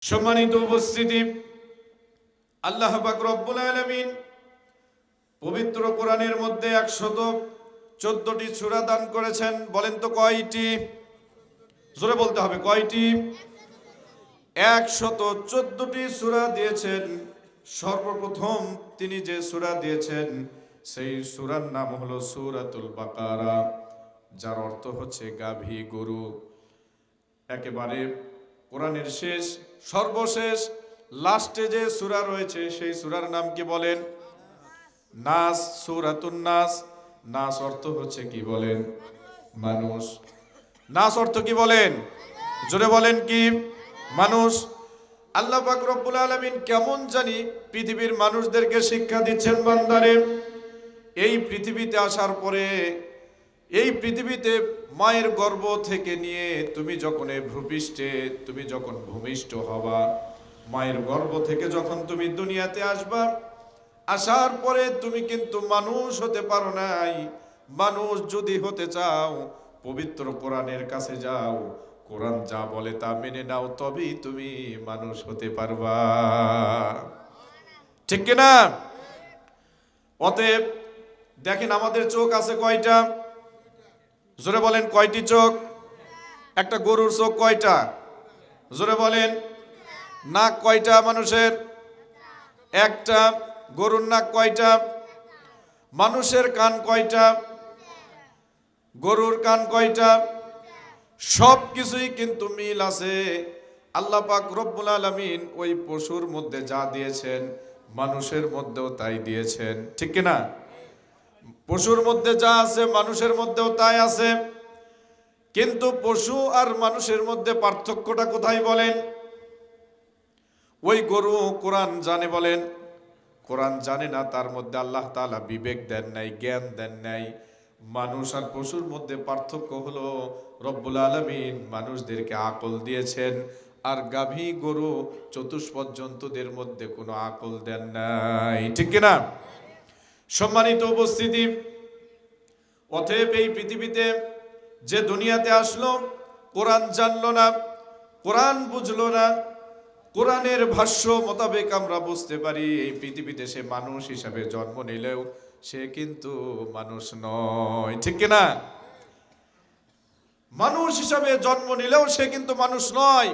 সম্মানিত উপস্থিতি, আল্লাহ পাক রব্বুল আলামিন পবিত্র কোরআনের মধ্যে 114টি সূরা দান করেছেন। বলেন তো কয়টি? জোরে বলতে হবে, কয়টি? 114টি সূরা দিয়েছেন। সর্বপ্রথম তিনি যে সূরা দিয়েছেন সেই সূরার নাম হলো সূরাতুল বাকারা, যার অর্থ হচ্ছে গাভী গরু। একেবারে কোরআনের শেষ, সর্বশেষ, লাস্টে যে সূরা রয়েছে সেই সূরার নাম কি বলেন? নাস, সূরাতুন নাস। নাস অর্থ হচ্ছে কি বলেন? মানুষ। নাস অর্থ কি বলেন? জোরে বলেন কি? মানুষ। আল্লাহ পাক রব্বুল আলামিন কেমন জানি পৃথিবীর মানুষদেরকে শিক্ষা দিচ্ছেন, বান্দারে এই পৃথিবীতে আসার পরে, এই পৃথিবীতে মায়ের গর্ভ থেকে নিয়ে তুমি যখন এই ভূপৃষ্ঠে, তুমি যখন ভূমিষ্ঠ হবা, মায়ের গর্ভ থেকে যখন তুমি দুনিয়াতে আসবা, আসার পরে তুমি কিন্তু মানুষ হতে পারো নাই। মানুষ যদি হতে চাও, পবিত্র কোরআনের কাছে যাও, কোরআন যা বলে তা মেনে নাও, তবেই তুমি মানুষ হতে পারবা। ঠিক কিনা? অতএব দেখেন, আমাদের চোখ আছে কয়টা? জোরে বলেন, কয়টি চোখ? একটা গরুর চোখ কয়টা? জোরে বলেন। নাক কয়টা মানুষের? একটা। গরুর নাক কয়টা? মানুষের কান কয়টা? গরুর কান কয়টা? সব কিছুই কিন্তু মিল আছে। আল্লাহ পাক রব্বুল আলামিন ওই পশুর মধ্যে যা দিয়েছেন মানুষের মধ্যেও তাই দিয়েছেন। ঠিক কিনা? পশুর মধ্যে যা আছে মানুষের মধ্যেও তাই আছে। কিন্তু পশু আর মানুষের মধ্যে পার্থক্যটা কোথায় বলেন? ওই গরু কোরআন জানে বলেন, কোরআন জানে না, তার মধ্যে আল্লাহ তাআলা বিবেক দেন নাই, জ্ঞান দেন নাই। মানুষ আর পশুর মধ্যে পার্থক্য হলো রব্বুল আলামিন মানুষদেরকে আকল দিয়েছেন, আর গাভী গরু চতুষ্পদ জন্তুদের মধ্যে কোনো আকল দেন নাই। ঠিক কিনা? সম্মানিত উপস্থিতি, অতএব এই পৃথিবীতে যে দুনিয়াতে আসলো, কোরআন জানলো না, কোরআন বুঝলো না, কোরআনের ভাষ্য মোতাবেক আমরা বুঝতে পারি এই পৃথিবীতে সে মানুষ হিসাবে জন্ম নিলেও সে কিন্তু মানুষ নয়। ঠিক কিনা? মানুষ হিসাবে জন্ম নিলেও সে কিন্তু মানুষ নয়।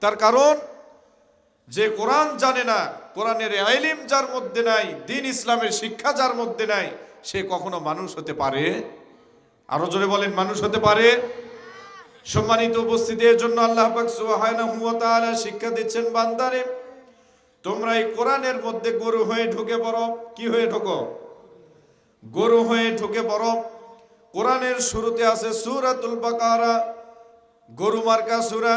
তার কারণ, যে কোরআন জানে না, কোরআনের ইলম যার মধ্যে নাই, দ্বীন ইসলামের শিক্ষা যার মধ্যে নাই, সে কখনো মানুষ হতে পারে? আরো জোরে বলেন, মানুষ হতে পারে? সম্মানিত উপস্থিতি, এর জন্য আল্লাহ পাক সুবহানাহু ওয়া তাআলা শিক্ষা দিচ্ছেন, বান্দারে তোমরা এই কোরআনের মধ্যে গরু হয়ে ঢুকে পড়ো। কি হয়ে ঢোকো? গরু হয়ে ঢুকে পড়ো। কোরআনের শুরুতে আছে সূরাতুল বাকারা, গরু মার্কা সূরা।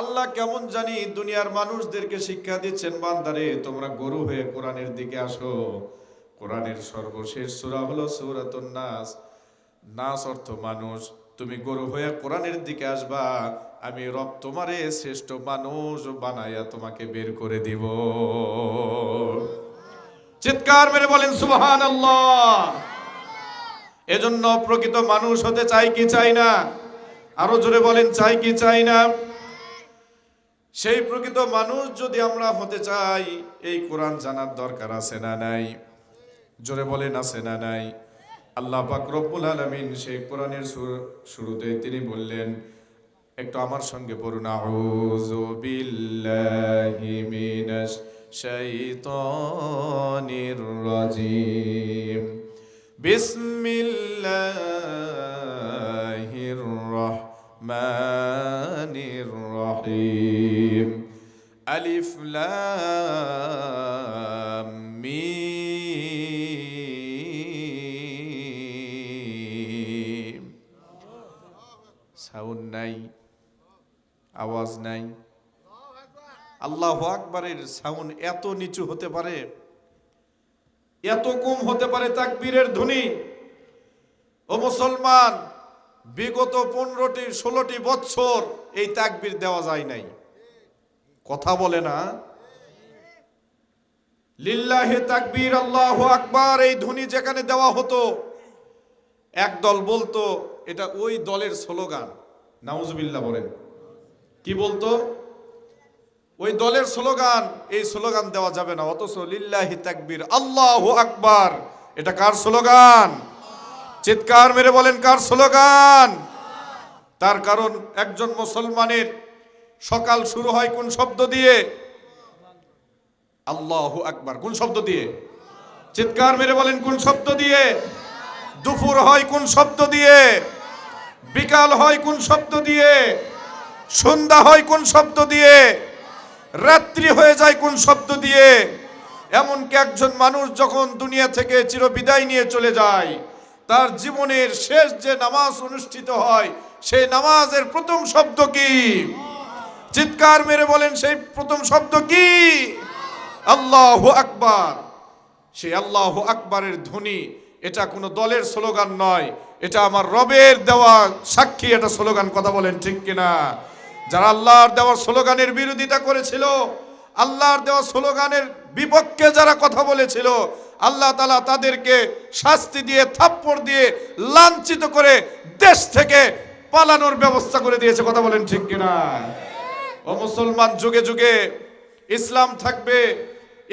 আল্লাহ কেমন জানি দুনিয়ার মানুষদেরকে শিক্ষা দিচ্ছেন, বান্দারে তোমরা গরু হয়ে কোরআনের দিকে আসো। কোরআনের সর্বশেষ সূরা হলো সূরাতুন নাস। নাস অর্থ মানুষ। তুমি গরু হয়ে কোরআনের দিকে আসবা, আমি রব তোমারে শ্রেষ্ঠ মানুষ বানাইয়া তোমাকে বের করে দিব। চিৎকার মেরে বলেন সুবহানাল্লাহ। এজন্য প্রকৃত মানুষ হতে চাই কি চাই না? আরো জোরে বলেন, চাই কি চাই না? সেই প্রকৃত মানুষ যদি আমরা হতে চাই, এই কোরআন জানার দরকার আছে না নাই? জোরে বলেন, আছে না নাই? আল্লাহ পাক রব্বুল আলামিন সেই কোরআনের শুরুতে তিনি বললেন, একটু আমার সঙ্গে পড়ুন, আউযু বিল্লাহি মিনাশ শাইতানির রাজিম, বিসমিল্লাহির রাহমানির রাহিম, আলিফ লাম মিম। সাউন্ড নাই, আওয়াজ নাই। আল্লাহু আকবারের সাউন্ড এত নিচু হতে পারে, এত কম হতে পারে তাকবীরের ধ্বনি? ও মুসলমান, বিগত 15টি 16টি বছর এই তাকবীর দেওয়া যায় নাই। কথা বলে না? লিল্লাহি তাকবীর, আল্লাহু আকবার, এই ধ্বনি যেখানে দেওয়া হতো, একদল বলতো এটা ওই দলের স্লোগান। নাউজুবিল্লাহ বলেন। কি বলতো? ওই দলের স্লোগান, এই স্লোগান দেওয়া যাবে না। অথচ লিল্লাহি তাকবীর, আল্লাহু আকবার, এটা কার স্লোগান? চিৎকার মেরে বলেন কার স্লোগান? তার কারণ একজন মুসলমানের সকাল শুরু হয় কোন শব্দ দিয়ে? আল্লাহু আকবার। কোন শব্দ দিয়ে? চিৎকার মেরে বলেন কোন শব্দ দিয়ে? দুপুর হয় কোন শব্দ দিয়ে? বিকাল হয় কোন শব্দ দিয়ে? সন্ধ্যা হয় কোন শব্দ দিয়ে? রাত্রি হয়ে যায় কোন শব্দ দিয়ে? এমনকি একজন মানুষ যখন দুনিয়া থেকে চিরবিদায় নিয়ে চলে যায়, তার জীবনের শেষ যে নামাজ অনুষ্ঠিত হয়, সেই নামাজের প্রথম শব্দ কি? চিৎকার মেরে বলেন সেই প্রথম শব্দ কি? আল্লাহু আকবার। সেই আল্লাহু আকবারের ধ্বনি, এটা কোনো দলের স্লোগান নয়, এটা আমার রবের দেওয়া সাক্ষী, এটা স্লোগান। কথা বলেন ঠিক কিনা? যারা আল্লাহর দেওয়া স্লোগানের বিরোধিতা করেছিল, আল্লাহর দেওয়া স্লোগানের বিপক্ষে যারা কথা বলেছিল, আল্লাহ তাআলা তাদেরকে শাস্তি দিয়ে, থাপ্পড় দিয়ে, লাঞ্ছিত করে দেশ থেকে পালানোর ব্যবস্থা করে দিয়েছে। কথা বলেন ঠিক কিনা? ও মুসলমান, যুগে যুগে ইসলাম থাকবে,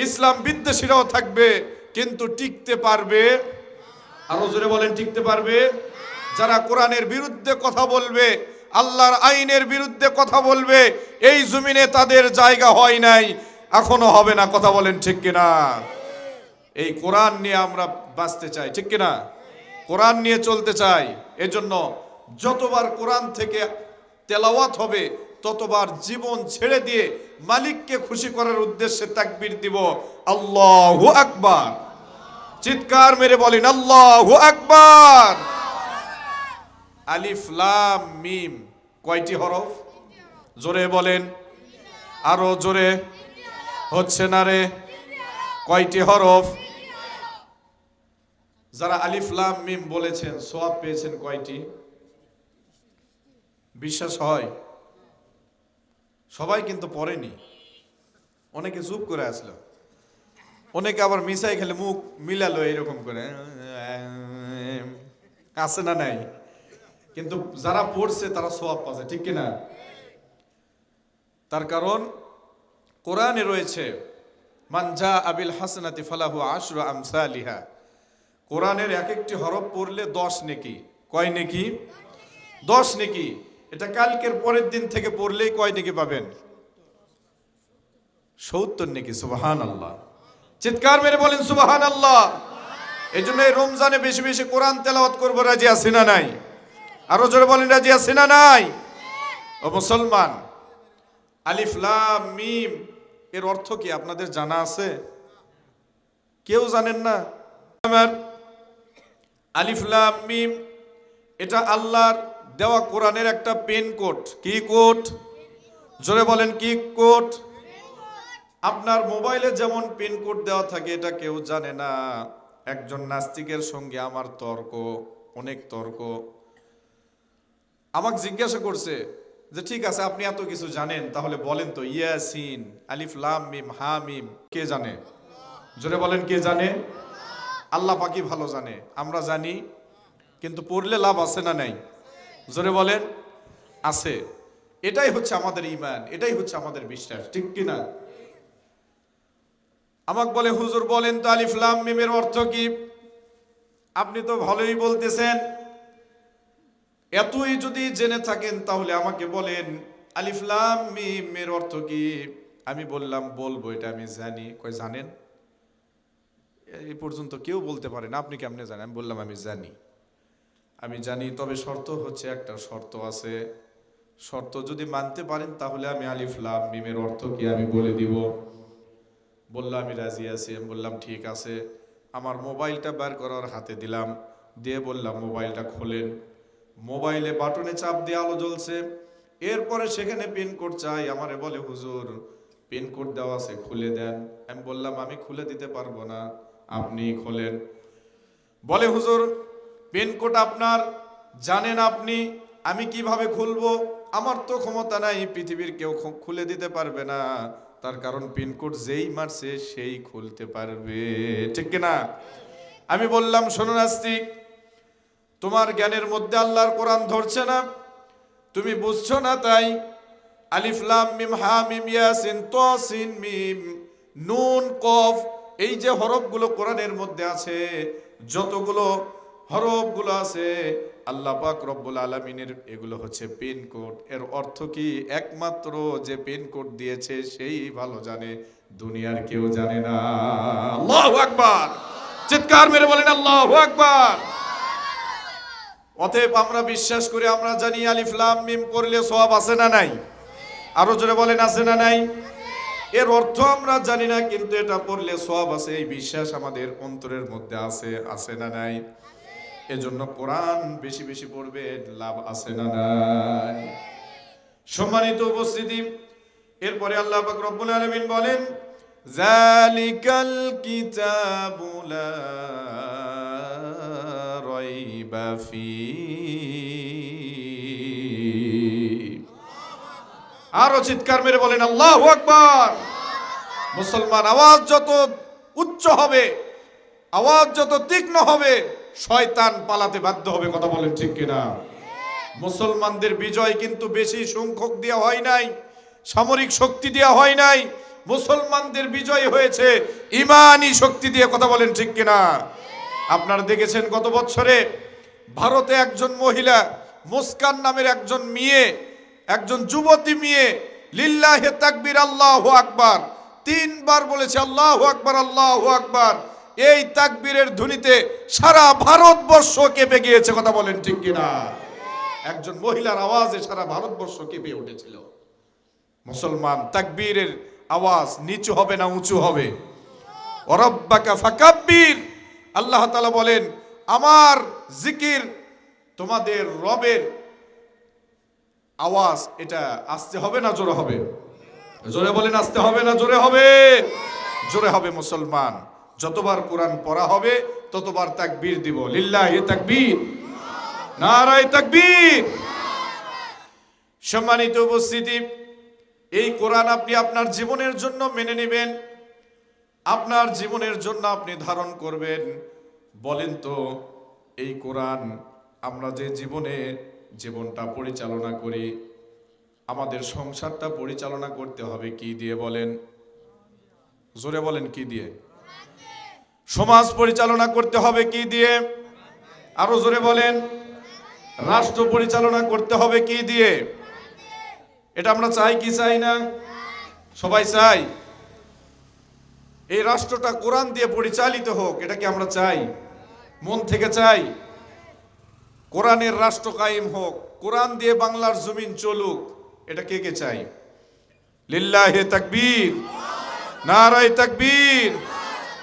ইসলাম বিদ্বেষীরাও থাকবে, কিন্তু টিকতে পারবে? আরো জোরে বলেন টিকতে পারবে? যারা কোরআনের বিরুদ্ধে কথা বলবে, আল্লাহর আইনের বিরুদ্ধে কথা বলবে, এই জমিনে তাদের জায়গা হয় নাই, এখনো হবে না। কথা বলেন ঠিক কিনা? এই কোরআন নিয়ে আমরা বাঁচতে চাই, ঠিক কিনা? কোরআন নিয়ে চলতে চাই। এজন্য যতবার কোরআন থেকে তেলাওয়াত হবে, ততবার জীবন ছেড়ে দিয়ে মালিককে খুশি করার উদ্দেশ্যে তাকবীর দিব, আল্লাহু আকবার। চিৎকার মেরে বলেন আল্লাহু আকবার। আলিফ লাম মিম কয়টি হরফ? জোরে বলেন, আরো জোরে। হচ্ছে না রে? কয়টি হরফ? যারা আলিফ লাম মিম বলেছেন সওয়াব পেয়েছেন কয়টি? বিশ্বাস হয়? সবাই কিন্তু পড়েনি, অনেকে চুপ করে আসলো, অনেকে আবার মিশাই খেলে মুখ মিলালো এরকম করে, আছে না নাই? কিন্তু যারা পড়ছে তারা সওয়াব পাচ্ছে, ঠিক কিনা? তার কারণ কোরআনে রয়েছে মান জা আবিল হাসানাতি ফালাহু আশরু আমসালিহা। কোরআনের এক একটি হরফ পড়লে 10 নেকি। কয় নেকি? 10 নেকি। এটা কালকের পরের দিন থেকে পড়লেই কয় নেকি পাবেন? 70 নেকি। সুবহানাল্লাহ। চিৎকার মেরে বলেন সুবহানাল্লাহ। এই জন্য এই রমজানে বেশি বেশি কোরআন তেলাওয়াত করবো, রাজি আছি না নাই? আরো জোরে বলেন রাজি আছি না নাই? ও মুসলমান, আলিফ লাম মিম এর অর্থ কি আপনাদের জানা আছে? কেউ জানেন না? আমার আলিফ লাম মিম এটা আল্লাহর দেওয়া কোরআনের একটা পেন কোড। কি কোড? জোরে বলেন কি কোড? আপনার মোবাইলে যেমন পিন কোড দেওয়া থাকে, এটা কেউ জানে না। একজন নাস্তিকের সঙ্গে আমার তর্ক, অনেক তর্ক। আমাকে জিজ্ঞাসা করছে যে ঠিক আছে আপনি এত কিছু জানেন, তাহলে বলেন তো ইয়াসিন আলিফ লাম মিম হা মিম কে জানে? জোরে বলেন কে জানে? আল্লাহ পাকই ভালো জানে। আমরা জানি, কিন্তু পড়লে লাভ আছে না নাই? জোরে বলেন আছে। এটাই হচ্ছে আমাদের ঈমান, এটাই হচ্ছে আমাদের বিশ্বাস, ঠিক কি না? আমাকে বলে হুজুর বলেন তো আলিফ লাম মিমের অর্থ কি? আপনি তো ভালোই বলতেছেন, এতই যদি জেনে থাকেন তাহলে আমাকে বলেন আলিফ লাম মিমের অর্থ কি? আমি বললাম বলবো, এটা আমি জানি। কয় জানেন? এই পর্যন্ত কেউ বলতে পারে না, আপনি কেমনে জানেন? আমি বললাম আমি জানি। আমি জানি, তবে শর্ত হচ্ছে, একটা শর্ত আছে, শর্ত যদি মানতে পারেন তাহলে আমি আলিফ লাম মিমের অর্থ কি আমি বলে দিব। বললাম আমি রাজি আছি। আমি বললাম ঠিক আছে। আমার মোবাইলটা বার করার হাতে দিলাম, দিয়ে বললাম মোবাইলটা খোলেন। মোবাইলে বাটনে চাপ দিয়ে আলো জ্বলছে, এরপরে সেখানে পিন কোড চাই। আমারে বলে হুজুর পিন কোড দেওয়া আছে, খুলে দেন। আমি বললাম আমি খুলে দিতে পারবো না, আপনি খোলেন। বলে হুজুর পিন কোড আপনার জানেন আপনি, আমি কিভাবে খুলবো? আমার তো ক্ষমতা নাই, পৃথিবীর কেউ খুলে দিতে পারবে না। তার কারণ পিনকোড যেই মারছে সেই খুলতে পারবে, ঠিক কিনা? আমি বললাম শোনো নাস্তিক, তোমার জ্ঞানের মধ্যে আল্লাহর কোরআন ধরছে না, তুমি বুঝছো না, তাই আলিফ লাম মিম হা মিম ইয়াসিন তাসিন মিম নুন কফ, এই যে হরফগুলো কোরআনের মধ্যে আছে, যতগুলো হরফগুলো আছে, আল্লাহ পাক রব্বুল আলামিনের এগুলো হচ্ছে পিন কোড। এর অর্থ কি? একমাত্র যে পিন কোড দিয়েছে সেই ভালো জানে, দুনিয়ার কেউ জানে না। আল্লাহু আকবার, চিৎকার মেরে বলেন আল্লাহু আকবার। অতএব আমরা বিশ্বাস করি, আমরা জানি আলিফ লাম মিম পড়লে সওয়াব আছে না নাই? আরো জোরে বলেন আছে না নাই? এর অর্থ আমরা জানি না, কিন্তু এটা পড়লে সওয়াব আছে, এই বিশ্বাস আমাদের অন্তরের মধ্যে আছে, আছে না নাই? এজন্য কোরআন বেশি বেশি পড়বে, লাভ আছে না নাই? সম্মানিত উপস্থিতি, এরপরে আল্লাহ পাক রব্বুল আলামিন বলেন, যালিকাল কিতাবু লা রাইবা ফীহি। আরো চিৎকার মেরে বলেন আল্লাহু আকবার। মুসলমান, আওয়াজ যত উচ্চ হবে, আওয়াজ যত তীক্ষ্ণ হবে, শয়তান পালাতে বাধ্য হবে। কথা বলেন ঠিক কিনা? মুসলমানদের বিজয় কিন্তু বেশি সংখ্যক দেওয়া হয় নাই, সামরিক শক্তি দেওয়া হয় নাই। মুসলমানদের বিজয় হয়েছে ঈমানি শক্তি দিয়ে। কথা বলেন ঠিক কিনা? আপনারা দেখেছেন গত বছরে ভারতে একজন মহিলা, মুস্কান নামের একজন মেয়ে, একজন যুবতী মেয়ে লিল্লাহে তাকবীর আল্লাহু আকবার 3 বার বলেছে, আল্লাহু আকবার আল্লাহু আকবার। এই তাকবীরের ধ্বনিতে সারা ভারতবর্ষ কেঁপে গিয়েছে। কথা বলেন ঠিক কিনা? একজন মহিলার আওয়াজে সারা ভারতবর্ষ কেঁপে উঠেছিল। মুসলমান, তাকবীরের আওয়াজ নিচু হবে না উঁচু হবে? ওয়ারাব্বাকা ফাকাব্বির। আল্লাহ তাআলা বলেন, আমার জিকির, তোমাদের রবের আওয়াজ, এটা আস্তে হবে না জোরে হবে? জোরে বলেন, আস্তে হবে না জোরে হবে? জোরে হবে। মুসলমান, যতবার কোরআন পড়া হবে ততবার তাকবীর দিব। লিল্লাহি তাকবীর, নারায়ে তাকবীর। সম্মানিত উপস্থিতি, এই কোরআন আপনি আপনার জীবনের জন্য মেনে নেবেন, আপনার জীবনের জন্য আপনি ধারণ করবেন। বলেন তো, এই কোরআন আমরা যে জীবনটা পরিচালনা করি, আমাদের সংসারটা পরিচালনা করতে হবে কি দিয়ে বলেন? জোরে বলেন, কি দিয়ে? সমাজ পরিচালনা করতে হবে কি দিয়ে? আরো জোরে বলেন। রাষ্ট্র পরিচালনা করতে হবে কি দিয়ে? এটা আমরা চাই কি চাই না? সবাই চাই এই রাষ্ট্রটা কোরআন দিয়ে পরিচালিত হোক। এটা কি আমরা চাই? মন থেকে চাই কোরআনের রাষ্ট্র কায়েম হোক, কোরআন দিয়ে বাংলার জমিন চলুক। এটা কে কে চাই? লিল্লাহি তাকবীর, নারায়ে তাকবীর।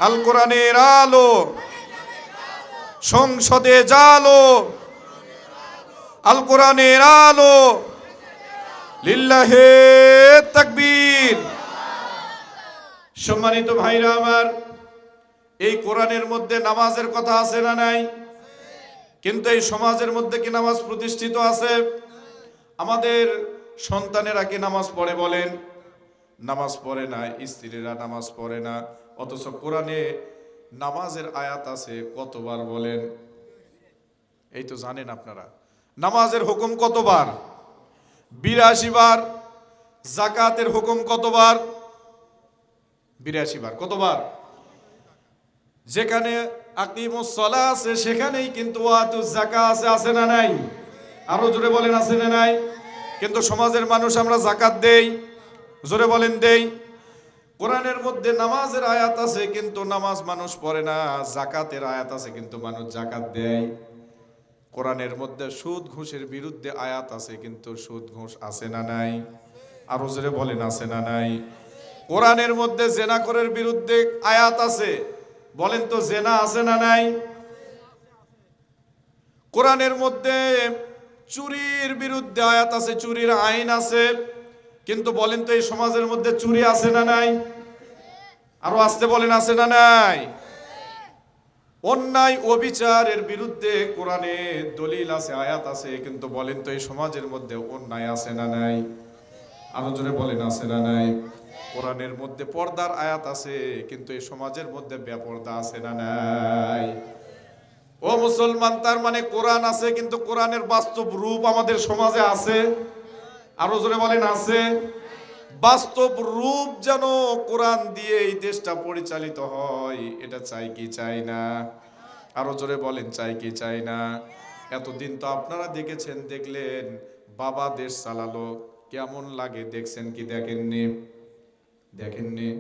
আল কোরআনের আলো সংসদে জালো, আল কোরআনের আলো, লিল্লাহি তাকবীর। সম্মানিত ভাইরা আমার, এই কোরআনের মধ্যে নামাজের কথা আছে না নাই? কিন্তু এই সমাজের মধ্যে কি নামাজ প্রতিষ্ঠিত আছে? আমাদের সন্তানেরা কি নামাজ পড়ে বলেন? নামাজ পড়ে না, স্ত্রীরা নামাজ পড়ে না। অথচ কোরআনে নামাজের আয়াত আছে কতবার বলেন? এই তো জানেন আপনারা। নামাজের হুকুম কতবার? 82 বার। যাকাতের হুকুম কতবার? 82 বার। কতবার? যেখানে আকিমুস সালাহ আছে সেখানেই কিন্তু ওয়াতুজ যাকাত আছে, আছে না নাই? আরো জোরে বলেন, আছে না নাই? কিন্তু সমাজের মানুষ আমরা যাকাত দেই, জোরে বলেন দেই। কোরআনের মধ্যে নামাজের আয়াত আছে কিন্তু নামাজ মানুষ পড়ে না, যাকাতের আয়াত আছে কিন্তু মানুষ যাকাত দেয়। কোরআনের মধ্যে সুদ ঘুষের বিরুদ্ধে আয়াত আছে কিন্তু সুদ ঘুষ আছে না নাই? আরো জোরে বলেন, আছে না নাই? কোরআনের মধ্যে জেনাকরের বিরুদ্ধে আয়াত আছে, বলেন তো জেনা আছে না নাই? কোরআনের মধ্যে চুরির বিরুদ্ধে আয়াত আছে, চুরির আইন আছে, কিন্তু বলেন তো এই সমাজের মধ্যে চুরি আছে না নাই? আরো আসতে বলেন, আছে না নাই? অন্যায় অবিচারের বিরুদ্ধে কোরআনে দলিল আছে, আয়াত আছে, কিন্তু বলেন তো এই সমাজের মধ্যে অন্যায় আছে না নাই? আরো জোরে বলেন, আছে না নাই? কোরআনের মধ্যে পর্দার আয়াত আছে কিন্তু এই সমাজের মধ্যে বেপর্দা আছে না নাই? ও মুসলমান, তার মানে কোরআন আছে কিন্তু কোরআনের বাস্তব রূপ আমাদের সমাজে আছে, আরো জোরে বলেন আছে। বাস্তব রূপ যেন কোরআন দিয়ে এই দেশটা পরিচালিত হয়, এটা চাই কি চাই না? আরো জোরে বলেন চাই কি চাই না? এতদিন তো আপনারা দেখেছেন, দেখলেন বাবা দেশ চালালো, কেমন লাগে দেখছেন কি দেখেননি? দেখেননি?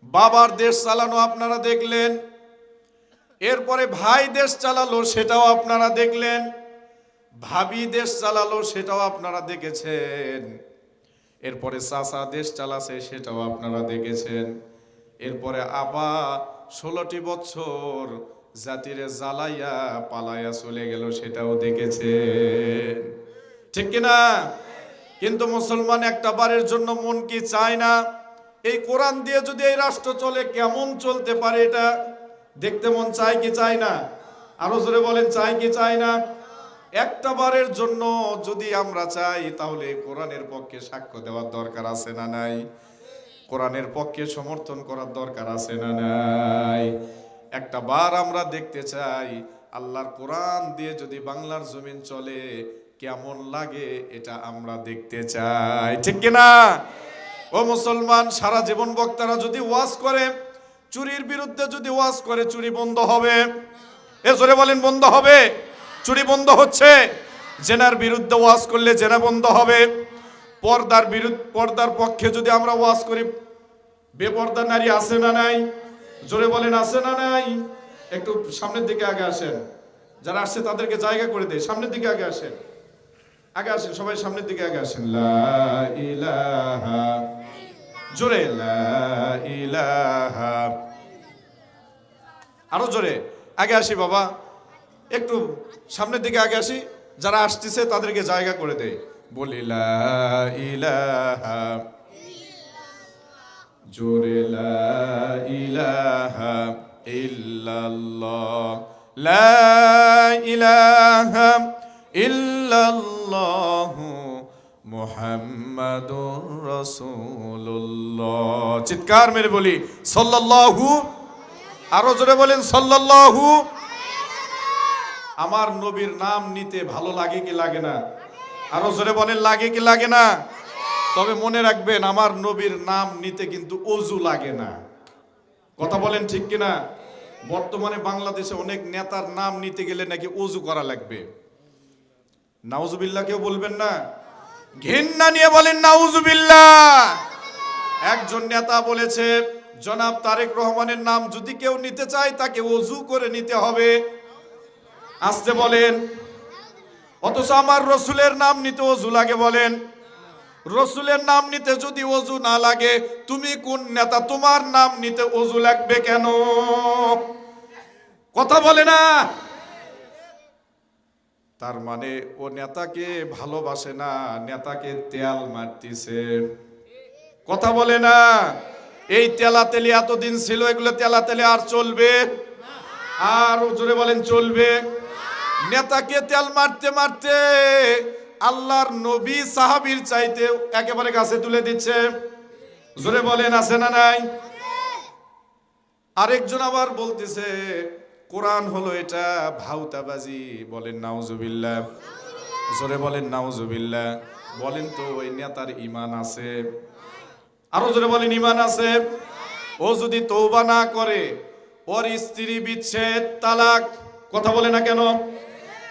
বাবার দেশ চালানো আপনারা দেখলেন, এরপরে ভাই দেশ চালালো সেটাও আপনারা দেখলেন, ভাবি দেশ চালালো সেটাও আপনারা দেখেছেন, এরপরে চাচা দেশ চালাছে সেটাও আপনারা দেখেছেন, এরপরে আবা 16টি বছর জাতিরে জ্বালাইয়া পালাইয়া চলে গেল সেটাও দেখেছেন, ঠিক কিনা? কিন্তু মুসলমান একটা বারের জন্য মন কি চায় না এই কোরআন দিয়ে যদি এই রাষ্ট্র চলে কেমন চলতে পারে এটা দেখতে মন চায় কি চায় না? আরো জোরে বলেন চাই কি চায় না? একটা বারের জন্য যদি আমরা চাই তাহলে কোরআনের পক্ষে সাক্ষ্য দেওয়ার দরকার আছে না নাই? কোরআনের পক্ষে সমর্থন করার দরকার আছে না নাই? একটা বার আমরা দেখতে চাই আল্লাহর কোরআন দিয়ে যদি বাংলার জমিন চলে কেমন লাগে এটা আমরা দেখতে চাই, ঠিক কিনা? ও মুসলমান, সারা জীবন বক্তারা যদি ওয়াজ করে চুরির বিরুদ্ধে যদি ওয়াজ করে চুরি বন্ধ হবে? এ জোরে বলেন বন্ধ হবে? চুরি বন্ধ হচ্ছে। জেনার বিরুদ্ধে ওয়াজ করলে জেনা বন্ধ হবে। পর্দার পক্ষে যদি আমরা ওয়াজ করি, বেপর্দা নারী আছে না নাই? জোরে বলেন আছে না নাই? একটু সামনের দিকে আগে আসেন, যারা আসছে তাদেরকে জায়গা করে দেয়, সামনের দিকে আগে আসেন, আগে আসেন, সবাই সামনের দিকে আগে আসেন। লা ইলাহা, জোরে লা ইলাহা, আরো জোরে আগে আসি বাবা, একটু সামনের দিকে আগে আসি, যারা আসতেছে তাদেরকে জায়গা করে দেয়। বলি লা ইলাহা, জোরে লা ইলাহা ইল্লাল্লাহ, লা ইলাহা ইল্লাল্লাহু মুহাম্মাদুর রাসূলুল্লাহ। চিৎকার মেরে বলি সাল্লাল্লাহু, আরো জোরে বলেন সাল্লাল্লাহু। আমার নবীর নাম নিতে ভালো লাগে কি লাগে না? আরো জোরে বলেন লাগে কি লাগে না? তবে মনে রাখবেন আমার নবীর নাম নিতে কিন্তু ওযু লাগে না। কথা বলেন ঠিক কিনা? বর্তমানে বাংলাদেশে অনেক নেতার নাম নিতে গেলে নাকি ওযু করা লাগবে। নাউজুবিল্লাহ কেউ বলবেন না? ঘৃণা নিয়ে বলেন নাউজুবিল্লাহ। একজন নেতা বলেছে জনাব তারেক রহমানের নাম যদি কেউ নিতে চায় তাকে ওযু করে নিতে হবে। আসতে বলেন। অথচ আমার রসুলের নাম নিতে ওযু লাগে বলেন। রসুলের নাম নিতে যদি ওযু না লাগে তুমি কোন নেতা? তোমার নাম নিতে ওযু লাগবে কেন? কথা বলে না। তার মানে ও নেতাকে ভালোবাসে না, নেতাকে তেল মারতেছে। কথা বলে না। এই তেলাতেলি এতদিন ছিল, এগুলো তেলাতেলি আর চলবে? আর জোরে বলেন চলবে? নেতাকে তেল মারতে মারতে আল্লাহর নবী সাহাবীর চাইতে একেবারে কাছে তুলে দিচ্ছে। জোরে বলেন আছে না নাই? আরেকজন আবার বলতেছে কোরআন হলো এটা ভাউতাবাজি। বলেন নাউজুবিল্লাহ। জোরে বলেন নাউজুবিল্লাহ। বলেন তো ওই নেতার ঈমান আছে? আরো জোরে বলেন ঈমান আছে? ও যদি তওবা না করে, ওর স্ত্রী বিচ্ছেদ তালাক, কথা বলে না কেন?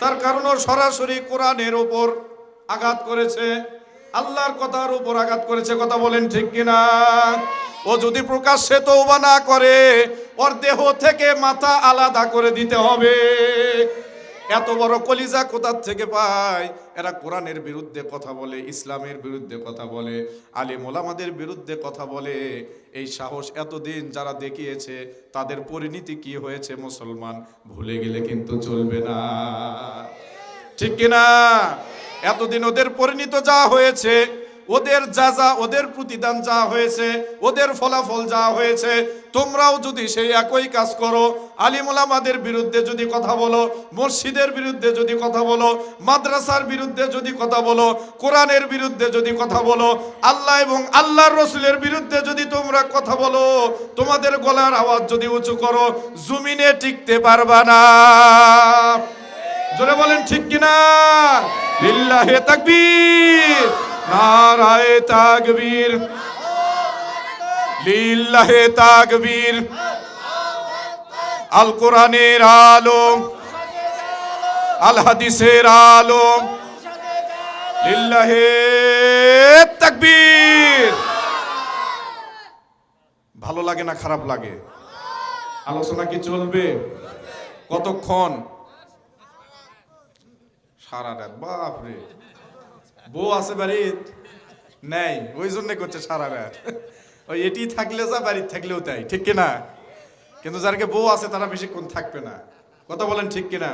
তার কারণ ও সরাসরি কোরআনের উপর আঘাত করেছে, আল্লাহর কথার উপর আঘাত করেছে। কথা বলেন ঠিক কিনা? ও যদি প্রকাশ্যে তওবা না করে ওর দেহ থেকে মাথা আলাদা করে দিতে হবে। এত বড় কলিজা কোথার থেকে পায়? এরা কোরআনের বিরুদ্ধে কথা বলে, ইসলামের বিরুদ্ধে কথা বলে, আলেম ওলামাদের বিরুদ্ধে কথা বলে। এই সাহস এতদিন যারা দেখিয়েছে তাদের পরিণতি কি হয়েছে মুসলমান ভুলে গেলে কিন্তু চলবে না, ঠিক কিনা? এতদিন ওদের পরিণতি যা হয়েছে, ওদের যা ওদের প্রতিদান যা হয়েছে, ওদের ফলাফল যা হয়েছে, তোমরাও যদি সেই একই কাজ করো, আলিম ওলামাদের বিরুদ্ধে যদি কথা বলো, মসজিদের বিরুদ্ধে যদি কথা বলো, মাদ্রাসার বিরুদ্ধে যদি কথা বলো, কোরআনের বিরুদ্ধে যদি কথা বলো, আল্লাহ এবং আল্লাহর রসুলের বিরুদ্ধে যদি তোমরা কথা বলো, তোমাদের গলার আওয়াজ যদি উঁচু করো, জমিনে টিকতে পারবা না। জোরে বলেন ঠিক কিনা? লিল্লাহি তাকবীর। নারায়ে তাকবীর, লিল্লাহে তাকবীর। আল কোরআনের আলো, আল হাদিসের আলো, লিল্লাহে তাকবীর। ভালো লাগে না খারাপ লাগে? আলোচনা কি চলবে? কতক্ষণ? সারা রাত। বাপরে, বউ আছে বাড়ির? নেই, ওই জন্য করছে সারা রাত। ওই এটি থাকলে যা, বাড়ির থাকলেও তাই, ঠিক কিনা? কিন্তু যারকে বউ আছে তারা বেশিক্ষণ থাকবে না। কথা বলেন ঠিক কিনা?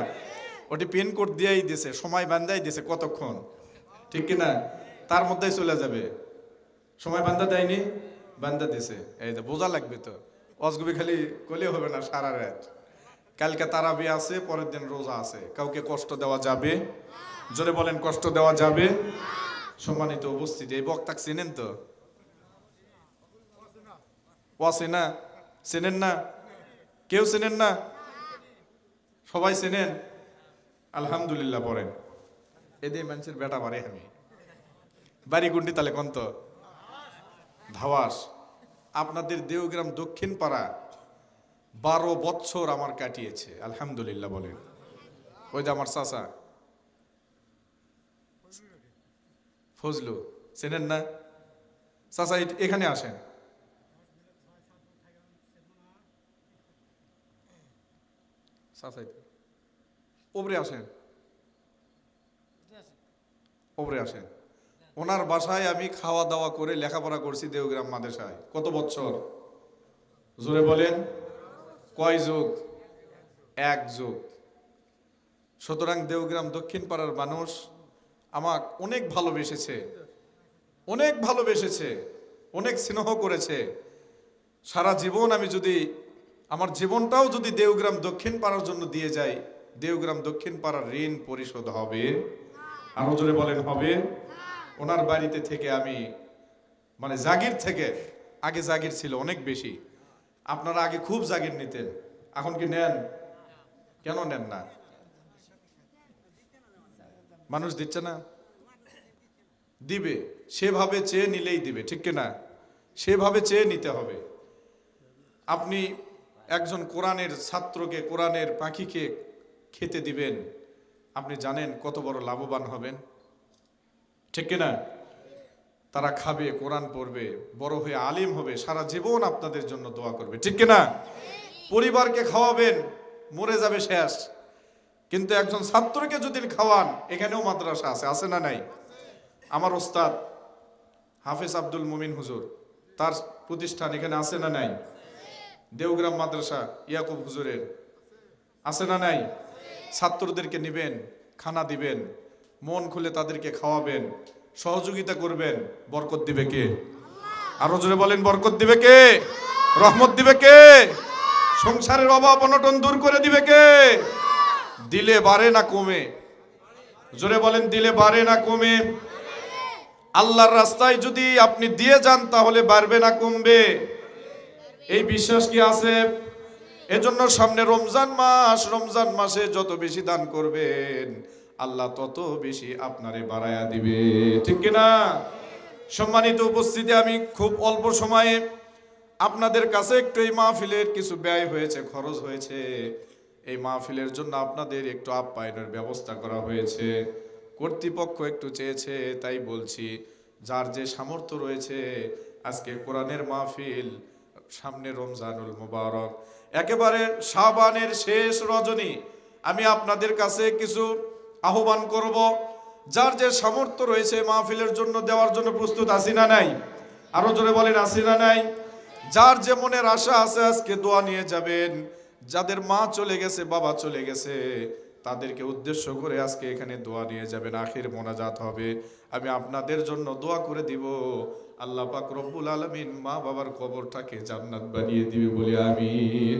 ওটি পিন কোড দিয়েই দিছে, সময় বান্ধাই দিছে কতক্ষণ, ঠিক কিনা? তার মধ্যেই চলে যাবে। সময় বান্ধা দেয়নি, বান্ধা দিছে। এই তো বোঝা লাগবে তো, অজগুবি খালি কলে হবে না সারা রাত। কালকে তারাবি আছে, পরের দিন রোজা আছে। কাউকে কষ্ট দেওয়া যাবে? জোরে বলেন, কষ্ট দেওয়া যাবে? সম্মানিত উপস্থিতি, এই বক্তাক চেনেন তো? না চেনেন না? কেউ চেনেন না? সবাই চেনেন? আলহামদুলিল্লাহ পড়েন। এদের মানুষের বেটা বাড়ি। আমি বাড়ি গুন্ডি তালে কন্ত ধাওয়াস। আপনাদের দেওগ্রাম দক্ষিণ পাড়া 12 বছর আমার কাটিয়েছে, আলহামদুলিল্লাহ বলেন। ওই যে আমার চাচা ফজলু, চেনেন না? চাচা এখানে আসেন। ওপরে আসেন, ওপরে আসেন। ওনার বাসায় আমি খাওয়া দাওয়া করে লেখাপড়া করছি দেওগ্রাম মাদ্রাসায়। কত বছর? জোরে বলেন, কয় যুগ? 1 যুগ। সুতরাং দেওগ্রাম দক্ষিণ পাড়ার মানুষ আমাকে অনেক ভালোবেসেছে, অনেক ভালোবেসেছে, অনেক স্নেহ করেছে। সারা জীবন আমি যদি আমার জীবনটাও যদি দেওগ্রাম দক্ষিণ পাড়ার জন্য দিয়ে যাই, দেওগ্রাম দক্ষিণ পাড়ার ঋণ পরিশোধ হবে? আরো জোরে বলেন, হবে? ওনার বাড়িতে থেকে আমি মানে জাগির থেকে, আগে জাগির ছিল অনেক বেশি। আপনারা আগে খুব জাগির নিতেন, এখন কি নেন? কেন নেন না? মানুষ দিচ্ছে না? দিবে, সেভাবে চেয়ে নিলেই দিবে, ঠিক কিনা? সেভাবে চেয়ে নিতে হবে। আপনি একজন কোরআনের ছাত্রকে, কোরআনের পাখিকে খেতে দিবেন, আপনি জানেন কত বড় লাভবান হবেন, ঠিক কিনা? তারা খাবে, কোরআন পড়বে, বড় হয়ে আলিম হবে, সারা জীবন আপনাদের জন্য দোয়া করবে, ঠিক কিনা? পরিবারকে খাওয়াবেন, মরে যাবে শেষ। কিন্তু একজন ছাত্রকে যদি খাওয়ান, এখানেও মাদ্রাসা আছে, আছে না নাই? আমার ওস্তাদ হাফেজ আব্দুল মুমিন হুজুর, তার প্রতিষ্ঠান এখানে আছে না নাই? দেওগ্রাম মাদ্রাসা ইয়াকুব হুজুরের আছে না নাই? ছাত্রদেরকে নিবেন, খানা দিবেন, মন খুলে তাদেরকে খাওয়াবেন, সহযোগিতা করবেন, বরকত দিবে কে? আরো জোরে বলেন, বরকত দিবে কে? রহমত দিবে কে? সংসারের অভাব অনটন দূর করে দিবে কে? দিলে বাড়ে না কমে? জোরে বলেন, দিলে বাড়ে না কমে? আল্লাহর রাস্তায় যদি আপনি দিয়ে যান তাহলে বাড়বে না কমবে? এই বিশ্বাস কি আছে? এজন্য সামনে রমজান মাস, রমজান মাসে যত বেশি দান করবেন আল্লাহ তত বেশি আপনারে বাড়ায়া দিবে, ঠিক কিনা? সম্মানিত উপস্থিতি, আমি খুব অল্প সময়ে আপনাদের কাছে একটু এই মাহফিলের কিছু ব্যয় হয়েছে, খরচ হয়েছে। এই মাহফিলের জন্য আপনাদের একটু আপ্যায়নের ব্যবস্থা করা হয়েছে, কর্তৃপক্ষ একটু চেয়েছে, তাই বলছি যার যে সামর্থ্য রয়েছে, আজকে কোরআনের মাহফিল, সামনে রমজানুল মুবারক, একেবারে শাবানের শেষ রজনী, আমি আপনাদের কাছে কিছু আহ্বান করব। যার যে সামর্থ্য রয়েছে মাহফিলের জন্য দেওয়ার জন্য প্রস্তুত আছি না নাই? আরো জোরে বলেন, আছি না নাই? যার যে মনের আশা আছে আজকে দোয়া নিয়ে যাবেন। যাদের মা চলে গেছে, বাবা চলে গেছে, তাদেরকে উদ্দেশ্য করে আজকে এখানে দোয়া নিয়ে যাবেন, আখির মোনাজাত হবে। আমি আপনাদের জন্য দোয়া করে দিব, আল্লাহ পাক রব্বুল আলামিন মা বাবার কবরটাকে জান্নাত বানিয়ে দিবে বলে আমিন।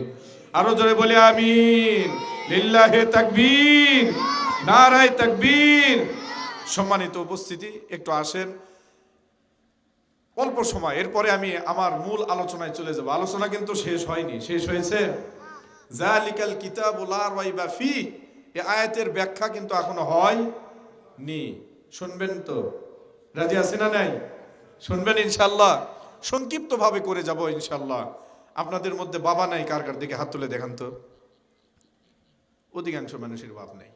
আরো জোরে বলে আমিন। লিল্লাহে তাকবীর, নারায়ে তাকবীর। সম্মানিত উপস্থিতি, একটু আসেন, অল্প সময়, এরপরে আমি আমার মূল আলোচনায় চলে যাব। আলোচনা কিন্তু শেষ হয়নি, শেষ হয়েছে। যালিকাল কিতাবু লা রাইবা ফিহি, এই আয়াতের ব্যাখ্যা কিন্তু এখনো হয়নি। শুনবেন তো? রাজি আছি না নাই? শুনবেন ইনশাল্লাহ। সংক্ষিপ্তভাবে করে যাব ইনশাল্লাহ। আপনাদের মধ্যে বাবা নাই কার কার দিকে হাত তুলে দেখান তো। অধিকাংশ মানুষের বাপ নাই।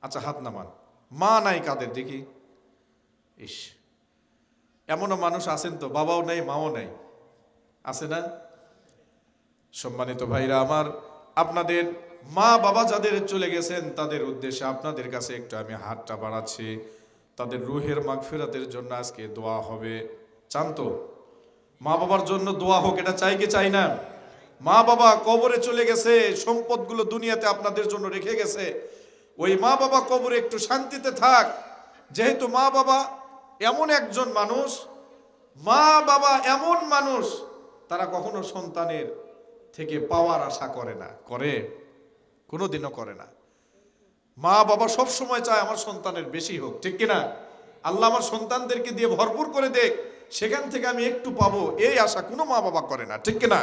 আচ্ছা হাত নামান। মা নাই কাদের দেখি? ইস, এমনও মানুষ আছেন তো বাবাও নাই মাও নাই, আছে না? সম্মানিত ভাইরা আমার, আপনাদের মা বাবা যাদের চলে গেছেন তাদের উদ্দেশ্যে আপনাদের কাছে একটু আমি হাতটা বাড়াচ্ছি। তাদের রুহের মাগফিরাতের জন্য আজকে দোয়া হবে। চান তো? মা বাবার জন্য দোয়া হোক, এটা চাই কি চাই না? মা বাবা কবরে চলে গেছে, সম্পদগুলো দুনিয়াতে আপনাদের জন্য রেখে গেছে। ওই মা বাবা কবরে একটু শান্তিতে থাক। যেহেতু মা বাবা এমন একজন মানুষ, মা বাবা এমন মানুষ, তারা কখনো সন্তানের থেকে পাওয়ার আশা করে না। করে? কোনোদিনও করে না। মা বাবা সব সময় চায় আমার সন্তানের বেশি হোক, ঠিক কিনা? আল্লাহ আমার সন্তানদেরকে দিয়ে ভরপুর করে দেখ, সেখান থেকে আমি একটু পাবো, এই আশা কোনো মা বাবা করে না, ঠিক কিনা?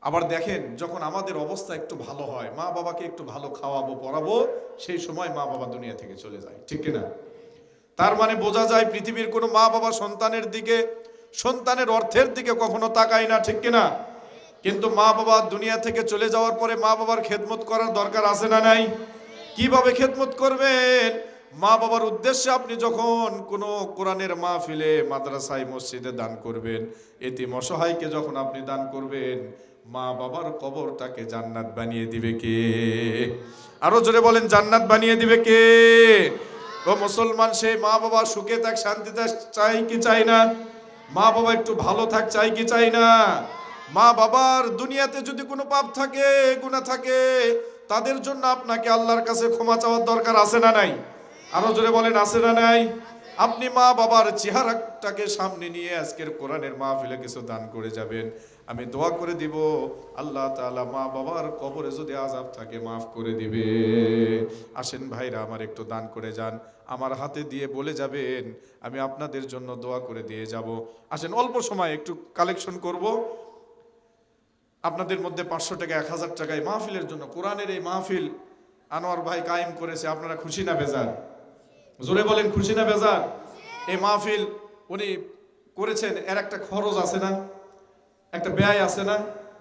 আবার দেখেন, যখন আমাদের অবস্থা একটু ভালো হয়, মা বাবাকে একটু ভালো খাওয়াবো পড়াবো, সেই সময় মা বাবা দুনিয়া থেকে চলে যায়, ঠিক কিনা? তার মানে বোঝা যায় পৃথিবীর কোনো মা বাবা সন্তানের দিকে, সন্তানের অর্থের দিকে কখনো তাকায় না, ঠিক কিনা? কিন্তু মা বাবা দুনিয়া থেকে চলে যাওয়ার পরে মা বাবার খেদমত করার দরকার আছে না নাই? কিভাবে খেদমত করবেন? মা বাবার উদ্দেশ্যে আপনি যখন কোনো কোরআনের মাহফিলে, মাদ্রাসায়, মসজিদে দান করবেন, এতিম অসহায়কে যখন আপনি দান করবেন, মা বাবার কবরটাকে জান্নাত বানিয়ে দিবে কে? আরো জোরে বলেন, জান্নাত বানিয়ে দিবে কে? ও মুসলমান, সেই মা বাবা সুখে থাক, শান্তিতে চাই কি চাই না? মা বাবা একটু ভালো থাক চাই কি চাই না? মা বাবার দুনিয়াতে যদি কোনো পাপ থাকে, গুনাহ থাকে, তাদের জন্য আপনাকে আল্লাহর কাছে ক্ষমা চাওয়ার দরকার আছে না নাই? আরো জোরে বলেন, আছে না নাই? আপনি মা বাবার চেহারাটাকে সামনে নিয়ে আজকের কোরআনের মাহফিলে কিছু দান করে যাবেন। আমি দোয়া করে দিব, আল্লাহ তাআলা মা বাবার কবরে যদি আযাব থাকে মাফ করে দিবে। আসেন ভাইরা আমার, একটু দান করে যান, আমার হাতে দিয়ে বলে যাবেন, আমি আপনাদের জন্য দোয়া করে দিয়ে যাব। আসেন, অল্প সময় একটু কালেকশন করব। আপনাদের মধ্যে 500 টাকা, 1000 টাকায় মাহফিলের জন্য, কোরআনের এই মাহফিল আনোয়ার ভাই কায়েম করেছে। আপনারা খুশি না বেজার? জোরে বলেন, খুশি না বেজার? এই মাহফিল উনি করেছেন, এর একটা খরচ আছে না, একটা ব্যয় আছে না?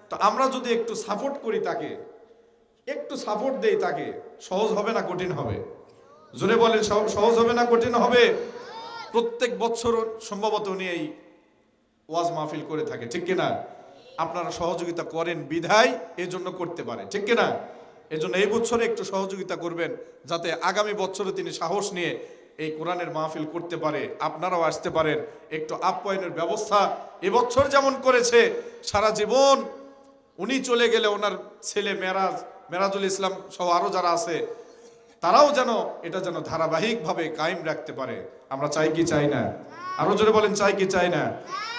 তো আমরা যদি একটু সাপোর্ট করি তাকে, একটু সাপোর্ট দেই তাকে, সহজ হবে না কঠিন হবে? জোরে বলেন, সহজ হবে না কঠিন হবে? প্রত্যেক বছর সম্ভবত উনি এই ওয়াজ মাহফিল করে থাকে, ঠিক কিনা? আপনারা সহযোগিতা করেন বিধায় এই জন্য করতে পারে, ঠিক কিনা? এই জন্য এই বছরে একটু সহযোগিতা করবেন, যাতে আগামী বছরে তিনি সাহস নিয়ে এই কোরআনের মাহফিল করতে পারে, আপনারাও আসতে পারেন। একটু আপ্যায়নের ব্যবস্থা এবছর যেমন করেছে, সারা জীবন উনি চলে গেলে ওনার ছেলে মেরাজুল ইসলাম সহ আরো যারা আছে, তারাও যেন এটা যেন ধারাবাহিকভাবে কায়েম রাখতে পারে। আমরা চাই কি চাই না? আরো জোরে বলেন, চাই কি চাই না?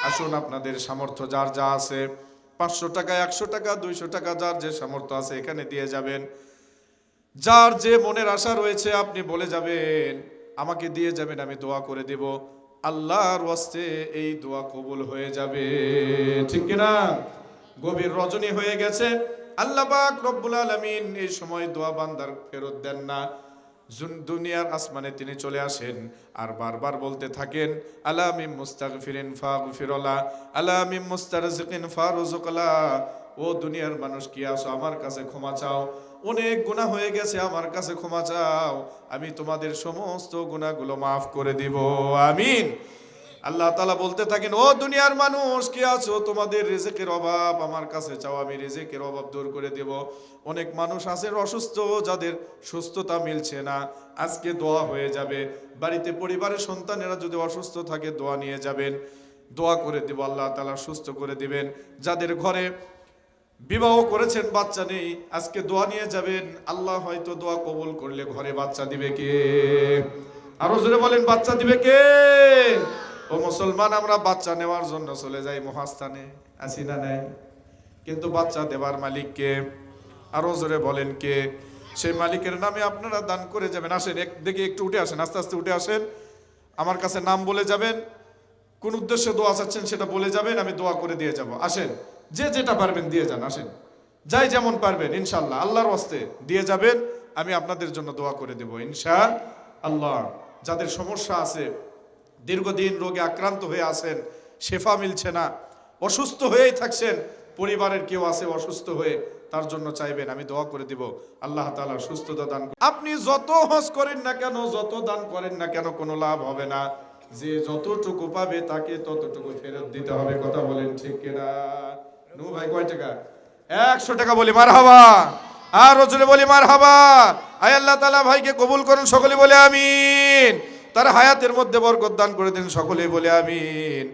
আসুন, আপনাদের সামর্থ্য যার যা আছে, 500 টাকা, 100 টাকা, 200 টাকা, যার যে সামর্থ্য আছে এখানে দিয়ে যাবেন। যার যে মনের আশা রয়েছে আপনি বলে যাবেন, আমাকে দিয়ে যাবেন, আমি দোয়া করে দেব। আল্লাহর ওয়াস্তে এই দোয়া কবুল হয়ে যাবে, ঠিক কিনা? গভীর রজনী হয়ে গেছে, আল্লাহ পাক রব্বুল আলামিন এই সময় দোয়া বান্দার ফেরত দেন না। দুনিয়ার আসমানে তিনি চলে আসেন আর বারবার বলতে থাকেন, আলা মিন মুস্তাগফিরিন ফাগফিরলা, আলা মিন মুস্তারজিকিন ফারুজুকলা। ও দুনিয়ার মানুষ, কি আছো? আমার কাছে ক্ষমা চাও, অনেক গুনাহ হয়ে গেছে, আমার কাছে ক্ষমা চাও, আমি তোমাদের সমস্ত গুনাহগুলো মাফ করে দিব। আমিন। আল্লাহ তাআলা বলতে থাকেন, ও দুনিয়ার মানুষ, কি আছো? তোমাদের রিজিকের অভাব, আমার কাছে চাও, আমি রিজিকের অভাব দূর করে দেব। অনেক মানুষ আছেন অসুস্থ, যাদের সুস্থতা মিলছে না, আজকে দোয়া হয়ে যাবে। বাড়িতে পরিবারের সন্তানেরা যদি অসুস্থ থাকে, দোয়া নিয়ে যাবেন, দোয়া করে দেব, আল্লাহ তাআলা সুস্থ করে দিবেন। যাদের ঘরে বিবাহ করেছেন, বাচ্চা নেই, আজকে দোয়া নিয়ে যাবেন, আল্লাহ হয়তো দোয়া কবুল করলে ঘরে বাচ্চা দিবে কে? আরো জোরে বলেন, বাচ্চা দিবে কে? ও মুসলমান, আমরা বাচ্চা নেওয়ার জন্য চলে যাই মহাস্থানে, আসি না নাই? কিন্তু বাচ্চা দেবার মালিক কে? আরো জোরে বলেন কে? সেই মালিকের নামে আপনারা দান করে যাবেন। আসেন, দেখে একটু উঠে আসেন, আস্তে আস্তে উঠে আসেন, আমার কাছে নাম বলে যাবেন, কোন উদ্দেশ্যে দোয়া চাচ্ছেন সেটা বলে যাবেন, আমি দোয়া করে দিয়ে যাব। আসেন, যে যেটা পারবেন দিয়ে যান, আসেন, যাই যেমন পারবেন ইনশাআল্লাহ আল্লাহর ওয়াস্তে দিয়ে যাবেন, আমি আপনাদের জন্য দোয়া করে দেব ইনশাআল্লাহ। যাদের সমস্যা আছে, দীর্ঘদিন রোগে আক্রান্ত হয়ে আছেন, শেফা মিলছে না, অসুস্থ হয়েই থাকছেন, পরিবারের কেউ আছে অসুস্থ হয়ে, তার জন্য চাইবেন, আমি দোয়া করে দিব আল্লাহ তাআলা সুস্থতা দান করুন। আপনি যত হজ করেন না কেন, যত দান করেন না কেন, কোনো লাভ হবে না। যে যতটুকু পাবে তাকে ততটুকু ফেরত দিতে হবে। কথা বলেন ঠিক কিনা? নু ভাই কয় টাকা? 100 টাকা বলি মারহাবা, আর রজুলে বলি মারহাবা। আয় আল্লাহ তাআলা ভাইকে কবুল করুন, সকলে বলে আমিন। তার হায়াতের মধ্যে বরকত দান করে দিন, সকলে বলে আমিন।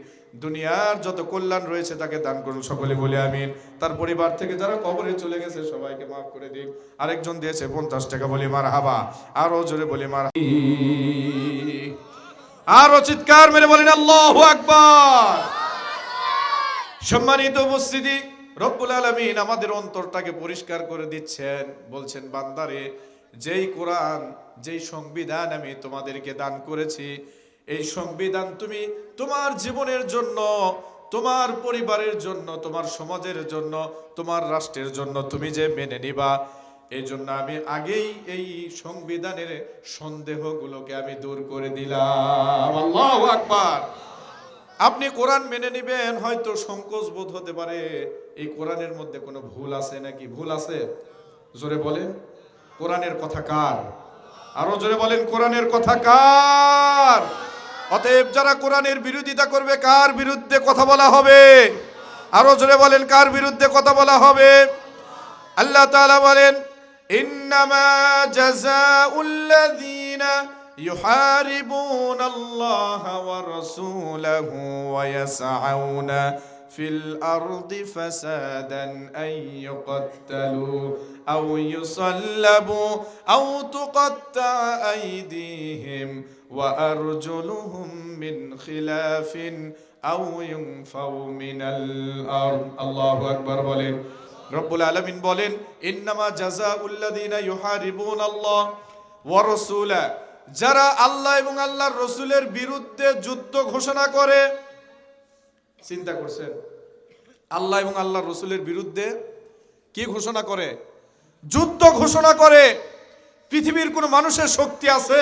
দুনিয়ার যত কল্যাণ রয়েছে তাকে দান করুন, সকলে বলে আমিন। তার পরিবার থেকে যারা কবরে চলে গেছে সবাইকে মাফ করে দিন। আরেকজন দিয়েছে 50 টাকা, বলি মারহাবা, আরো জোরে বলি মারহাবা, আরো চিৎকার মেরে বলেন আল্লাহু আকবার। সম্মানিত উপস্থিতি, রব্বুল আলামিন আমাদের অন্তরটাকে পরিষ্কার করে দিচ্ছেন, বলছেন বান্দারে, যেই কোরআন, যেই সংবিধান আমি তোমাদেরকে দান করেছি, এই সংবিধান তুমি তোমার জীবনের জন্য, তোমার পরিবারের জন্য, তোমার সমাজের জন্য, তোমার রাষ্ট্রের জন্য তুমি যে মেনে নিবা, এই জন্য আমি আগেই এই সংবিধানের সন্দেহগুলোকে আমি দূর করে দিলাম। আল্লাহু আকবার। আপনি কোরআন মেনে নিবেন, হয়তো সংকোচ বোধ হতে পারে, এই কোরআনের মধ্যে কোনো ভুল আছে নাকি? ভুল আছে? জোরে বলেন, কোরআনের কথা কার? আরো জোরে বলেন, কোরআনের কথা কার? অতএব যারা কোরআনের বিরোধিতা করবে, কার বিরুদ্ধে কথা বলা হবে? আরো জোরে বলেন, কার বিরুদ্ধে কথা বলা হবে? আল্লাহ তাআলা বলেন, ইন্নামা জাযাউল্লাযীনা ইউহারিবুনাল্লাহা ওয়া রাসূলাহু ওয়া ইয়াসআউনা ফিল আরদি ফাসাদান আন ইউকাত্তালু আও ইউসাল্লাবু আও তুকাত্তা আইদিহিম ওয়া আরজুলুহুম মিন খিলাফিন আও ইউনফাউ মিনাল আরদ। আল্লাহু আকবার বলেন। রব্বুল আলামিন বলেন, ইন্নামা জাযাউল্লাযীনা ইউহারিবুনাল্লাহ ওয়া রাসূলা, যারা আল্লাহ এবং আল্লাহর রাসূলের বিরুদ্ধে যুদ্ধ ঘোষণা করে। চিন্তা করছেন, আল্লাহ এবং আল্লাহর রাসূলের বিরুদ্ধে কি ঘোষণা করে? যুদ্ধ ঘোষণা করে। পৃথিবীর কোন মানুষের শক্তি আছে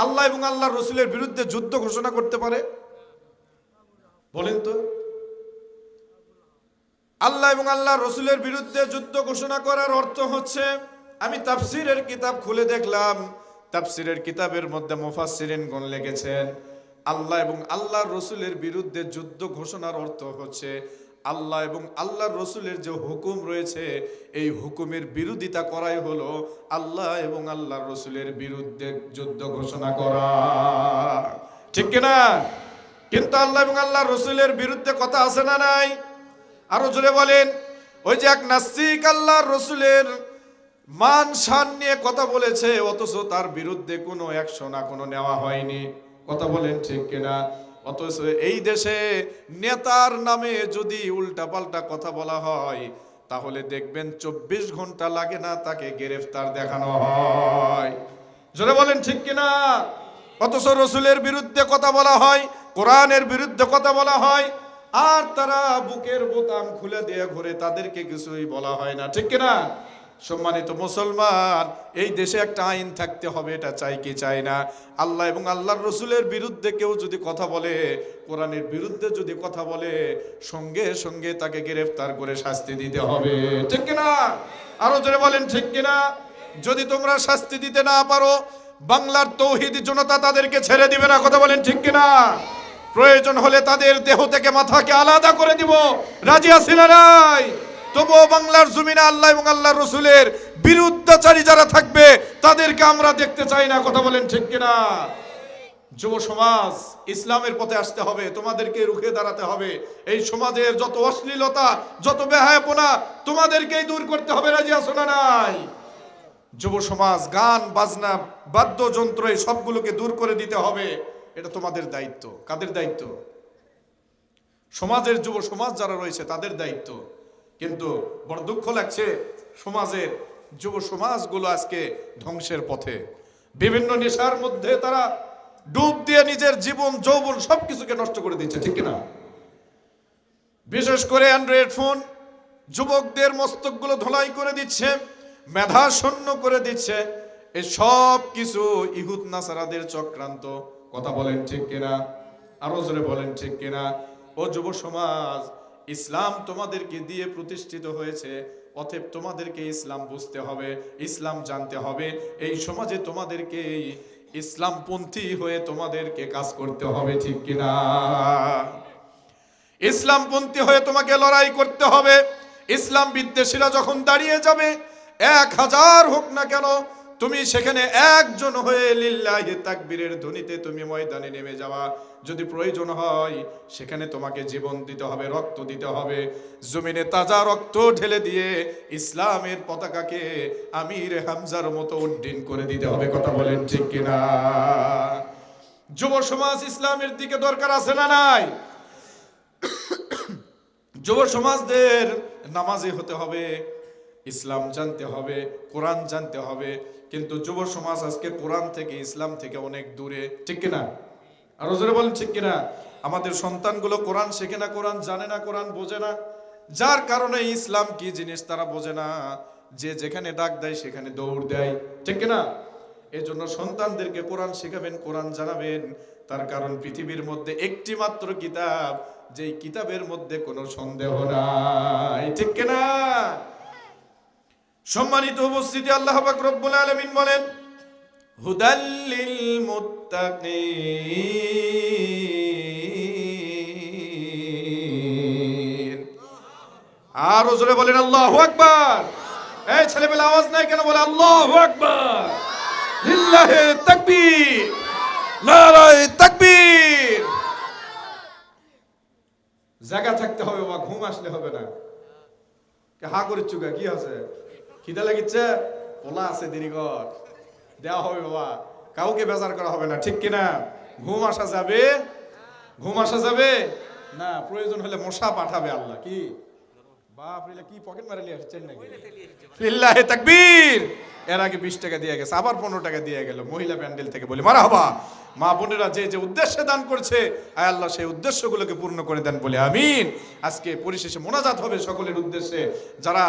আল্লাহ এবং আল্লাহর রাসূলের বিরুদ্ধে যুদ্ধ ঘোষণা করতে পারে? বলেন তো। আল্লাহ এবং আল্লাহর রাসূলের বিরুদ্ধে যুদ্ধ ঘোষণা করার অর্থ হচ্ছে, আমি তাফসীরের কিতাব খুলে দেখলাম, তাফসীরের কিতাবের মধ্যে মুফাসসিরিনগণ লিখেছেন, আল্লাহ এবং আল্লাহর রাসূলের বিরুদ্ধে যুদ্ধ ঘোষণার অর্থ হচ্ছে, আল্লাহ এবং আল্লাহর রাসূলের যে হুকুম রয়েছে, এই হুকুমের বিরোধিতা করাই হলো আল্লাহ এবং আল্লাহর রাসূলের বিরুদ্ধে যুদ্ধ ঘোষণা করা। ঠিক কিনা? কিন্তু আল্লাহ এবং আল্লাহর রাসূলের বিরুদ্ধে কথা আছে না নাই? আরো জোরে বলেন। ওই যে এক নাস্তিক আল্লাহর রাসূলের মান শান নিয়ে কথা বলেছে, অথচ তার বিরুদ্ধে কোনো অ্যাকশন এখনো নেওয়া হয়নি। কথা বলেন ঠিক কিনা? অথচ এই দেশে নেতার নামে যদি উল্টাপাল্টা কথা বলা হয়, তাহলে দেখবেন 24 ঘন্টা লাগে না তাকে গ্রেফতার দেখানো হয়। জোরে বলেন ঠিক কিনা? অথচ রাসূলের বিরুদ্ধে কথা বলা হয়, কোরআনের বিরুদ্ধে কথা বলা হয়, আর তারা বুকের বোতাম খুলে দিয়ে ঘুরে, তাদেরকে কিছুই বলা হয় না। ঠিক কিনা? সম্মানিত মুসলমান, এই দেশে একটা আইন থাকতে হবে, এটা চাই কি চাই না? আল্লাহ এবং আল্লাহর রাসূলের বিরুদ্ধে কেউ যদি কথা বলে, কোরআনের বিরুদ্ধে যদি কথা বলে, সঙ্গে সঙ্গে তাকে গ্রেফতার করে শাস্তি দিতে হবে। ঠিক কিনা? আরো জোরে বলেন ঠিক কিনা? যদি তোমরা শাস্তি দিতে না পারো, বাংলার তৌহিদি জনতা তাদেরকে ছেড়ে দিবে না। কথা বলেন ঠিক কিনা? প্রয়োজন হলে তাদের দেহ থেকে মাথাকে আলাদা করে দিব, রাজি আছি না নাই? তবুও বাংলার জমিনে আল্লাহ এবং আল্লাহর রাসূলের বিরুদ্ধাচারী যারা থাকবে, তাদেরকে আমরা দেখতে চাই না। কথা বলেন ঠিক কিনা? যুব সমাজ, ইসলামের পথে আসতে হবে, তোমাদেরকে রুখে দাঁড়াতে হবে। এই সমাজের যত অশ্লীলতা, যত বেহায়াপনা, তোমাদেরকেই দূর করতে হবে। রাজি আছো না নাই? যুব সমাজ গান বাজনা বাদ্যযন্ত্র এই সবগুলোকে দূর করে দিতে হবে। এটা তোমাদের দায়িত্ব। কাদের দায়িত্ব? সমাজের যুব সমাজ যারা রয়েছে তাদের দায়িত্ব। কিন্তু বড় দুঃখ লাগছে, সমাজের যুব সমাজগুলো আজকে ধ্বংসের পথে। বিভিন্ন নেশার মধ্যে তারা ডুব দিয়ে নিজের জীবন যৌবন সবকিছুকে নষ্ট করে দিচ্ছে। ঠিক কিনা? বিশেষ করে অ্যান্ড্রয়েড ফোন যুবকদের মস্তকগুলো ধোলাই করে দিচ্ছে, মেধা শূন্য করে দিচ্ছে। এই সব কিছু ইহুদ নাসারাদের চক্রান্ত। কথা বলেন ঠিক কিনা? আরো জোরে বলেন ঠিক কিনা? ও যুব সমাজ, ইসলাম তোমাদেরকে দিয়ে প্রতিষ্ঠিত হয়েছে, অতএব তোমাদেরকে ইসলাম বুঝতে হবে, ইসলাম জানতে হবে। এই সমাজে তোমাদেরকে ইসলামপন্থী হয়ে তোমাদেরকে কাজ করতে হবে, ঠিক কিনা? ইসলামপন্থী হয়ে তোমাকে লড়াই করতে হবে। ইসলাম বিদ্বেষীরা যখন দাঁড়িয়ে যাবে, 1000 হোক না কেন, তুমি সেখানে একজন হয়ে লিল্লাহি তাকবীরের ধ্বনিতে তুমি ময়দানে নেমে যাওয়া। যদি প্রয়োজন হয় সেখানে তোমাকে জীবন দিতে হবে, রক্ত দিতে হবে, জমিনে তাজা রক্ত ঢেলে দিয়ে ইসলামের পতাকাকে আমির হামজার মতো উড্ডীন করে দিতে হবে। কথা বলেন ঠিক কিনা? যুব সমাজ ইসলামের দিকে দরকার আছে না নাই? যুব সমাজদের নামাজি হতে হবে, ইসলাম জানতে হবে, কোরআন জানতে হবে। কিন্তু যুব সমাজ আজকে কোরআন থেকে, ইসলাম থেকে অনেক দূরে, ঠিক কিনা? আরো জোরে বলেন ঠিক কিনা? আমাদের সন্তানগুলো কোরআন শেখে না, কোরআন জানে না, কোরআন বোঝে না, যার কারণে ইসলাম কি জিনিস তারা বোঝে না। যে যেখানে ডাক দেয় সেখানে দৌড় দেয়, ঠিক কিনা? এই জন্য সন্তানদেরকে কোরআন শেখাবেন, কোরআন জানাবেন। তার কারণ পৃথিবীর মধ্যে একটি মাত্র কিতাব, যেই কিতাবের মধ্যে কোনো সন্দেহ নাই, ঠিক কিনা? সম্মানিত উপস্থিতি, আল্লাহ পাক রব্বুল আলামিন বলেন, হুদাল লিল মুত্তাকিন। আর জোরে বলেন আল্লাহু আকবার। এই ছেলেবেলা আওয়াজ নাই কেন? বলে আল্লাহু আকবার, লিল্লাহি তাকবীর, নারায়ে তাকবীর। জায়গা থাকতে হবে বাবা, ঘুম আসলে হবে না। হা করে চুকা কি আছে? খিদা লাগিচ্ছে? পোলা আছে, দেরি কর, দেওয়া হবে বাবা, কাউকে বেজার করা হবে না, ঠিক কিনা? ঘুম আসা যাবে, ঘুম আসা যাবে না। প্রয়োজন হলে মশা পাঠাবে আল্লাহ। কি বাপ রে, কি পকেট মারালি আসছেন নাকি? লিল্লাহি তাকবীর। এর আগে 20 টাকা দিয়ে গেছে, আবার 15 টাকা দিয়ে গেল মহিলা প্যান্ডেল থেকে। বলি মারহাবা। মা বোনেরা যে যে উদ্দেশ্যে দান করছে, আয় আল্লাহ সেই উদ্দেশ্যগুলোকে পূর্ণ করে দেন, বলে আমিন। আজকে পরিশেষে মোনাজাত হবে সকলের উদ্দেশ্যে। যারা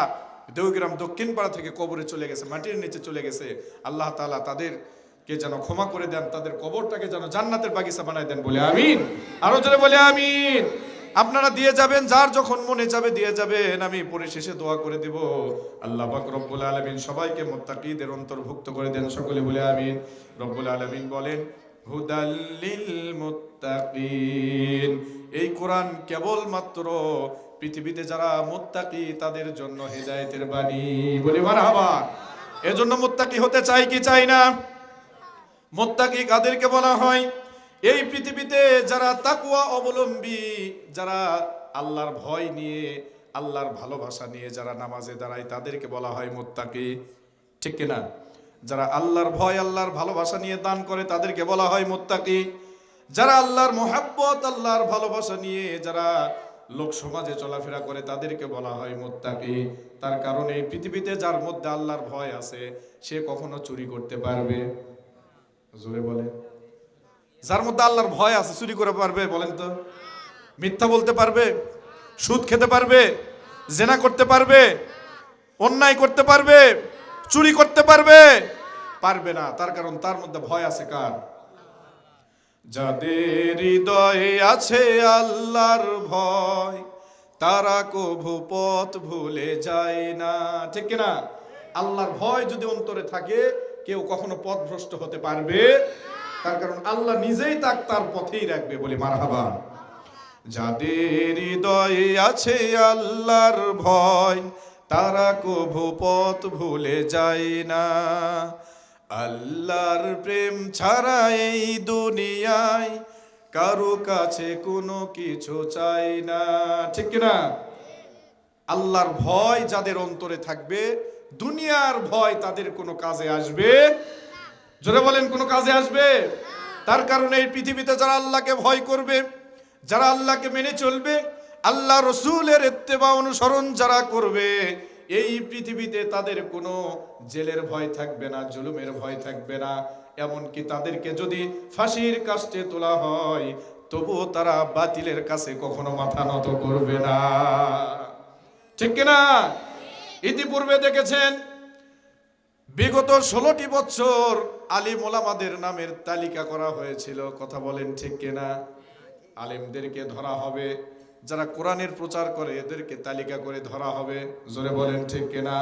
দেওগ্রাম দক্ষিণ পাড়া থেকে কবরে চলে গেছে, মাটির নিচে চলে গেছে, আল্লাহ তাআলা তাদেরকে যেন ক্ষমা করে দেন, তাদের কবরটাকে যেন জান্নাতের বাগিচা বানায় দেন, বলে আমিন। আরো জোরে বলে আমিন। আপনারা দিয়ে যাবেন, যার যখন মনে যাবে দিয়ে যাবেন। আমি পরিশেষে দোয়া করে দিব, আল্লাহ পাক রব্বুল আলামিন সবাইকে মুত্তাকিদের অন্তর্ভুক্ত করে দেন, সকলে বলে আমিন। রব্বুল আলামিন বলেন, হুদাল লিল মুত্তাকিন। এই কোরআন কেবলমাত্র পৃথিবীতে যারা মুত্তাকি তাদের জন্য হেদায়েতের বাণী, বলি মারহাবা। এজন্য মুত্তাকি হতে চাই কি চাই না? মুত্তাকি কাদেরকে বলা হয়? এই পৃথিবীতে যারা তাকওয়া অবলম্বী, যারা আল্লাহর ভয় নিয়ে, আল্লাহর ভালোবাসা নিয়ে যারা নামাজে দাঁড়ায়, তাদেরকে বলা হয় মুত্তাকি, ঠিক কিনা? যারা আল্লাহর ভয়, আল্লাহর ভালোবাসা নিয়ে দান করে, তাদেরকে বলা হয় মুত্তাকি। যারা আল্লাহর মহব্বত, আল্লাহর ভালোবাসা নিয়ে যারা লোক সমাজে চলাফেরা করে, তাদেরকে বলা হয় মুত্তাকি। তার কারণে এই পৃথিবীতে যার মধ্যে আল্লাহর ভয় আছে, সে কখনো চুরি করতে পারবে? জোরে বলে। যার মধ্যে আল্লাহর ভয় আছে চুরি করে পারবে? বলেন তো। মিথ্যা বলতে পারবে? সুদ খেতে পারবে? জেনা করতে পারবে? অন্যায় করতে পারবে? চুরি করতে পারবে? পারবে না। তার কারণ তার মধ্যে ভয় আছে কার? যাদের হৃদয়ে আছে আল্লাহর ভয়, তারা কভু পথ ভুলে যায় না, ঠিক কিনা? আল্লাহর ভয় যদি অন্তরে থাকে, কেউ কখনো পথভ্রষ্ট হতে পারবে। তার কারণ আল্লাহ নিজেই তার পথেই রাখবে, বলি মারহাবা। যাদের হৃদয়ে আছে আল্লাহর ভয়, তারা কভু পথ ভুলে যায় না। আল্লাহর প্রেম ছাড়া এই দুনিয়ায় কারো কাছে কোনো কিছু চাই না, ঠিক কিনা? আল্লাহর ভয় যাদের অন্তরে থাকবে, দুনিয়ার ভয় তাদের কোনো কাজে আসবে? জোরে বলেন, কোনো কাজে আসবে? তার কারণে এই পৃথিবীতে যারা আল্লাহকে ভয় করবে, যারা আল্লাহকে মেনে চলবে, আল্লাহ রসুলের ইত্তেবা অনুসরণ যারা করবে, এই পৃথিবীতে তাদের কোনো জেলের ভয় থাকবে না, জুলুমের ভয় থাকবে না। এমনকি তাদেরকে যদি ফাঁসির কাস্টে তোলা হয়, তবুও তারা বাতিলের কাছে কখনো মাথা নত করবে না, ঠিক কিনা? ইতিপূর্বে দেখেছেন, বিগত 16টি বছর আলিম ওলামাদের নামের তালিকা করা হয়েছিল, কথা বলেন ঠিক কিনা? আলেমদেরকে ধরা হবে, যারা কোরআনের প্রচার করে এদেরকে তালিকা করে ধরা হবে। জোরে বলেন ঠিক কিনা?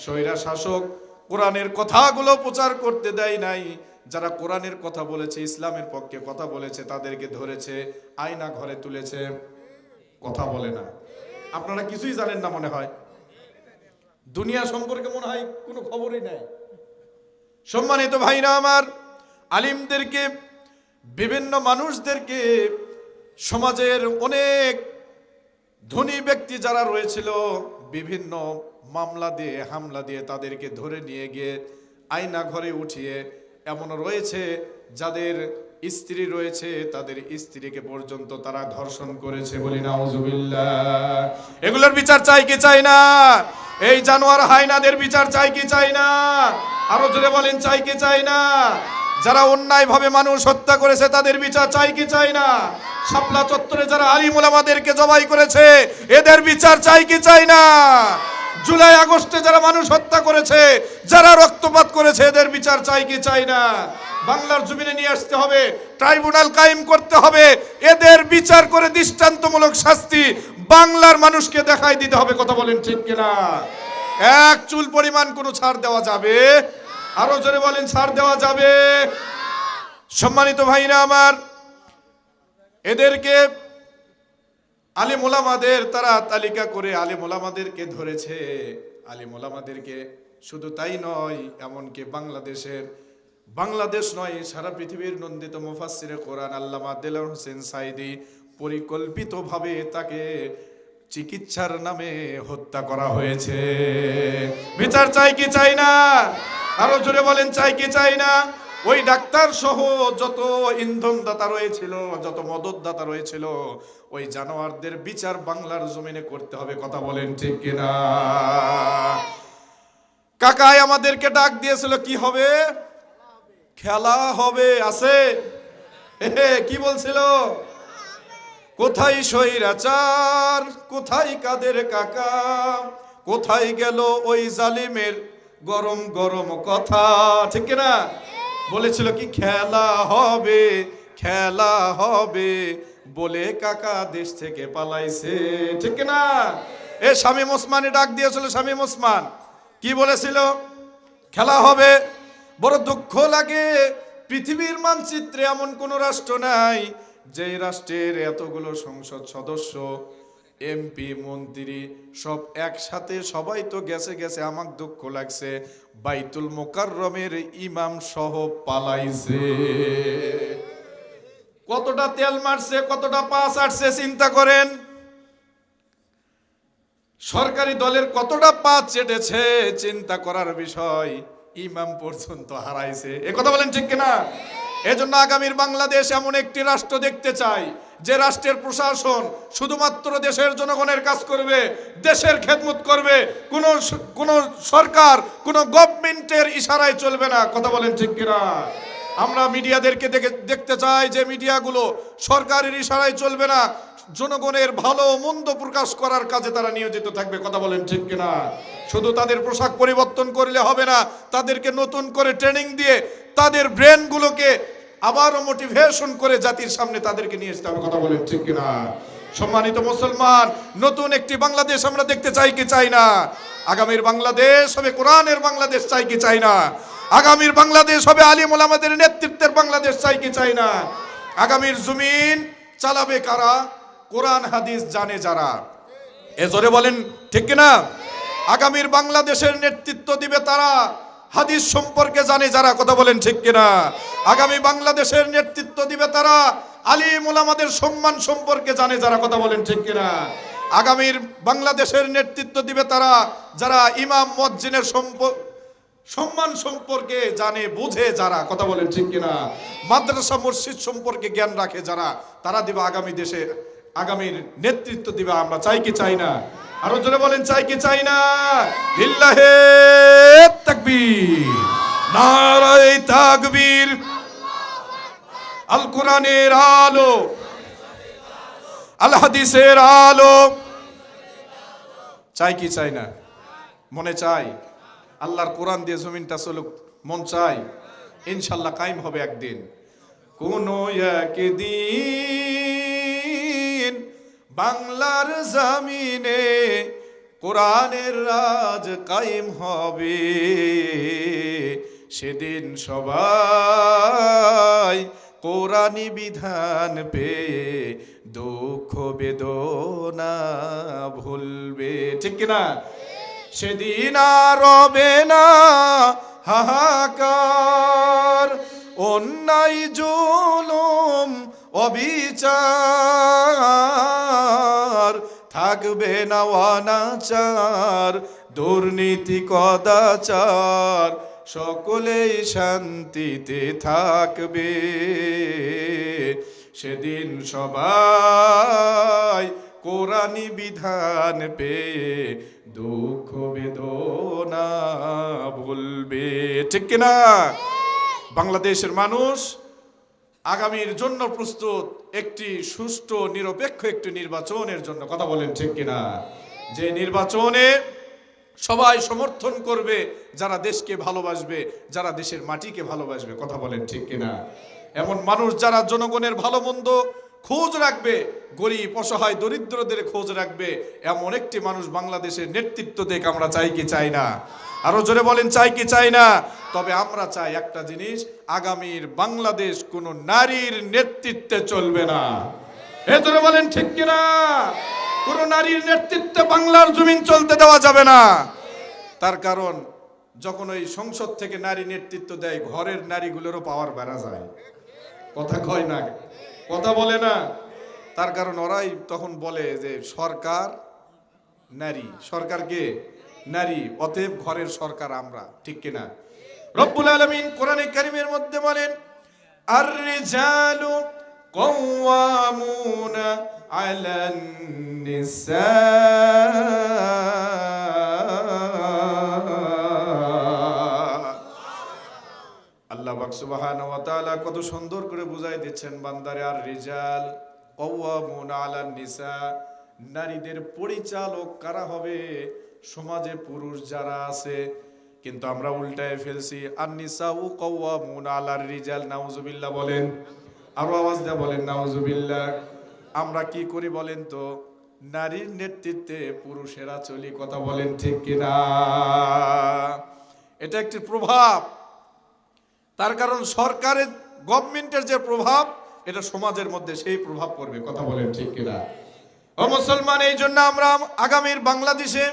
স্বৈরা শাসক কোরআনের কথাগুলো প্রচার করতে দেয় নাই, যারা কোরআনের কথা বলেছে, ইসলামের পক্ষে কথা বলেছে, তাদেরকে ধরেছে, আয়না ঘরে তুলেছে, কথা বলে না। আপনারা কিছুই জানেন না মনে হয়, দুনিয়া সম্পর্কে মনে হয় কোনো খবরই নাই। সম্মানিত ভাইরা আমার, আলিমদেরকে, বিভিন্ন মানুষদেরকে, সমাজের অনেক ধনী ব্যক্তি যারা রয়েছিল, বিভিন্ন মামলা দিয়ে, হামলা দিয়ে তাদেরকে ধরে নিয়ে গিয়ে আয়না ঘরে উঠিয়ে, এমন রয়েছে যাদের স্ত্রী রয়েছে, তাদের স্ত্রীকে পর্যন্ত তারা ধর্ষণ করেছে। বলি নাউজুবিল্লাহ। এগুলোর বিচার চাই কি চাই না? এই জানোয়ার হায়নাদের বিচার চাই কি চাই না? আরো জোরে বলেন, চাই কি চাই না? যারা অন্যায়ভাবে মানুষ হত্যা করেছে তাদের বিচার চাই কি চাই না? শাপলা চত্বরে যারা আলিম ওলামাদেরকে জবাই করেছে এদের বিচার চাই কি চাই না? জুলাই আগস্টে যারা মানুষ হত্যা করেছে, যারা রক্তপাত করেছে, এদের বিচার চাই কি চাই না? বাংলার জমিনে নিয়ে আসতে হবে, ট্রাইব্যুনাল কায়েম করতে হবে, এদের বিচার করে দৃষ্টান্তমূলক শাস্তি বাংলার মানুষকে দেখাই দিতে হবে। কথা বলেন ঠিক কিনা? এক চুল পরিমাণ কোনো ছাড় দেওয়া যাবে? আরো জোরে বলেন, ছাড় দেওয়া যাবে? সম্মানিত ভাইরা আমার, এদেরকে আলিম ওলামাদের তারা তালিকা করে আলিম ওলামাদেরকে ধরেছে। আলিম ওলামাদেরকে শুধু তাই নয়, এমনকি বাংলাদেশ নয়, সারা পৃথিবীর নন্দিত মুফাসসিরে কোরআন আল্লামা দেলোয়ার হোসেন সাঈদী পরিকল্পিতভাবে তাকে চিকিৎসার নামে হত্যা করা হয়েছে। বিচার চাই কি চাই না? আরো জোরে বলেন, চাই কি চাই না? ওই ডাক্তার সহ যত ইন্ধনদাতা রয়েছিল, যত মদতদাতা রয়েছিল, ওই জানোয়ারদের বিচার বাংলার জমিনে করতে হবে। কথা বলেন ঠিক কিনা? কাকাই আমাদেরকে ডাক দিয়েছিল, কি হবে? খেলা হবে। আছে কি বলছিল? কোথায় স্বৈরাচার, কোথায় কাদের কাকা, কোথায় গেল ওই জালিমের গরম গরম কথা? ঠিক না? বলেছিল কি খেলা হবে, খেলা হবে বলে কাকা দেশ থেকে পালাইছে। ঠিক না? এ শামীম ওসমানে ডাক দিয়েছিল। শামীম ওসমান কি বলেছিল? খেলা হবে। বড় দুঃখ লাগে, পৃথিবীর মানচিত্রে এমন কোন রাষ্ট্র নাই যেই রাষ্ট্রের এতগুলো সংসদ সদস্য, এমপি, মন্ত্রী সব একসাথে, সবাই তো গেছে। আমার দুঃখ লাগছে, বাইতুল মুকাররমের ইমাম সহ পালাইছে। কতটা তেল মারছে, কতটা পা চাটছে চিন্তা করেন। সরকারি দলের কতটা পা চেটেছে চিন্তা করার বিষয়। ইমাম পর্যন্ত হারাইছে। এ কথা বলেন ঠিক কিনা? এজন্য আগামীর বাংলাদেশ এমন একটি রাষ্ট্র দেখতে চাই যে রাষ্ট্রের প্রশাসন শুধুমাত্র দেশের জনগণের কাজ করবে, দেশের খেদমত করবে, কোন সরকার, কোন গভর্নমেন্টের ইশারায় চলবে না। কথা বলেন ঠিক কিনা? আমরা মিডিয়াদেরকে দেখতে চাই যে মিডিয়াগুলো সরকারের ইশারায় চলবে না, জনগণের ভালো মন্দ প্রকাশ করার কাজে তারা নিয়োজিত থাকবে। কথা বলেন ঠিক কিনা? শুধু তাদের পোশাক পরিবর্তন করলে হবে না, তাদেরকে নতুন করে ট্রেনিং দিয়ে তাদের ব্রেনগুলোকে আবারও মোটিভেশন করে জাতির সামনে তাদেরকে নিয়ে আসতে হবে। কথা বলেন ঠিক কিনা? সম্মানিত মুসলমান, নতুন একটি বাংলাদেশ আমরা দেখতে চাই কি চাই না? আগামীর বাংলাদেশ হবে কোরআনের বাংলাদেশ, চাই কি চাই না? আগামীর বাংলাদেশ হবে আলিম ওলামাদের নেতৃত্বের বাংলাদেশ, চাই কি চাই না? আগামীর জমিন চালাবে কারা? কোরআন হাদিস জানে যারা। এ জোরে বলেন ঠিক কিনা? আগামীর বাংলাদেশের নেতৃত্ব দিবে তারা হাদিস সম্পর্কে জানে যারা। কথা বলেন ঠিক কিনা? আগামী বাংলাদেশের নেতৃত্ব দিবে তারা আলিম ওলামাদের সম্মান সম্পর্কে জানে যারা। কথা বলেন ঠিক কিনা? আগামীর বাংলাদেশের নেতৃত্ব দিবে তারা যারা ইমাম মুয়াজ্জিনের সম্মান সম্পর্কে জানে, বুঝে যারা। কথা বলেন ঠিক কিনা? মাদ্রাসা মসজিদ সম্পর্কে জ্ঞান রাখে যারা, তারা দিবে আগামী দেশে, আগামীর নেতৃত্ব দিবে। আমরা চাই কি চাই না? আরো জোরে বলেন, চাই কি চাই না? লিল্লাহে তাকবীর, নারায়ে তাকবীর। আল কোরআনের আলো, আল হাদিসের আলো। চাই কি চাই না? মনে চাই আল্লাহর কোরআন দিয়ে জমিনটা চলুক, মন চাই। ইনশাআল্লাহ কায়েম হবে একদিন, কোন একদিন বাংলার জমিনে কোরআনের রাজ কায়েম হবে, সেদিন সবাই কোরআনী বিধান পেয়ে দুঃখ বেদনা ভুলবে, ঠিক কিনা? সেদিন আর রবে না হাহাকার, অন্যায় জুলুম অবিচার, থাকবে না অনাচার দুর্নীতি কদাচার, সকলেই শান্তিতে থাকবে, সেদিন সবাই কোরআনী বিধান পেয়ে দুঃখ বেদনা ভুলবে, ঠিক কিনা? বাংলাদেশের মানুষ আগামীর জন্য প্রস্তুত একটি সুষ্ঠু নিরপেক্ষ একটি নির্বাচনের জন্য, কথা বলেন ঠিক কিনা? যে নির্বাচনে সবাই সমর্থন করবে যারা দেশকে ভালোবাসবে, যারা দেশের মাটিকে ভালোবাসবে, কথা বলেন ঠিক কিনা? এমন মানুষ যারা জনগণের ভালো মন্দ খোঁজ রাখবে, গরিব অসহায় দরিদ্রদের খোঁজ রাখবে, এমন একটি মানুষ বাংলাদেশের নেতৃত্ব দেখ আমরা চাই কি চাই না? আরো জোরে বলেন চাই কি চাই না? তবে আমরা চাই একটা জিনিস, আগামীর বাংলাদেশ কোন নারীর নেতৃত্বে চলবে না। এ জোরে বলেন ঠিক কিনা? কোন নারীর নেতৃত্বে বাংলার জমিন চলতে দেওয়া যাবে না। তার কারণ যখন ওই সংসদ থেকে নারী নেতৃত্ব দেয়, ঘরের নারীগুলোরও পাওয়ার বেড়া যায়, কথা কয় না, কথা বলে না। তার কারণ ওরাই তখন বলে যে সরকার নারী, সরকারকে নারী, অতএব ঘরের সরকার আমরা, ঠিক কিনা? রব্বুল আলামিন কোরআনে কারীমের মধ্যে বলেন, আর রিজালু কাওয়ামুনা আলান নিসা, আল্লাহ পাক সুবহানাহু ওয়া তাআলা কত সুন্দর করে বুঝাই দিচ্ছেন বান্দারে, আর রিজাল কাওয়ামুনা আলান নিসা, নারীদের পরিচালক কারা হবে? সমাজে পুরুষ যারা আছে। কিন্তু আমরা উল্টায় ফেলছি, আন-নিসাউ কাওয়ামুনা আলার রিজাল, নাউজুবিল্লাহ বলেন, আরো আওয়াজ দিয়ে বলেন নাউজুবিল্লাহ। আমরা কি করি বলেন তো? নারীর নেতৃত্বে পুরুষেরা চলি, কথা বলেন ঠিক কিনা? এটা একটি প্রভাব। তার কারণ সরকারের, গভর্নমেন্টের যে প্রভাব, এটা সমাজের মধ্যে সেই প্রভাব পড়বে, কথা বলেন ঠিক কিনা? ও মুসলমান, এই জন্য আমরা আগামীর বাংলাদেশে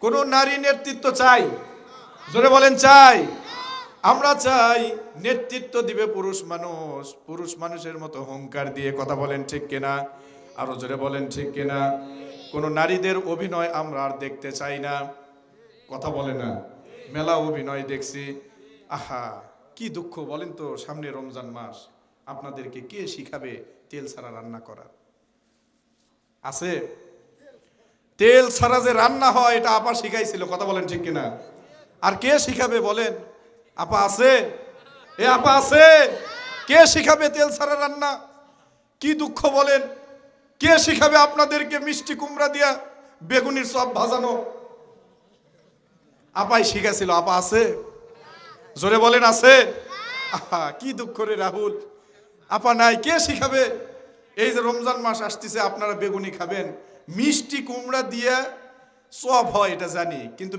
কোন নারী নেতৃত্ব চাই? জোরে বলেন চাই? আমরা চাই নেতৃত্ব দিবে পুরুষ মানুষ, পুরুষ মানুষের মতো হুঙ্কার দিয়ে, কথা বলেন ঠিক কিনা? আরো জোরে বলেন ঠিক কিনা? কোন নারীদের অভিনয় আমরা আর দেখতে চাই না, কথা বলে না। মেলা অভিনয় দেখছি, আহা কি দুঃখ বলেন তো। সামনে রমজান মাস, আপনাদেরকে কে শিখাবে তেল ছাড়া রান্না করা? আছে? তেল ছাড়া যে রান্না হয় এটা আপা শিখাইছিল, কথা বলেন ঠিক কিনা? আর কে শিখাবে বলেন? আপা আছে? এ আপা আছে? কে শিখাবে তেল ছাড়া রান্না? কি দুঃখ বলেন। কে শিখাবে আপনাদেরকে মিষ্টি কুমড়া দিয়া বেগুনির চপ ভাজানো? আপাই শিখাইছিল। আপা আছে? জোরে বলেন আছে? আহা কি দুঃখ রে রাহুল, আপা নাই। কে শিখাবে? এই যে রমজান মাস আসতেছে, আপনারা বেগুনি খাবেন, মিষ্টি কুমড়া দিয়ে চপ হয় এটা জানি, কিন্তু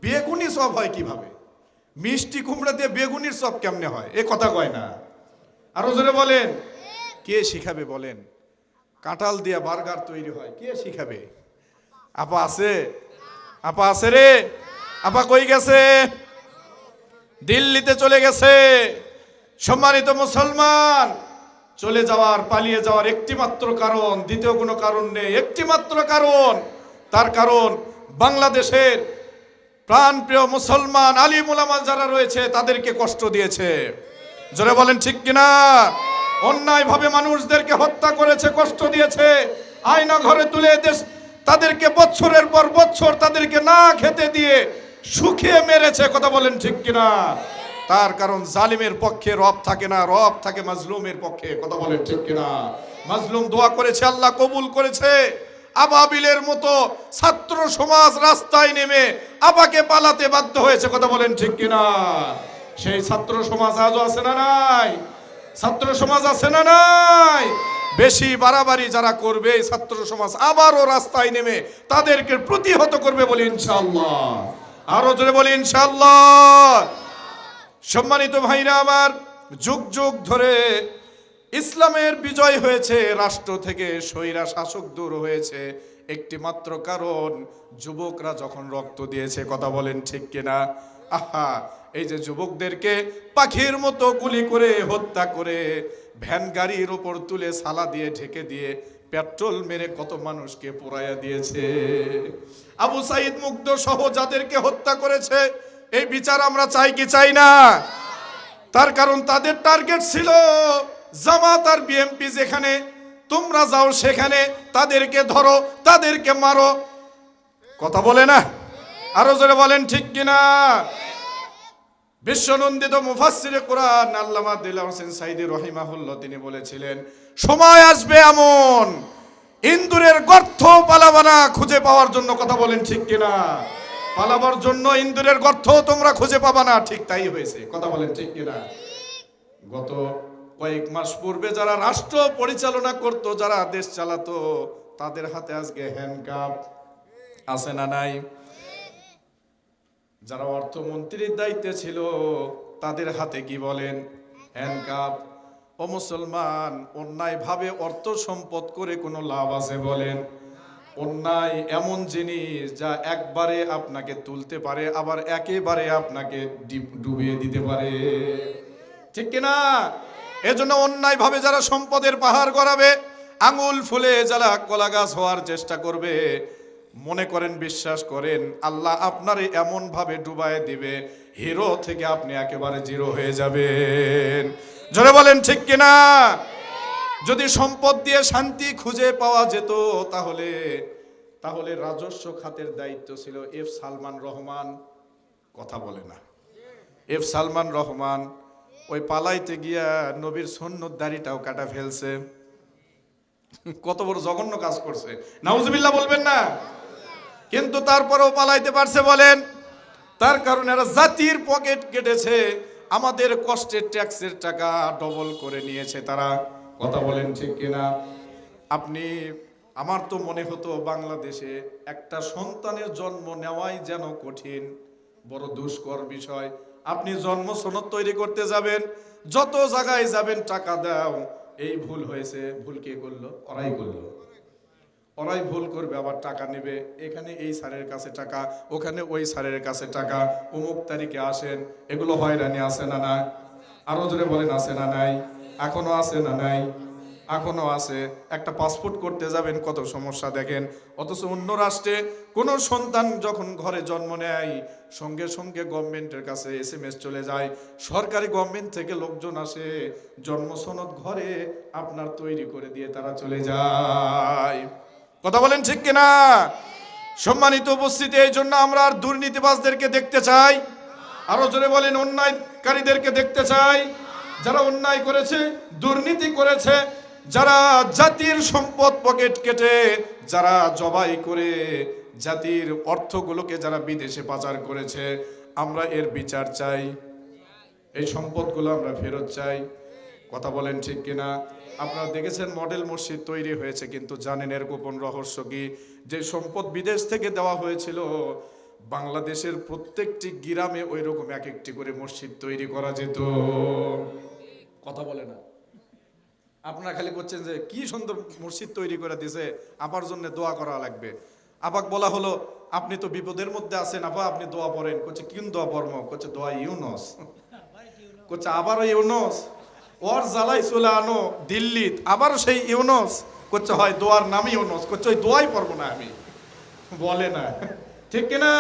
বেগুনি চপ হয় কিভাবে? মিষ্টি কুমড়া দিয়ে বেগুনির চপ কেমনে হয়? এ কথা কয় না। আরো জোরে বলেন, কে শিখাবে বলেন? কাঁঠাল দিয়ে বার্গার তৈরি হয়, কে শিখাবে? আপা আছে? আপা আছে রে? আপা কই গেছে? দিল্লিতে চলে গেছে। সম্মানিত মুসলমান, চলে যাওয়ার, পালিয়ে যাওয়ার একটি মাত্র কারণ, দ্বিতীয় কোনো কারণ নেই, একটি মাত্র কারণ। তার কারণ বাংলাদেশের প্রাণপ্রিয় মুসলমান আলিম উলামা যারা রয়েছে তাদেরকে কষ্ট দিয়েছে। জোরে বলেন ঠিক কিনা? অন্যায়ভাবে মানুষদেরকে হত্যা করেছে, কষ্ট দিয়েছে, আয়না ঘরে তুলে দেশ তাদেরকে বছরের পর বছর তাদেরকে না খেতে দিয়ে শুকিয়ে মেরেছে, কথা বলেন ঠিক কিনা? তার কারণ জালিমের পক্ষে রব থাকে না, রব থাকে মাজলুমের পক্ষে, কথা বলেন ঠিক কিনা? মাজলুম দোয়া করেছে, আল্লাহ কবুল করেছে। আবাবিলের মতো ছাত্র সমাজ রাস্তায় নেমে আবাকে পালাতে বাধ্য হয়েছে, কথা বলেন ঠিক কিনা? সেই ছাত্র সমাজ আজও আছে না নাই? ছাত্র সমাজ আছে না নাই? বেশি বাড়াবাড়ি যারা করবে এই ছাত্র সমাজ আবারও রাস্তায় নেমে তাদেরকে প্রতিহত করবে বলি ইনশাআল্লাহ। আরো জোরে বলি ইনশাআল্লাহ। সম্মানিত ভাইরা আমার, যুগ যুগ ধরে ইসলামের বিজয় হয়েছে, রাষ্ট্র থেকে স্বৈরা শাসক দূর হয়েছে একটি মাত্র কারণ, যুবকরা যখন রক্ত দিয়েছে। কথা বলেন ঠিক কিনা? আহা, এই যে যুবকদেরকে পাখির মতো গুলি করে হত্যা করে ভ্যান গাড়ির ওপর তুলে সালা দিয়ে ঢেকে দিয়ে পেট্রোল মেরে কত মানুষকে পোড়াইয়া দিয়েছে। আবু সাইদ মুগ্ধ সহ যাদেরকে হত্যা করেছে এই বিচার আমরা চাই কি চাই না? তার কারণ তাদের টার্গেট ছিল জামাত আর বিএনপি যেখানে তোমরা যাও সেখানে তাদেরকে ধরো, তাদেরকে মারো। কথা বলে না? আরো জোরে বলেন ঠিক কিনা? বিশ্বনন্দিত মুফাসসিরে কোরআন আল্লামা দিলওয়ার হোসেন সাইদি রহিমাহুল্লাহ তিনি বলেছিলেন, সময় আসবে এমন ইন্দুরের গর্ত পালাবা না খুঁজে পাওয়ার জন্য। কথা বলেন ঠিক কিনা? পালাবার জন্য ইন্দুরের গর্ত তোমরা খুঁজে পাবা না। ঠিক তাই হয়েছে। কথা বলেন ঠিক কিনা? গত কয়েক মাস পূর্বে যারা রাষ্ট্র পরিচালনা করত, যারা দেশ চালাতো, তাদের হাতে আজকে হ্যান্ডকাপ আছে না নাই? যারা অর্থমন্ত্রীর দায়িত্বে ছিল তাদের হাতে কি বলেন? হ্যান্ডকাপ। ও মুসলমান, অন্যায় ভাবে অর্থ সম্পদ করে কোনো লাভ আছে বলেন? অন্যায় এমন জিনিস যা একবারে আপনাকে তুলতে পারে, আবার একেবারে আপনাকে ডুবিয়ে দিতে পারে। ঠিক কিনা? এজন্য অন্যায় ভাবে যারা সম্পদের পাহাড় গড়াবে, আঙুল ফুলে যারা কলা গাছ হওয়ার চেষ্টা করবে, মনে করেন, বিশ্বাস করেন, আল্লাহ আপনারে এমন ভাবে ডুবায় দিবে, হিরো থেকে আপনি একেবারে জিরো হয়ে যাবেন। জোরে বলেন ঠিক কিনা? যদি সম্পদ দিয়ে শান্তি খুঁজে পাওয়া যেত তাহলে রাজস্ব খাতের দায়িত্ব ছিল এফ সালমান রহমান। কথা বলে না? এফ সালমান রহমান ওই পালাইতে গিয়া নবীর সুন্নত দাড়িটাও কাটা ফেলছে। কত বড় জঘন্য কাজ করছে, নাউজুবিল্লাহ বলবেন না? কিন্তু তারপরেও পালাইতে পারছে বলেন? তার কারণ এরা জাতির পকেট কেটেছে, আমাদের কষ্টের ট্যাক্সের টাকা ডবল করে নিয়েছে তারা। কথা বলেন ঠিক কিনা? আমার তো মনে হতো বাংলাদেশে একটা সন্তানের জন্ম নেওয়াই যেন কঠিন, বড় দুষ্কর বিষয়। আপনি জন্ম সনদ তৈরি করতে যাবেন, যত জায়গায় যাবেন টাকা দাও, এই ভুল হয়েছে। ভুল কে করলো? ওরাই করলো। ওরাই ভুল করবে, আবার টাকা নেবে। এখানে এই স্যারের কাছে টাকা, ওখানে ওই স্যারের কাছে টাকা, অমুক তারিখে আসেন। এগুলো হয়রানি আছে না নাই? আরো জোরে বলেন আছে না নাই? এখনো আছে না নাই? এখনো আছে। একটা পাসপোর্ট করতে যাবেন, কত সমস্যা দেখেন। অথচ অন্য রাষ্ট্রে কোনো সন্তান যখন ঘরে জন্ম নেয়, সঙ্গে সঙ্গে গভর্নমেন্টের কাছে SMS চলে যায়, সরকারি গভর্নমেন্ট থেকে লোকজন আসে, জন্ম সনদ ঘরে আপনার তৈরি করে দিয়ে তারা চলে যায়। কথা বলেন ঠিক কিনা? সম্মানিত উপস্থিতি, এই জন্য আমরা আর দুর্নীতিবাজদেরকে দেখতে চাই? আরো জোরে বলেন, অন্যায়কারীদেরকে দেখতে চাই। যারা অন্যায় করেছে, দুর্নীতি করেছে, যারা জাতির সম্পদ পকেট কেটে, যারা জবাই করে জাতির অর্থগুলোকে যারা বিদেশে পাচার করেছে, আমরা এর বিচার চাই। এই সম্পদগুলো আমরা ফেরত চাই। কথা বলেন ঠিক কিনা? আপনারা দেখেছেন মডেল মসজিদ তৈরি হয়েছে, কিন্তু জানেন এর গোপন রহস্য কি? যে সম্পদ বিদেশ থেকে দেওয়া হয়েছিল, বাংলাদেশের প্রত্যেকটি গ্রামে ওই রকম এক একটি করে মসজিদ তৈরি করা যেত। কথা বলে না? আপনারা খালি করছেন যে কি সুন্দর মসজিদ তৈরি করে দিয়েছে, আবার জন্য দোয়া করা লাগবে। আবাক বলা হলো, আপনি তো বিপদের মধ্যে আছেন, আপা আপনি দোয়া পড়েন। করছে কি দোয়া পড়ব? করছে দোয়া ইউনুস। করছে আবারও ইউনুস? ওর জ্বালাই চলে আনো দিল্লি, আবারও সেই ইউনুস। করছে হয় দোয়ার নামই ইউনুস। করছে ওই দোয়াই পড়বো না আমি। বলে না? ঠিক কিনা?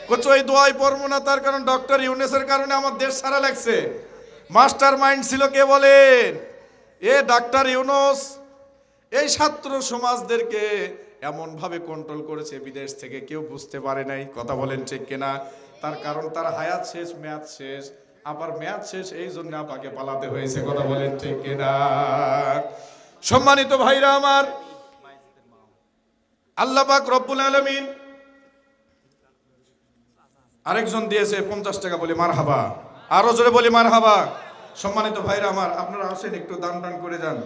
করছে ওই দোয়াই পড়বো না, তার কারণ ডক্টর ইউনুসের কারণে আমার দেশ সারা লাগছে। মাস্টার মাইন্ড ছিল কে বলেন? ডাক্তার ইউনুস। এই ছাত্র সমাজদেরকে এমন ভাবে কন্ট্রোল করেছে বিদেশ থেকে, কেউ বুঝতে পারে নাই। কথা বলেন ঠিক কিনা? তার কারণ তার হায়াত শেষ, মেয়াদ শেষ। আবার মেয়াদ শেষ, এই জন্য আপাকে পালাতে হয়েছে। কথা বলেন ঠিক কিনা? সম্মানিত ভাইরা আমার, আল্লাহ পাক রব্বুল আলামিন আরেকজন দিয়েছে 50 টাকা, বলি মারহাবা। আরো জোরে বলি মারহাবা। সম্মানিত ভাইরা আমার, আপনারা আসেন, একটু দান করে যান।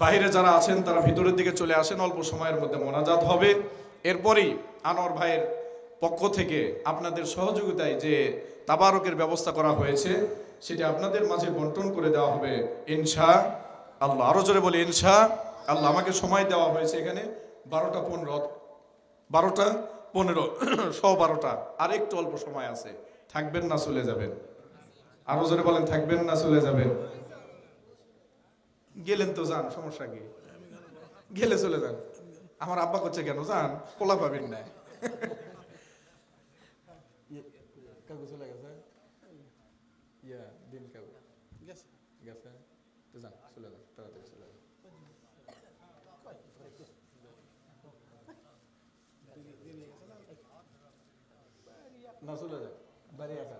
বাইরে যারা আছেন তারা ভিতরের দিকে চলে আসেন, অল্প সময়ের মধ্যে মোনাজাত হবে। এরপরই আনোয়ার ভাইয়ের পক্ষ থেকে আপনাদের সহযোগিতায় যে তাবারকের ব্যবস্থা করা হয়েছে সেটা আপনাদের মাঝে বন্টন করে দেওয়া হবে ইনশাআল্লাহ। আরো জোরে বলি ইনশাআল্লাহ। আমাকে সময় দেওয়া হয়েছে এখানে 12টা 15, 12টা 15, 12:15, আর একটু অল্প সময় আছে। থাকবেন না চলে যাবেন? আরো জোরে বলেন, থাকবেন না চলে যাবেন? গেলেন তো যান, সমস্যা কি? গেলে চলে যান। আমার আব্বা করছে কেন যান, পোলা পাবেন না। কাকু চলে গেছে, দিন কাকু গেছে গেছে, যান চলে যান, তাড়াতাড়ি চলে যান। না চলে যান, বাড়ি আসা।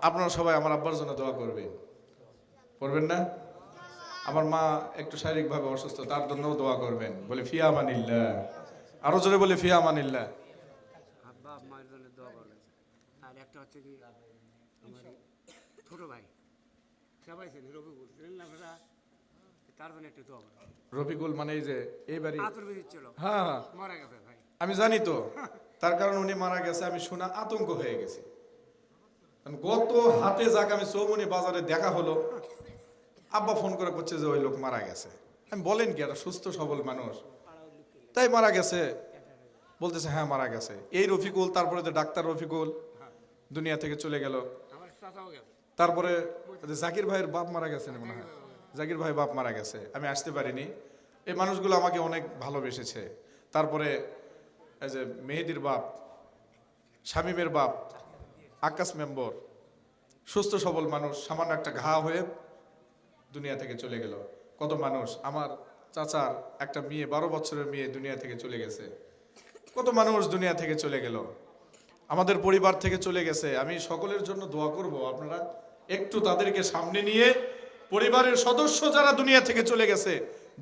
আপনারা সবাই আমার আব্বার জন্য দোয়া করবেন, করবেন না? আমার মা একটু শারীরিকভাবে অসুস্থ, তার জন্যও দোয়া করবেন। বলে ফিয়া আমানিল্লাহ। আরো জোরে বলে ফিয়া আমানিল্লাহ। আব্বা আম্মার জন্য দোয়া করবেন। আর একটা হচ্ছে কি, আমার ছোট ভাই সবাই ছিলেন, রবিকুল ছিলেন না আপনারা, তার জন্য একটু দোয়া করবেন। রবিকুল মানে এই যে এইবারই আতর বেশি ছিল, হ্যাঁ হ্যাঁ মারা গেছে ভাই। আমি জানি তো, তার কারণ উনি মারা গেছে আমি শোনা আতঙ্ক হয়ে গেছি। গত হাতে যাক আমি চৌমনি বাজারে দেখা হলো, আব্বা ফোন করে করছে যে ওই লোক মারা গেছে। আমি বলেন কি, একটা সুস্থ সবল মানুষ তাই মারা গেছে? বলতেছে হ্যাঁ মারা গেছে। এই রফিকুল, তারপরে যে ডাক্তার রফিকুল দুনিয়া থেকে চলে গেল। আমার চাচাও গেছে। তারপরে জাকির ভাইয়ের বাপ মারা গেছে না মনে হয়, জাকির ভাই বাপ মারা গেছে, আমি আসতে পারিনি। এই মানুষগুলো আমাকে অনেক ভালোবেসেছে। তারপরে এই যে মেহেদির বাপ, শামীমের বাপ, আকাশ মেম্বর, সুস্থ সবল মানুষ, সামান্য একটা ঘা হয়ে দুনিয়া থেকে চলে গেল। কত মানুষ, আমার চাচার একটা মেয়ে, 12 বছরের মেয়ে দুনিয়া থেকে চলে গেছে। কত মানুষ দুনিয়া থেকে চলে গেল, আমাদের পরিবার থেকে চলে গেছে। আমি সকলের জন্য দোয়া করব, আপনারা একটু তাদেরকে সামনে নিয়ে, পরিবারের সদস্য যারা দুনিয়া থেকে চলে গেছে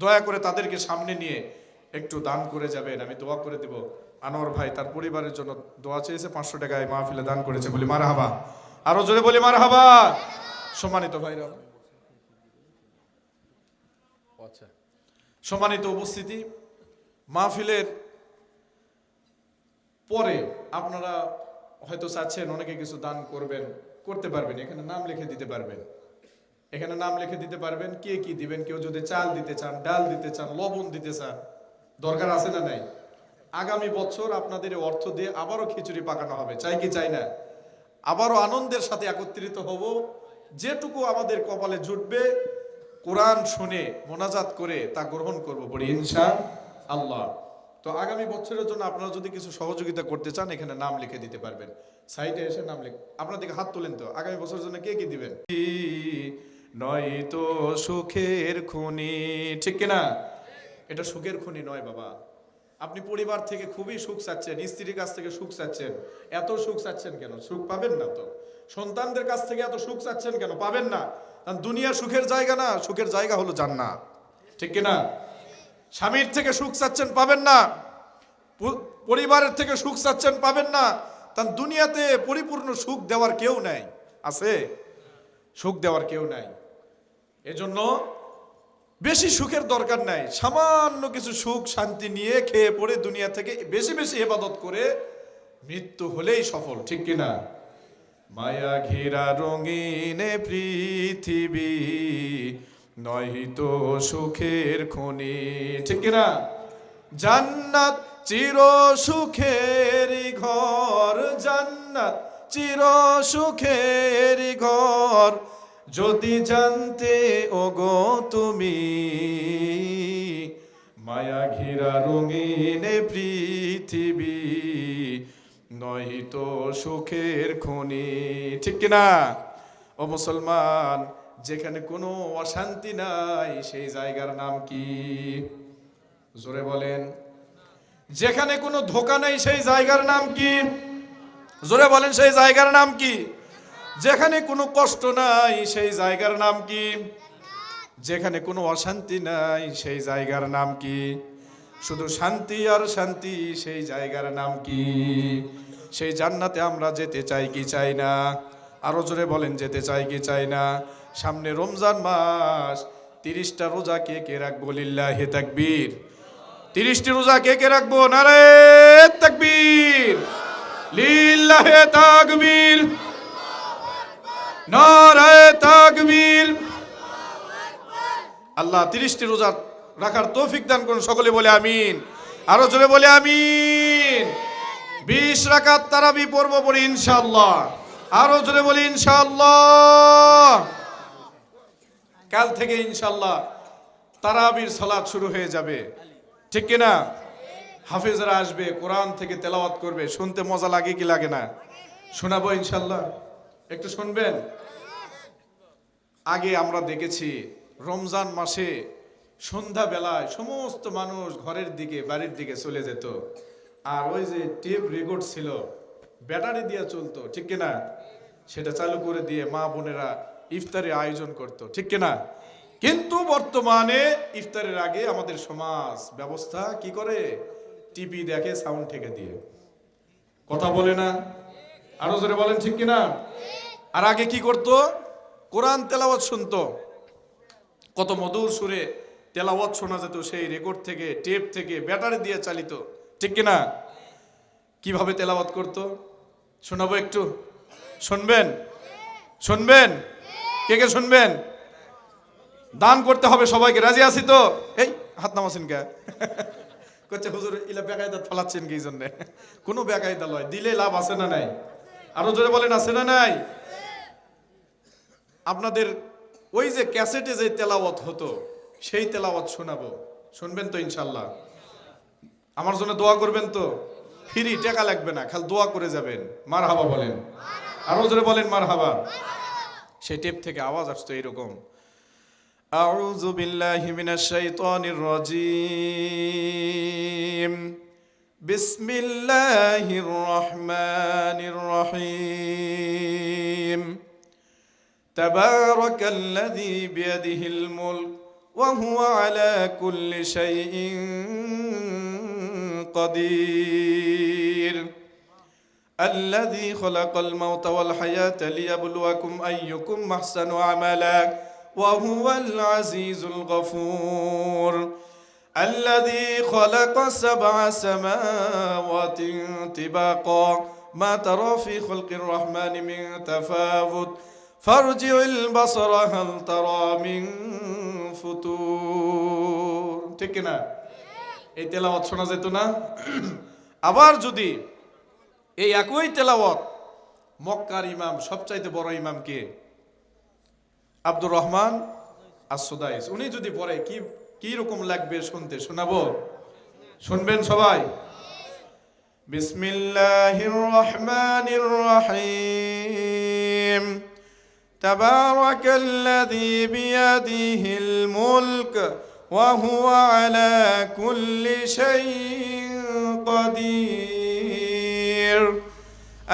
দয়া করে তাদেরকে সামনে নিয়ে একটু দান করে যাবেন, আমি দোয়া করে দেব। আনোয়ার ভাই তার পরিবারের জন্য দোয়া চেয়েছে, 500 টাকায় মাহফিলে দান করেছে, বলি মারহাবা। আরো জোরে বলি মারহাবা। সম্মানিত ভাইরা, আচ্ছা সম্মানিত উপস্থিতি, মাহফিলের পরে আপনারা হয়তো চাচ্ছেন অনেকে কিছু দান করবেন, করতে পারবেন, এখানে নাম লিখে দিতে পারবেন। এখানে নাম লিখে দিতে পারবেন কে কি দিবেন। কেউ যদি চাল দিতে চান, ডাল দিতে চান, লবণ দিতে চান, দরকার আছে না নাই? আগামী বছর আপনাদের অর্থ দিয়ে আবারও খিচুড়ি পাকানো হবে, চাই কি চাই না? আবারও আনন্দের সাথে একত্রিত হব। যেটুকু আমাদের কপালে জুটবে কোরআন শুনে মোনাজাত করে তা গ্রহণ করব, বলি ইনশাআল্লাহ। তো আগামী বছরের জন্য আপনারা যদি কিছু সহযোগিতা করতে চান এখানে নাম লিখে দিতে পারবেন, সাইডে এসে নাম লিখ। আপনার দিকে হাত তোলেন তো, আগামী বছরের জন্য কে কি দিবেন? নয়তো সুখের খনি, ঠিক কিনা? এটা সুখের খনি নয় বাবা। আপনি পরিবার থেকে খুবই সুখ চাচ্ছেন, স্ত্রীর কাছ থেকে সুখ চাচ্ছেন, এত সুখ চাচ্ছেন কেন? সুখ পাবেন না তো। সন্তানদের কাছ থেকে এত সুখ চাচ্ছেন কেন? পাবেন না। কারণ দুনিয়া সুখের জায়গা না, সুখের জায়গা হলো জান্নাত, ঠিক কিনা? স্বামীর থেকে সুখ চাচ্ছেন, পাবেন না। পরিবারের থেকে সুখ চাচ্ছেন, পাবেন না। কারণ দুনিয়াতে পরিপূর্ণ সুখ দেওয়ার কেউ নাই, আছে? সুখ দেওয়ার কেউ নাই। এজন্য বেশি সুখের দরকার নাই, সামান্য কিছু সুখ শান্তি নিয়ে খেয়ে পড়ে দুনিয়া থেকে বেশি বেশি ইবাদত করে মৃত্যু হলেই সফল, ঠিক কিনা? মায়া ঘেরা রঙিন পৃথিবী নয়তো সুখের খনি, ঠিক কিনা? জান্নাত চির সুখের ঘর, জান্নাত চির সুখের ঘর, যদি জানতে ওগো তুমি মায়া ঘেরা রঙিন পৃথিবী নয়তো সুখের খনি, ঠিক কিনা? ও মুসলমান, যেখানে কোনো অশান্তি নাই সেই জায়গার নাম কি? জোরে বলেন। যেখানে কোনো ধোঁকা নাই সেই জায়গার নাম কি? জোরে বলেন, সেই জায়গার নাম কি? যেখানে কোনো কষ্ট নাই সেই জায়গার নাম কি? যেখানে কোনো অশান্তি নাই সেই জায়গার নাম কি? শুধু শান্তি আর শান্তি, সেই জায়গার নাম কি? সেই জান্নাতে আমরা যেতে চাই কি চাই না? আরো জোরে বলেন, যেতে চাই কি চাই না? সামনে রমজান মাস, 30টা রোজা কে কে রাখবো? লিল্লাহি তাকবীর। 30টি রোজা কে কে রাখবো? নারে তাকবীর, লিল্লাহি তাকবীর, নারে তাকবীর। আল্লাহ 30টি রোজা রাখার তৌফিক দান করুন, সকলে বলে আমিন। আরো জোরে বলে আমিন। 20 রাকাত তারাবি পড়ব পড়ি ইনশাআল্লাহ। আরো জোরে বলি ইনশাআল্লাহ। কাল থেকে ইনশাআল্লাহ তারাবির সালাত শুরু হয়ে যাবে, ঠিক কি না? হাফেজরা আসবে, কোরআন থেকে তেলাওয়াত করবে, শুনতে মজা লাগে কি লাগে না? শোনাবো ইনশাআল্লাহ, একটু শুনবেন। আগে আমরা দেখেছি রমজান মাসে সন্ধ্যা বেলায় সমস্ত মানুষ ঘরের দিকে, বাড়ির দিকে চলে যেত, আর ওই যে টেপ রেকর্ড ছিল, ব্যাটারি দিয়ে চলতো, ঠিক কিনা? সেটা চালু করে দিয়ে মা বোনেরা ইফতারের আয়োজন করত, ঠিক কিনা? কিন্তু বর্তমানে ইফতারের আগে আমাদের সমাজ ব্যবস্থা কি করে? টিভি দেখে সাউন্ড থেকে দিয়ে, কথা বলে না? আরো জোরে বলেন, ঠিক কিনা? আর আগে কি করতো? কোরআন তেলাওয়াত শুনতো, কত মধুর সুরে তেলাওয়াত শোনা যেত সেই রেকর্ড থেকে, টেপ থেকে, ব্যাটারি দিয়ে চালিত, ঠিক কিনা? কিভাবে তেলাওয়াত করতো শোনাবো, একটু শুনবেন? শুনবেন? কে কে শুনবেন? দান করতে হবে সবাইকে, রাজি আছি তো? এই হাত নামাছেন কে? করছে হুজুর ইলা বেকায়দা ফলাচ্ছেন কি জন্য? কোনো বেকায়দা লয়, দিলে লাভ আছে না নাই? আরো জোরে বলেন, আছে না নাই? আপনাদের ওই যে ক্যাসেটে যে তেলাওয়াত হতো সেই তেলাওয়াত শোনাবো, শুনবেন তো ইনশাআল্লাহ? আমার জন্য দোয়া করবেন তো? ফ্রি, টাকা লাগবে না, খালি দোয়া করে যাবেন। মারহাবা বলেন, আরো জোরে বলেন মারহাবা। সেই টেপ থেকে আওয়াজ আসতো এরকম, আউযু বিল্লাহি মিনাশ শাইতানির রাজিম, বিসমিল্লাহির রহমানির রহিম, তাবারাকাল্লাযী বিয়াদিহিল মুলক ওয়া হুয়া আলা কুল্লি শাইইন قدير الذي خلق الموت والحياة ليبلوكم أيكم أحسن عملا وهو العزيز الغفور الذي خلق 7 سماوات طباقا ما ترى في خلق الرحمن من تفاوت فارجع البصر هل ترى من فتور ঠিক না? এই তেলাওয়াত শোনা যেত না? আবার যদি এই একই তেলাওয়াত মক্কার ইমাম, সবচাইতে বড় ইমাম কে? আব্দুর রহমান আস-সুদাইস, উনি যদি পড়ে কি রকম লাগবে শুনতে? শোনাবো, শুনবেন সবাই? বিসমিল্লাহির রহমানির রহিম, তাবারাকাল্লাযী বিয়াদিহিল মুলক وهو على كل شيء قدير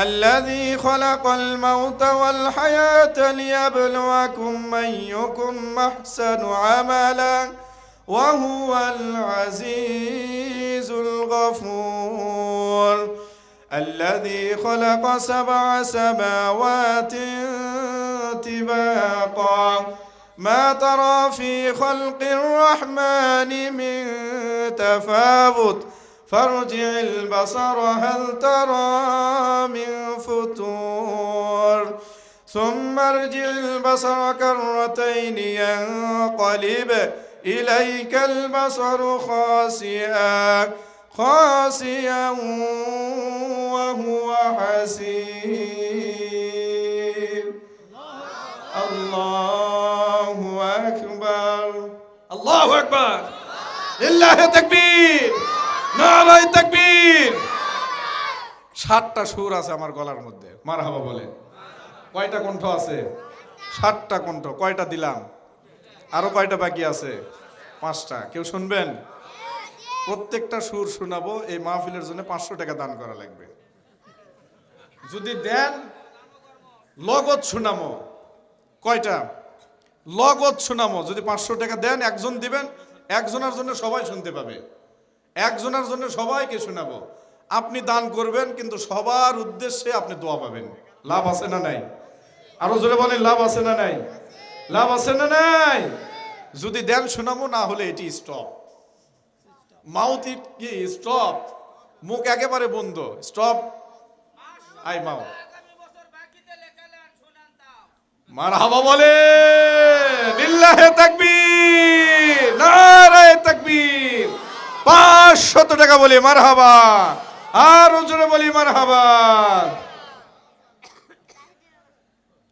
الذي خلق الموت والحياة ليبلوكم أيكم أحسن عملا وهو العزيز الغفور الذي خلق 7 سماوات طباقا ما ترى في خلق الرحمن من تفاوت فارجع البصر هل ترى من فتور ثم ارجع البصر كرتين ينقلب إليك البصر خاسئا وهو حسير আল্লাহু আকবার, আল্লাহু আকবার, লিল্লাহি তাকবীর, নারায়ে তাকবীর। 7টা সুর আছে আমার গলার মধ্যে, মারহাবা বলেন। কয়টা কণ্ঠ আছে? 7টা কণ্ঠ। কয়টা দিলাম? আরো কয়টা বাকি আছে? 5টা। কেউ শুনবেন? প্রত্যেকটা সুর শোনাবো। এই মাহফিলের জন্য 500 টাকা দান করা লাগবে। যদি দেন লগত শোনামো। কয়টা? লগত শোনামো। যদি 500 টাকা দেন, একজন দিবেন, একজনের জন্য সবাই শুনতে পাবে, একজনের জন্য সবাইকে শোনাবো। আপনি দান করবেন, কিন্তু সবার উদ্দেশ্যে আপনি দোয়া পাবেন। লাভ আছে না নাই? আরো জোরে বলেন, লাভ আছে না নাই? লাভ আছে না নাই? যদি দেন শোনাবো, না হলে এটি স্টপ। মাউথ ইট কি স্টপ, মুখ একেবারে বন্ধ, স্টপ। I mouth. মারহাবা বলে, লিল্লাহে তাকবীর, নারায়ে তাকবীর। 500 টাকা বলি মারহাবা, আর জোরে বলি মারহাবা।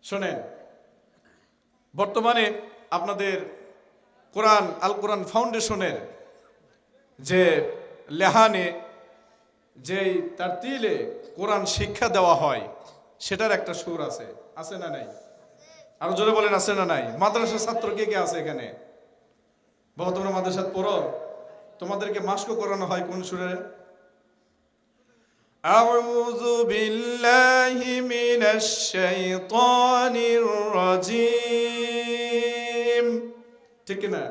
শোনেন, বর্তমানে আপনাদের কোরআন, আল কোরআন ফাউন্ডেশনের যে লেহানে, যেই তার তিলে কোরআন শিক্ষা দেওয়া হয়, সেটার একটা সুর আছে, আছে না নাই? আরো জোরে বলেন, আছে না নাই? মাদ্রাসার ছাত্র কে কে আছে এখানে? বাবা, তোমরা মাদ্রাসাত পড়ো, তোমাদেরকে মাস্ক করানো হয় কোন সুরে? আউযু বিল্লাহি মিনাশ শাইতানির রাজিম, ঠিক না?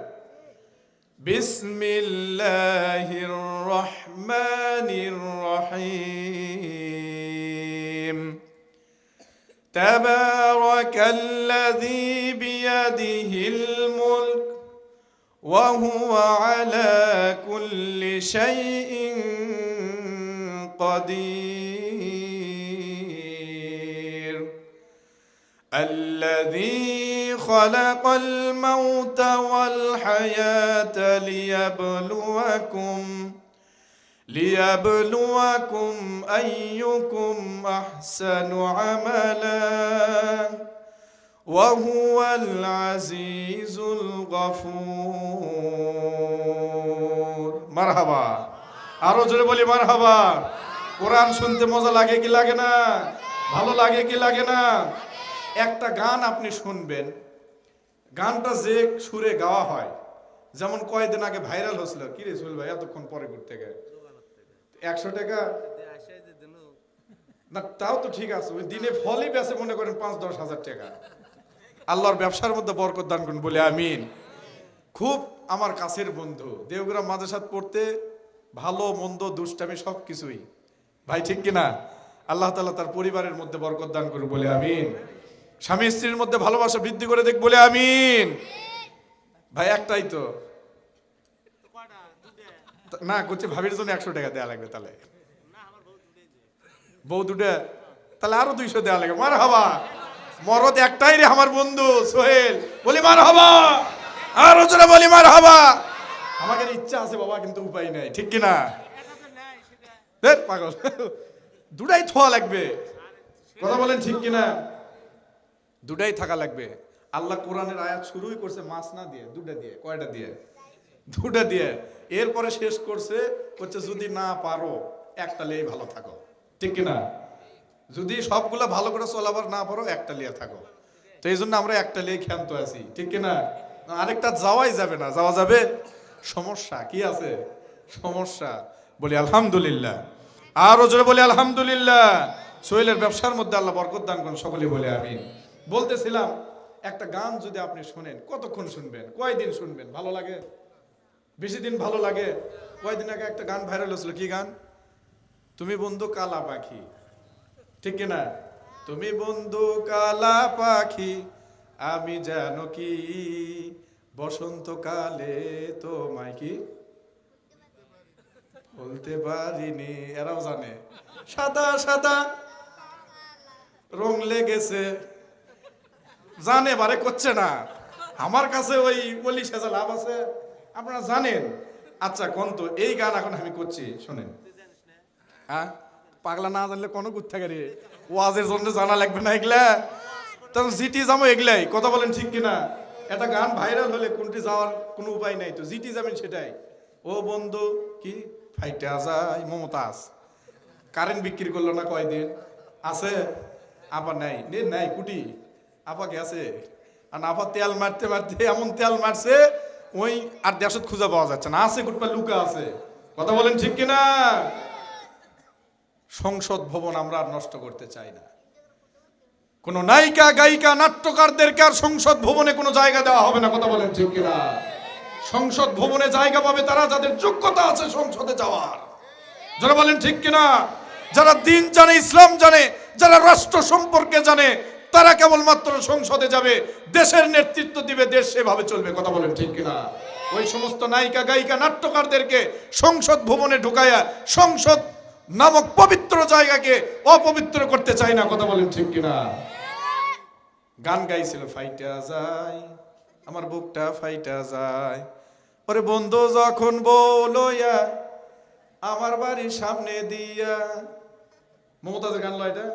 বিসমিল্লাহির রহমানির রহিম। তাবারাকাল্লাযী বিয়াদিহিল মুলক ওয়া হুয়া আলা কুল্লি শাইইন قدير الذي خلق الموت والحياة ليبلوكم أيكم أحسن عملا وهو العزيز الغفور مرحبا আরো জোরে বলি মারহাবা। কোরআন শুনতে মজা লাগে কি লাগে না? ভালো লাগে কি লাগে না? একটা গান আপনি শুনবেন, গানটা যে সুরে গাওয়া হয়, যেমন কয়েকদিন আগে ভাইরাল হয়েছিল, কি রে সোহেল ভাই এতক্ষণ পরে ঘুরতে গেছে 100 টাকা না, তাও তো ঠিক আছে, ওই দিনে ফলই বেচে মনে করেন 5-10 হাজার টাকা। আল্লাহর ব্যবসার মধ্যে বরকত দান করুন বলে আমিন। খুব আমার কাছের বন্ধু, দেওগ্রাম মাদ্রাসাত পড়তে, ভালো মন্দ দুষ্টামি সব কিছুই ভাই, ঠিক কিনা? আল্লাহ তাআলা তার পরিবারের মধ্যে বরকত দান করুন বলে আমিন। স্বামী স্ত্রীর মধ্যে ভালোবাসা বৃদ্ধি করে দেখ বলে আমিন। ভাই একটাই তো না করছে, ভাবির জন্য 100 টাকা দেওয়া লাগবে, তাহলে বউ দুটা, তাহলে আরো 200 দেওয়া লাগবে। মারহাবা। মরদ একটাই রে আমার বন্ধু সোহেল, বলি মারহাবা, আরো জোরে বলি মারহাবা। আমাদের ইচ্ছা আছে বাবা, কিন্তু উপায় নাই, ঠিক কিনা? পাগল, দুটাই থোয়া লাগবে, কথা বলেন ঠিক কিনা? দুটাই থাকা লাগবে। আল্লাহ কোরআনের আয়াত শুরুই করছে মাছ না দিয়ে, দুটা দিয়ে। কয়টা দিয়ে? দুটা দিয়ে। এরপরে শেষ করছে যদি না পারো একটা লিয়ে ভালো থাকো, ঠিক কিনা? যদি সবগুলা ভালো করে চলাবার না পারো একটা লিয়ে থাকো। তো এই জন্য আমরা একটা লিয়ে ক্ষান্ত আছি, ঠিক কিনা? আরেকটা যাওয়াই যাবে না। যাওয়া যাবে, সমস্যা কি আছে? সমস্যা। বলি আলহামদুলিল্লাহ, আরো জোরে বলি আলহামদুলিল্লাহ। সোহেলের ব্যবসার মধ্যে আল্লাহ বরকত দান করুন, সকলে বলে আমিন। বলতেছিলাম, একটা গান যদি আপনি শুনেন, কতক্ষণ শুনবেন? কয়দিন শুনবেন? ভালো লাগে? বেশি দিন ভালো লাগে? কয়দিন আগে একটা গান ভাইরাল হয়েছিল, কি গান? তুমি বন্ধু কালা পাখি, ঠিক কিনা? তুমি বন্ধু কালা পাখি, আমি জানো কি বসন্তকালে তোমায় কি বলতে পারিনি। এরাও জানে, সাদা সাদা রং লেগেছে, জানে বারে করছে না। আমার কাছে ওই বলি সেজা লাভ আছে, আপনারা জানেন। আচ্ছা কোন তো এই গান এখন আমি করছি, শোনেন। হ্যাঁ, পাগলা না জানলে কোনো গুথ থাকে রে, ওয়াজের জন্য জানা লাগবে না এগুলা। তখন জিটি যাবো এগুলাই, কথা বলেন ঠিক কিনা? একটা গান ভাইরাল হলে কোনটি যাওয়ার কোনো উপায় নাই, তো জিটি যাবেন সেটাই। ও বন্ধু কি ফাইটা যায় মমতাজ, কারেন্ট বিক্রি করলো না কয়দিন, আছে আবার নাই নাই কুটি আপা গেছে। আর আপা তেল মারতে মারতে এমন তেল মারছে ওই আর দেশত খুঁজে পাওয়া যাচ্ছে না, আছে কুটপা লুকা আছে, কথা বলেন ঠিক কিনা? সংসদ ভবন আমরা আর নষ্ট করতে চাই না। কোন নায়িকা গায়িকা নাট্যকারদেরকে আর সংসদ ভবনে কোনো জায়গা দেওয়া হবে না, কথা বলেন ঠিক কিনা? সংসদ ভবনে জায়গা পাবে তারা যাদের যোগ্যতা আছে সংসদে যাওয়ার, যারা বলেন ঠিক কিনা? যারা দিন জানে, ইসলাম জানে, যারা রাষ্ট্র সম্পর্কে জানে, তারা কেবলমাত্র সংসদে যাবে, দেশের নেতৃত্ব দিবে, দেশ সেভাবে চলবে। কথা বলেন ঠিক কিনা? ওই সমস্ত নায়িকা গায়িকা নাট্যকারদেরকে সংসদ ভবনে ঢুকায়া সংসদ নামক পবিত্র জায়গাকে অপবিত্র করতে চাই না। কথা বলেন ঠিক কিনা? গান গাইছিল, ফাইটা যায় আমার বুকটা ফাইটা যায়, ওরে বন্ধু যখন বলয়া আমার বাড়ির সামনে দিয়া। মমতাজের গান লয় এটা?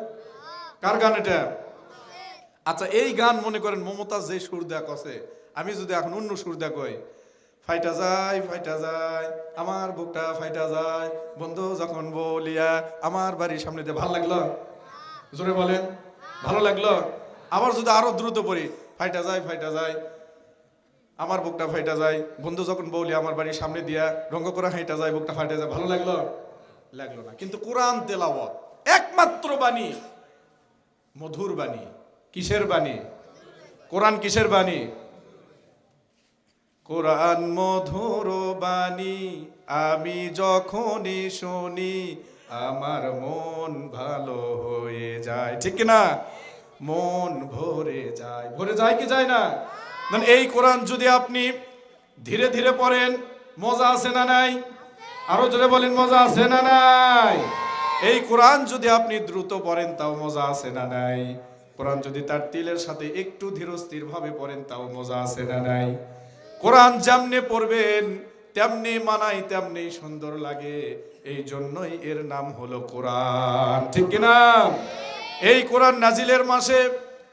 কার গান এটা? আচ্ছা, এই গান মনে করেন মমতাজ যে সুর দেয়া কছে, আমি যদি এখন অন্য সুর দেয়া কই, ফাইটা যায় আমার বুকটা ফাইটা যায়, বন্ধু যখন বলিয়া আমার বাড়ির সামনে দিয়ে, ভালো লাগলো? জোরে বলেন, ভালো লাগলো? আবার যদি আরো দ্রুত পড়ি, ফাইটা যায় আমার বুকটা ফাইটা যায়, বন্ধু যখন বলি আমার বাড়ির সামনে দিয়া, রঙ্গ করে হাইটা যায়, বুকটা ফাইটা যায়, ভালো লাগলো? লাগলো না। কিন্তু কোরআন তেলাওয়াত একমাত্র বাণী, মধুর বাণী। কিসের বাণী? কোরআন কিসের বাণী? কোরআন মধুর বাণী, আমি যখনই শুনি আমার মন ভালো হয়ে যায়। ঠিক না? মন ভরে যায়। ভরে যায় কি যায় না? মানে এই কোরআন যদি আপনি ধীরে ধীরে পড়েন, মজা আছে না নাই? আরো জোরে বলেন, মজা আছে না নাই? এই কোরআন যদি আপনি দ্রুত পড়েন, তাও মজা আছে না নাই? কোরআন যদি তার তিলের সাথে একটু ধীরস্থির ভাবে পড়েন, তাও মজা আছে না নাই? কোরআন যেমনি পড়বেন তেমনি মানাই, তেমনি সুন্দর লাগে। এই জন্যই এর নাম হলো কোরআন। ঠিক কিনা? এই কোরআন নাজিলের মাসে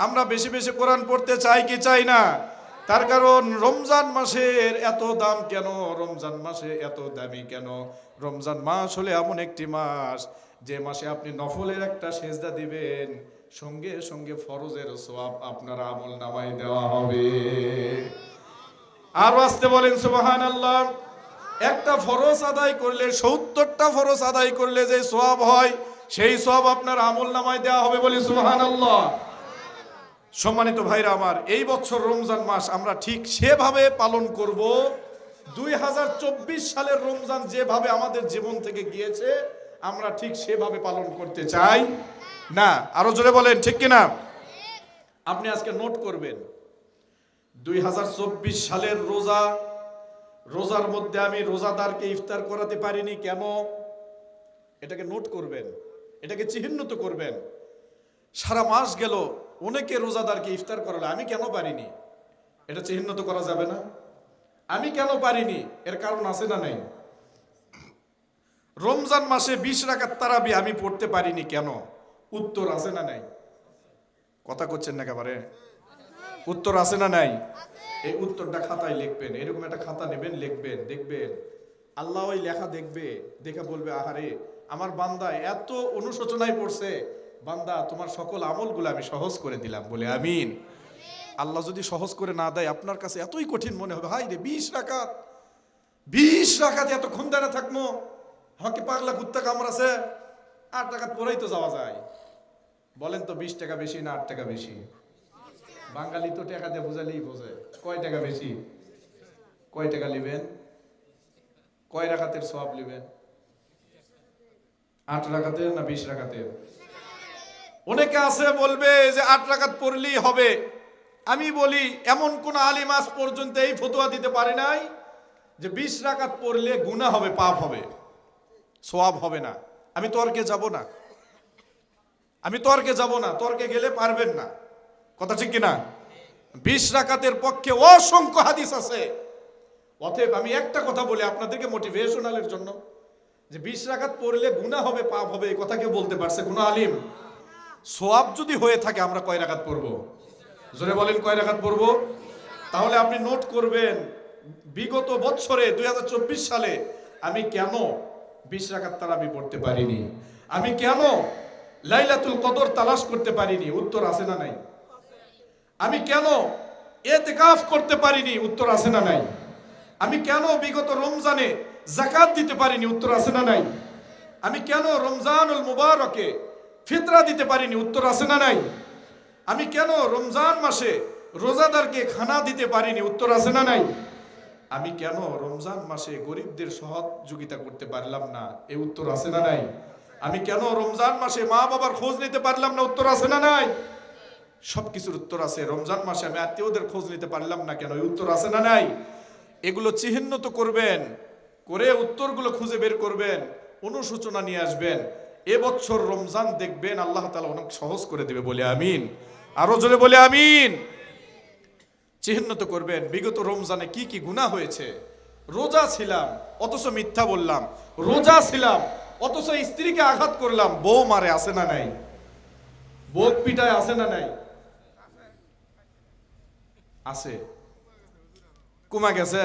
আমরা বেশি বেশি কোরআন পড়তে চাই কি চাই না? তার কারণ রমজান মাসের এত দাম কেন? রমজান মাসে এত দামি কেন? রমজান মাস হলে এমন একটি মাস, যে মাসে আপনি নফলের একটা সেজদা দিবেন, সঙ্গে সঙ্গে ফরজের সওয়াব আপনার আমল নামায় দেওয়া হবে। আর আসতে বলেন সুবহানাল্লাহ। একটা ফরজ আদায় করলে ৭০টা ফরজ আদায় করলে যে সওয়াব হয়, সেই সওয়াব আপনার আমল নামায় দেওয়া হবে। বলি সুবহানাল্লাহ। সম্মানিত ভাইরা আমার, এই বছর রমজান মাস আমরা ঠিক সেভাবে পালন করব ২০২৪ সালের রমজান যেভাবে আমাদের জীবন থেকে গিয়েছে, আমরা ঠিক সেভাবে পালন করতে চাই না। আরো জোরে বলেন ঠিক কিনা? আপনি আজকে নোট করবেন, ২০২৪ সালের রোজার মধ্যে আমি রোজাদারকে ইফতার করাতে পারিনি কেন? এটাকে নোট করবেন, এটাকে চিহ্নিত করবেন। সারা মাস গেল, অনেকে রোজাদারকে ইফতার করালে আমি কেন পারিনি? এটা চিহ্নিত করা যাবে না? আমি কেন পারিনি, এর কারণ আছে না নাই? রমজান মাসে ২০ রাকাত তারাবি আমি পড়তে পারিনি কেন? উত্তর আছে না নাই? কথা করছেন না একেবারে? উত্তর আছে না নাই? এই উত্তরটা খাতায় লিখবেন। এরকম একটা খাতা নেবেন, লিখবেন, দেখবেন আল্লাহ ওই লেখা দেখবে, দেখে বলবে, আহারে আমার বান্দা এত অনুশোচনায় পড়ছে, বান্দা তোমার সকল আমলগুলো আমি সহজ করে দিলাম। বলে আমিন। আল্লাহ যদি সহজ করে না দেয়, আপনার কাছে এতই কঠিন মনে হবে, হাই রে ২০ রাকাত এতক্ষণ দাঁড়া থাকবো, আমাকে পাগলা কুত্তা কামড়াছে, ৮ রাকাত পরেই তো যাওয়া যায়। বলেন তো ২০ টাকা বেশি না ৮ টাকা বেশি? বাঙালি তো টাকা দিয়ে বোঝালেই বোঝে। কয় টাকা বেশি? কয় টাকা নেবেন? কয় রাকাতের সওয়াব নেবেন? ৮ রাকাতের না ২০ রাকাতের? অনেকে আছে বলবে যে ৮ রাকাত পড়লেই হবে। আমি বলি, এমন কোন আলিম আজ পর্যন্ত এই ফতোয়া দিতে পারে নাই যে ২০ রাকাত পড়লে গুনাহ হবে, পাপ হবে, সওয়াব হবে না। আমি তর্কে যাব না, তর্কে গেলে পারবেন না। কথা ঠিক কিনা? ২০ রাকাতের পক্ষে অসংখ্য হাদিস আছে। অতএব আমি একটা কথা বলি আপনাদেরকে মোটিভেশনালের জন্য, যে ২০ রাকাত পড়লে গুনাহ হবে, পাপ হবে, এই কথা কেউ বলতে পারছে কোন আলিম? সওয়াব যদি হয়ে থাকে আমরা কয় রাকাত পড়বো? জোরে বলেন, কয় রাকাত পড়বো? তাহলে আপনি নোট করবেন, বিগত বছরে ২০২৪ সালে আমি কেন ২০ রাকাত তারাবি পড়তে পারিনি, আমি কেন লাইলাতুল কদর তালাশ করতে পারিনি? উত্তর আছে না নাই? আমি কেন ইতিকাফ করতে পারিনি? উত্তর আছে না নাই? আমি কেন বিগত রমজানে যাকাত দিতে পারিনি? উত্তর আছে না নাই? আমি কেন রমজানুল মুবারকে ফিতরা দিতে পারিনি? উত্তর আছে না নাই? আমি কেন রমজান মাসে রোজাদারকে খানা দিতে পারিনি? উত্তর আছে না নাই? আমি কেন রমজান মাসে গরিবদের সহযোগিতা করতে পারলাম না? এই উত্তর আছে না নাই? আমি কেন রমজান মাসে মা বাবার খোঁজ নিতে পারলাম না? উত্তর আছে না নাই? সবকিছুর উত্তর আছে। রমজান মাসে আমি আত্মীয়দের খোঁজ নিতে পারলাম না কেন, এই উত্তর আছে না নাই? এগুলো চিহ্নিত করবেন, করে উত্তরগুলো খুঁজে বের করবেন, অনুশোচনা নিয়ে আসবেন। এবছর রমজান দেখবেন আল্লাহ তাআলা অনেক সহজ করে দেবে, বলে আমিন। আরো জোরে বলে আমিন। চিহ্নিত করবেন বিগত রমজানে কি কি গুনাহ হয়েছে। রোজা ছিলাম অথচ মিথ্যা বললাম, রোজা ছিলাম অথচ স্ত্রীকে আঘাত করলাম, বউ মারে আছে না নাই, বউ পিটায় আছে না নাই, আছে। কুমা গেছে,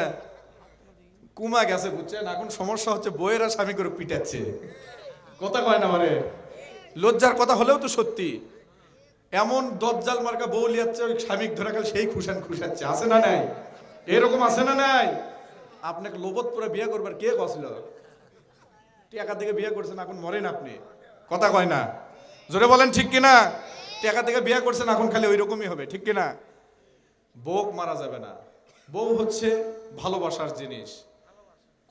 কুমা গেছে, বুঝছেন? এখন সমস্যা হচ্ছে বউয়েরা স্বামী করে পিটাচ্ছে, কথা কয় না মানে, লজ্জার কথা হলেও তো সত্যি। এমন দজ্জাল মার্কা বউ লিয়াচ্ছে, ওই স্বামী ধরে গেল সেই খুশান খুশাচ্ছে, আছে না নাই? এরকম আছে না নাই? আপনাকে লোবত পরে বিয়ে করবার কে কছিল? টাকা থেকে বিয়ে করছেন, এখন মরেন আপনি, কথা কয় না, জোরে বলেন ঠিক কিনা? টাকা থেকে বিয়ে করছেন, এখন খালি ওই রকমই হবে, ঠিক কিনা? বউ মারা যাবে না, বউ হচ্ছে ভালোবাসার জিনিস,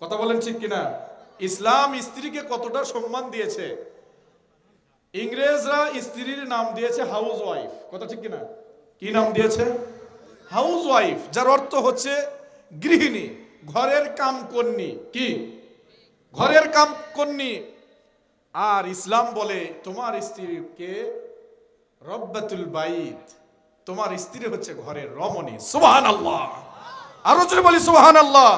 কথা বলেন ঠিক কিনা? ইসলাম স্ত্রীকে কতটা সম্মান দিয়েছে। ইংরেজরা স্ত্রীর নাম দিয়েছে হাউস ওয়াইফ, কথা ঠিক কিনা? কি নাম দিয়েছে? হাউস ওয়াইফ, যার অর্থ হচ্ছে গৃহিণী, ঘরের কাম কন্যী। কি? ঘরের কাম কন্যী। আর ইসলাম বলে তোমার স্ত্রীকে রব্বাতুল বাইত, তোমার স্ত্রী হচ্ছে ঘরের রমণী। সুবহানাল্লাহ, আরো জোরে বলি সুবহানাল্লাহ।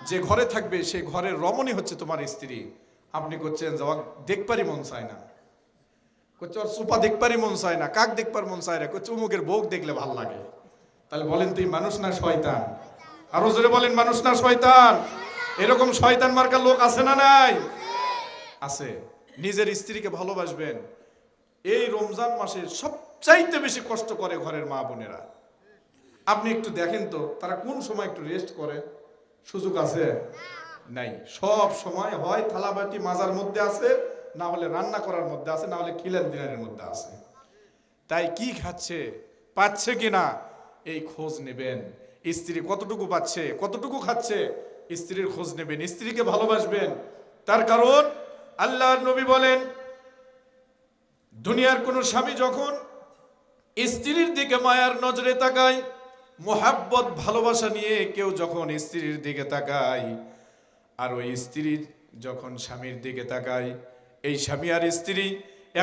যে ঘরে থাকবে সে ঘরের রমণী হচ্ছে তোমার স্ত্রী। আপনি করছেন যাওয়া দেখবারই মন চায় না, করছে ওর সোফা দেখবারই মন চায় না, কাক দেখবার মন চায় না, করছে উমুকের বউ দেখলে ভাল লাগে। তাহলে বলেন তুই মানুষ না শয়তান? আরো জোরে বলেন মানুষ না শয়তান? এরকম শয়তান মার্কা লোক আছে না নাই? আছে। নিজের স্ত্রীকে ভালোবাসবেন। এই রমজান মাসে সবচাইতে বেশি কষ্ট করে ঘরের মা বোনেরা। আপনি একটু দেখেন তো তারা কোন সময় একটু রেস্ট করে, সুযোগ আছে? নাই। সব সময় হয় থালা বাটি মাজার মধ্যে আছে, না হলে রান্না করার মধ্যে আছে, না হলে খিলেন দিনের মধ্যে আছে। তাই কি খাচ্ছে, পাচ্ছে কিনা এই খোঁজ নেবেন। স্ত্রী কতটুকু পাচ্ছে, কতটুকু খাচ্ছে, স্ত্রীর খোঁজ নেবেন, স্ত্রীকে ভালোবাসবেন। তার কারণ আল্লাহর নবী বলেন, দুনিয়ার কোন স্বামী যখন স্ত্রীর দিকে মায়ার নজরে তাকায়, মোহাব্বত ভালোবাসা নিয়ে কেউ যখন স্ত্রীর দিকে তাকায়, আর ওই স্ত্রী যখন স্বামীর দিকে তাকায়, এই স্বামী আর স্ত্রী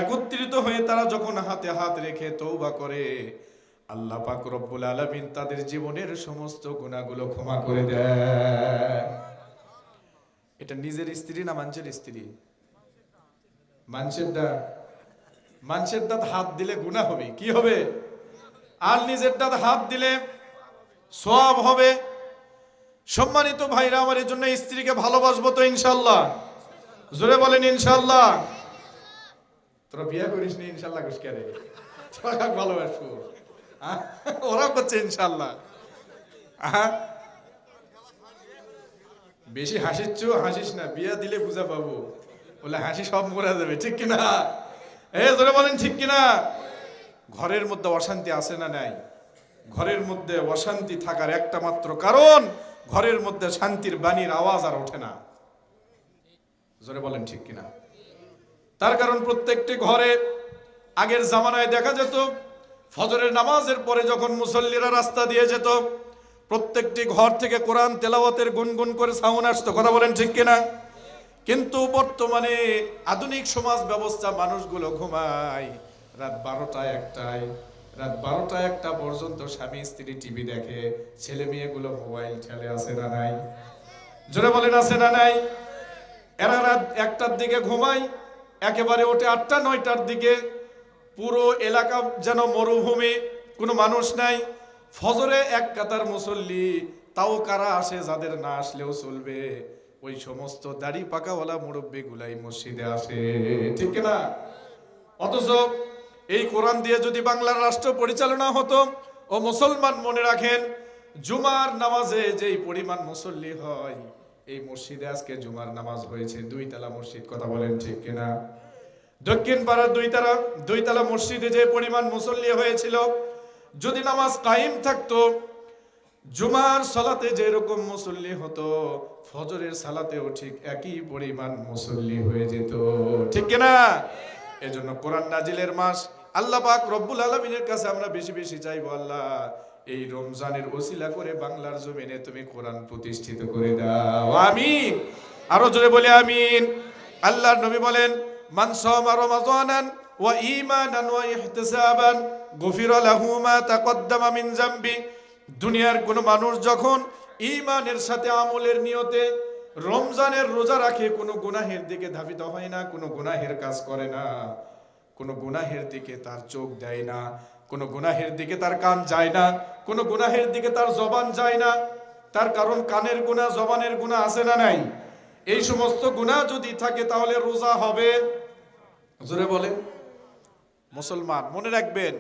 একত্রিত হয়ে তারা যখন হাতে হাত রেখে তওবা করে, আল্লাহ পাক রব্বুল আলামিন তাদের জীবনের সমস্ত গুনাহগুলো ক্ষমা করে দেন। এটা নিজের স্ত্রী না মানুষের স্ত্রী? মানুষের দাঁত হাত দিলে গুনাহ হবে, কি হবে? আর নিজের দাঁত হাত দিলে সওয়াব হবে। সম্মানিত ভাইরা আমার, এর জন্য স্ত্রীকে ভালোবাসবো তো ইনশাআল্লাহ? জোরে বলেন ইনশাআল্লাহ। তোরা বিয়ে করিস নি ইনশাআল্লাহ করিস কে রে? তোরা ভালোবাসবো, ওরা করছে ইনশাআল্লাহ। বেশি হাসিচ্ছ, হাসিস না, বিয়া দিলে বুঝা পাবো, বলে হাসি সব মরে যাবে, ঠিক কিনা? জোরে বলেন ঠিক কিনা? ঘরের মধ্যে অশান্তি আছে না নাই? ঘরের মধ্যে অশান্তি থাকার একটা মাত্র কারণ, ঘরের মধ্যে শান্তির বাণীর আওয়াজ আর ওঠে না। জোরে বলেন ঠিক কিনা? তার কারণ প্রত্যেকটি ঘরে আগের জামানায় দেখা যেত, ফজরের নামাজের পরে যখন মুসল্লিরা রাস্তা দিয়ে যেত, প্রত্যেকটি ঘর থেকে কোরআন তেলাওয়াতের গুনগুন করে সাউন্ড আসতো, কথা বলেন ঠিক কিনা? কিন্তু বর্তমানে আধুনিক সমাজ ব্যবস্থা, মানুষগুলো ঘুমায় রাত 12টা 1টা পর্যন্ত, স্বামী স্ত্রী টিভি দেখে, ছেলে মেয়েগুলো মোবাইল খেলে, আছে না নাই? জোরে বলেন আছে না নাই? এরা রাত 1টার দিকে ঘুমায়, একেবারে ওঠে 8টা 9টার দিকে। পুরো এলাকা যেন মরুভূমি, কোনো মানুষ নাই। ফজরে এক কাতার মুসল্লি, তাও কারা আসে, যাদের না আসলেও চলবে, ওই সমস্ত দাড়ি পাকাওয়ালা মুরব্বী গুলাই মসজিদে আসে, ঠিক না? অথচ এই কোরআন দিয়ে যদি বাংলার রাষ্ট্র পরিচালনা হতো, ও মুসলমান মনে রাখেন, জুমার নামাজে যেই পরিমাণ মুসল্লি হয়, এই মসজিদে আজকে জুমার নামাজ হয়েছে 2 তলা মসজিদ, কথা বলেন ঠিক কিনা? দক্ষিণ পাড়ার 2 তলা মসজিদে যে পরিমাণ মুসল্লি হয়েছিল, যদি নামাজ কায়েম থাকতো, জুমার সালাতে যেরকম মুসল্লি হতো, ফজরের সালাতেও ঠিক একই পরিমাণ মুসল্লি হয়ে যেত, ঠিক কিনা? এজন্য কোরআন নাজিলের মাস, আল্লাহ পাক রব্বুল আলামিনের কাছে আমরা বেশি বেশি চাইবো, আল্লাহ এই রমজানের ওসিলা করে বাংলার জমিনে তুমি কোরআন প্রতিষ্ঠিত করে দাও, আমিন। আরো জোরে বলে আমিন। আল্লাহর নবী বলেন, মান সামা রমাযানান ওয়া ঈমানান ওয়া ইহতিসাবান গুফিরা লাহু মা তাকদ্দামা মিন যামবি। দুনিয়ার কোন মানুষ যখন ঈমানের সাথে আমলের নিয়তে রমজানের রোজা রাখে, কোনো গুনাহের দিকে ধাবিত হয় না, কোনো গুনাহের কাজ করে না, কোনো গুনাহের দিকে তার চোখ দেয় না, কোনো গুনাহের দিকে তার কান যায় না, কোনো গুনাহের দিকে তার জবান যায় না। তার কারণ কানের গুনাহ, জবানের গুনাহ আছে না নাই? এই সমস্ত গুনাহ যদি থাকে তাহলে রোজা হবে? জোরে বলেন মুসলমান, মনে রাখবেন,